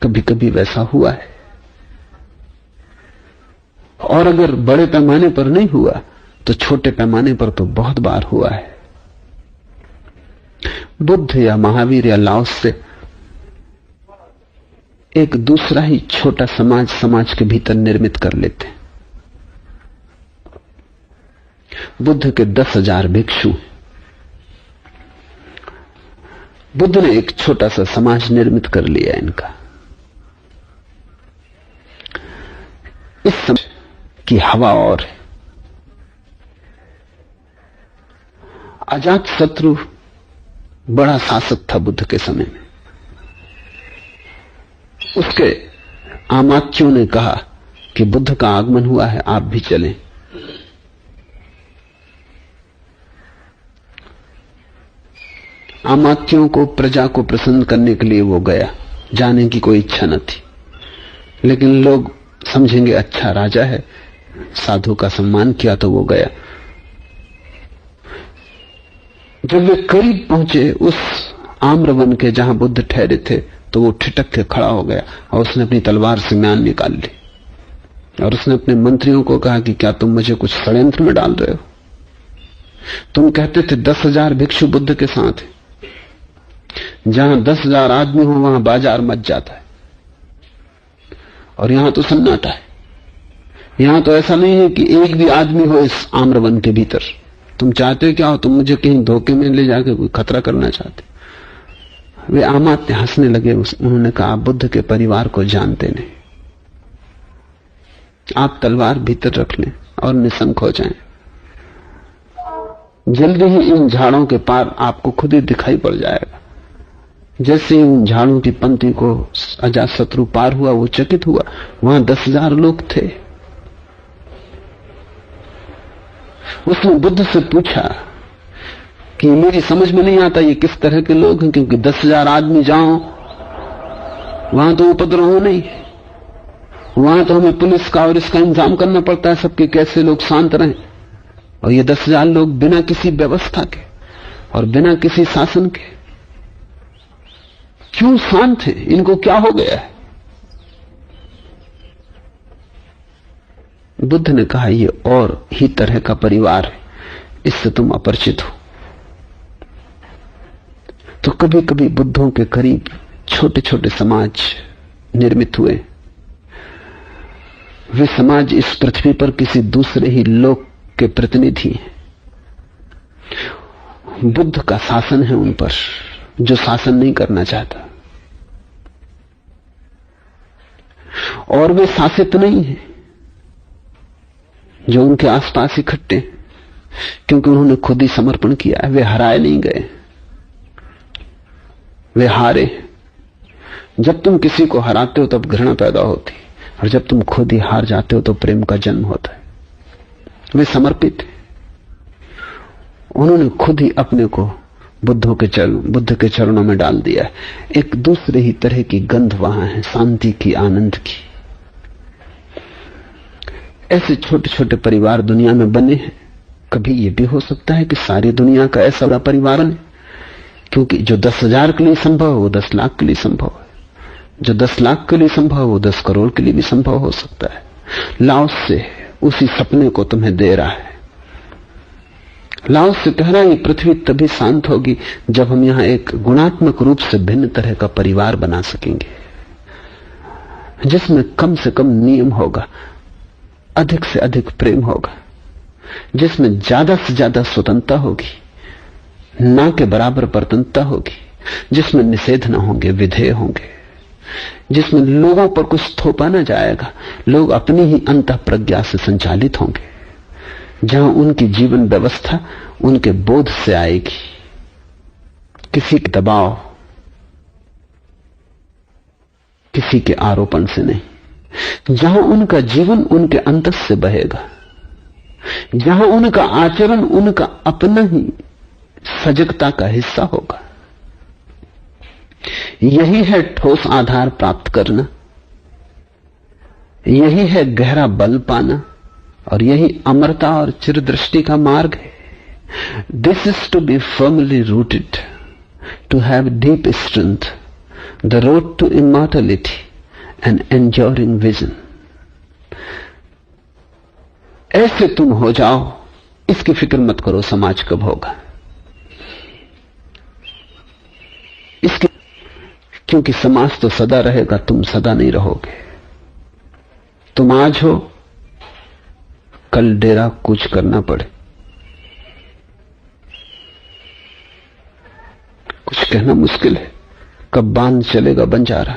कभी कभी वैसा हुआ है, और अगर बड़े पैमाने पर नहीं हुआ तो छोटे पैमाने पर तो बहुत बार हुआ है। बुद्ध या महावीर या लाओस से एक दूसरा ही छोटा समाज समाज के भीतर निर्मित कर लेते। बुद्ध के 10,000 भिक्षु, बुद्ध ने एक छोटा सा समाज निर्मित कर लिया इनका। इस समय की हवा और है। अजात शत्रु बड़ा शासक था बुद्ध के समय में। उसके आमात्यों ने कहा कि बुद्ध का आगमन हुआ है, आप भी चलें। आमात्यों को, प्रजा को प्रसन्न करने के लिए वो गया। जाने की कोई इच्छा न थी, लेकिन लोग समझेंगे अच्छा राजा है, साधु का सम्मान किया तो वो गया। जब वे करीब पहुंचे उस आम्रवन के जहां बुद्ध ठहरे थे, तो वो ठिठक के खड़ा हो गया और उसने अपनी तलवार से म्यान निकाल ली। और उसने अपने मंत्रियों को कहा कि क्या तुम मुझे कुछ षड्यंत्र में डाल रहे हो? तुम कहते थे 10,000 भिक्षु बुद्ध के साथ हैं। जहां 10,000 आदमी हो वहां बाजार मच जाता है, और यहां तो सन्नाटा है। यहां तो ऐसा नहीं है कि एक भी आदमी हो इस आम्रवन के भीतर। तुम चाहते क्या हो? तुम मुझे कहीं धोखे में ले जाके कोई खतरा करना चाहते। वे आमात्य हंसने लगे। उन्होंने कहा, आप बुद्ध के परिवार को जानते नहीं, आप तलवार भीतर रख लें और निशंक हो जाएं। जल्दी ही इन झाड़ों के पार आपको खुद ही दिखाई पड़ जाएगा। जैसे ही उन झाड़ों की पंक्ति को अजातशत्रु पार हुआ, वो चकित हुआ। वहां 10,000 लोग थे। उसने बुद्ध से पूछा कि मेरी समझ में नहीं आता ये किस तरह के लोग हैं, क्योंकि 10,000 आदमी जाओ वहां तो उपद्रव हो नहीं, वहां तो हमें पुलिस का और इसका इंतजाम करना पड़ता है सबके, कैसे लोग शांत रहें। और ये 10,000 लोग बिना किसी व्यवस्था के और बिना किसी शासन के क्यों शांत हैं? इनको क्या हो गया है? बुद्ध ने कहा, ये और ही तरह का परिवार है, इससे तुम अपरिचित हो। तो कभी कभी बुद्धों के करीब छोटे छोटे समाज निर्मित हुए। वे समाज इस पृथ्वी पर किसी दूसरे ही लोक के प्रतिनिधि हैं। बुद्ध का शासन है उन पर, जो शासन नहीं करना चाहता। और वे शासित नहीं हैं जो उनके आसपास इकट्ठे, क्योंकि उन्होंने खुद ही समर्पण किया है। वे हराए नहीं गए, वे हारे। जब तुम किसी को हराते हो तब घृणा पैदा होती, और जब तुम खुद ही हार जाते हो तो प्रेम का जन्म होता है। वे समर्पित हैं, उन्होंने खुद ही अपने को बुद्ध के चरणों में डाल दिया है। एक दूसरे ही तरह की गंध वहां है, शांति की, आनंद की। ऐसे छोटे छोटे परिवार दुनिया में बने हैं। कभी यह भी हो सकता है कि सारी दुनिया का ऐसा बड़ा परिवार बने, क्योंकि जो 10,000 के लिए संभव है वो 10 लाख के लिए संभव है, जो 10 लाख के लिए संभव है वो 10 करोड़ के लिए भी संभव हो सकता है। लाओस से उसी सपने को तुम्हें दे रहा है। लाओस से कह रहा है, ये पृथ्वी तभी शांत होगी जब हम यहां एक गुणात्मक रूप से भिन्न तरह का परिवार बना सकेंगे, जिसमें कम से कम नियम होगा, अधिक से अधिक प्रेम होगा, जिसमें ज्यादा से ज्यादा स्वतंत्रता होगी, ना के बराबर परतंत्रता होगी, जिसमें निषेध ना होंगे, विधेय होंगे, जिसमें लोगों पर कुछ थोपा ना जाएगा, लोग अपनी ही अंतः प्रज्ञा से संचालित होंगे, जहां उनकी जीवन व्यवस्था उनके बोध से आएगी, किसी के दबाव, किसी के आरोपण से नहीं, जहां उनका जीवन उनके अंतस से बहेगा, जहां उनका आचरण उनका अपना ही सजगता का हिस्सा होगा। यही है ठोस आधार प्राप्त करना, यही है गहरा बल पाना, और यही अमरता और चिरदृष्टि का मार्ग है। This is to be firmly rooted, to have deep strength, the road to immortality and enduring vision. ऐसे तुम हो जाओ, इसकी फिक्र मत करो समाज कब होगा, इसकी, क्योंकि समाज तो सदा रहेगा, तुम सदा नहीं रहोगे। तुम आज हो, कल डेरा कूच करना पड़े। कुछ कहना मुश्किल है, कब बांध चलेगा बंजारा,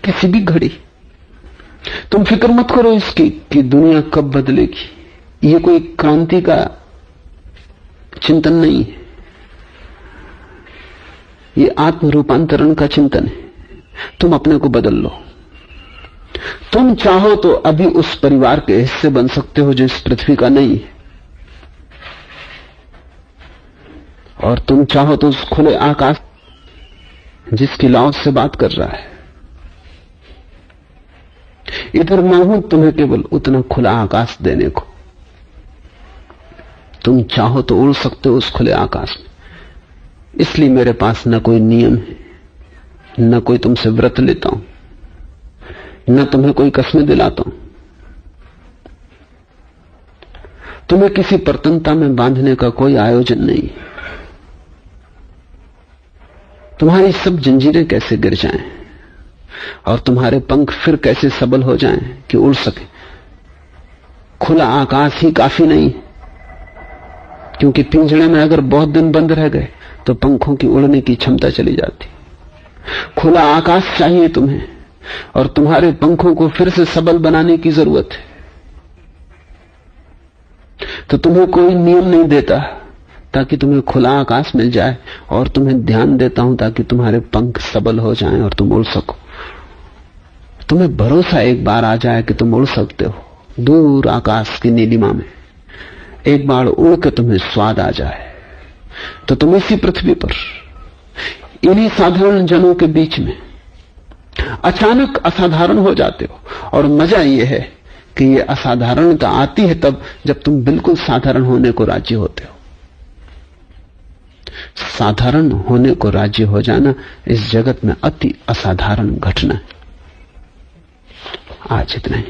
किसी भी घड़ी। तुम फिक्र मत करो इसकी कि दुनिया कब बदलेगी। ये कोई क्रांति का चिंतन नहीं है, ये आत्म रूपांतरण का चिंतन है। तुम अपने को बदल लो। तुम चाहो तो अभी उस परिवार के हिस्से बन सकते हो जो इस पृथ्वी का नहीं है, और तुम चाहो तो उस खुले आकाश जिसकी लाओस से बात कर रहा है। इधर मैं हूं तुम्हें केवल उतना खुला आकाश देने को। तुम चाहो तो उड़ सकते हो उस खुले आकाश में। इसलिए मेरे पास न कोई नियम है, न कोई तुमसे व्रत लेता हूं, न तुम्हें कोई कस्में दिलाता हूं। तुम्हें किसी परतंत्रता में बांधने का कोई आयोजन नहीं। तुम्हारी सब जंजीरें कैसे गिर जाएं और तुम्हारे पंख फिर कैसे सबल हो जाएं कि उड़ सके। खुला आकाश ही काफी नहीं, क्योंकि पिंजड़े में अगर बहुत दिन बंद रह गए तो पंखों की उड़ने की क्षमता चली जाती। खुला आकाश चाहिए तुम्हें, और तुम्हारे पंखों को फिर से सबल बनाने की जरूरत है। तो तुम्हें कोई नियम नहीं देता ताकि तुम्हें खुला आकाश मिल जाए, और तुम्हें ध्यान देता हूं ताकि तुम्हारे पंख सबल हो जाएं और तुम उड़ सको। तुम्हें भरोसा एक बार आ जाए कि तुम उड़ सकते हो दूर आकाश की नीलिमा में, एक बार उड़ के तुम्हें स्वाद आ जाए, तो तुम इसी पृथ्वी पर इन्हीं साधारण जनों के बीच में अचानक असाधारण हो जाते हो। और मजा यह है कि यह असाधारणता आती है तब जब तुम बिल्कुल साधारण होने को राजी होते हो। साधारण होने को राजी हो जाना इस जगत में अति असाधारण घटना है। आज इतना ही।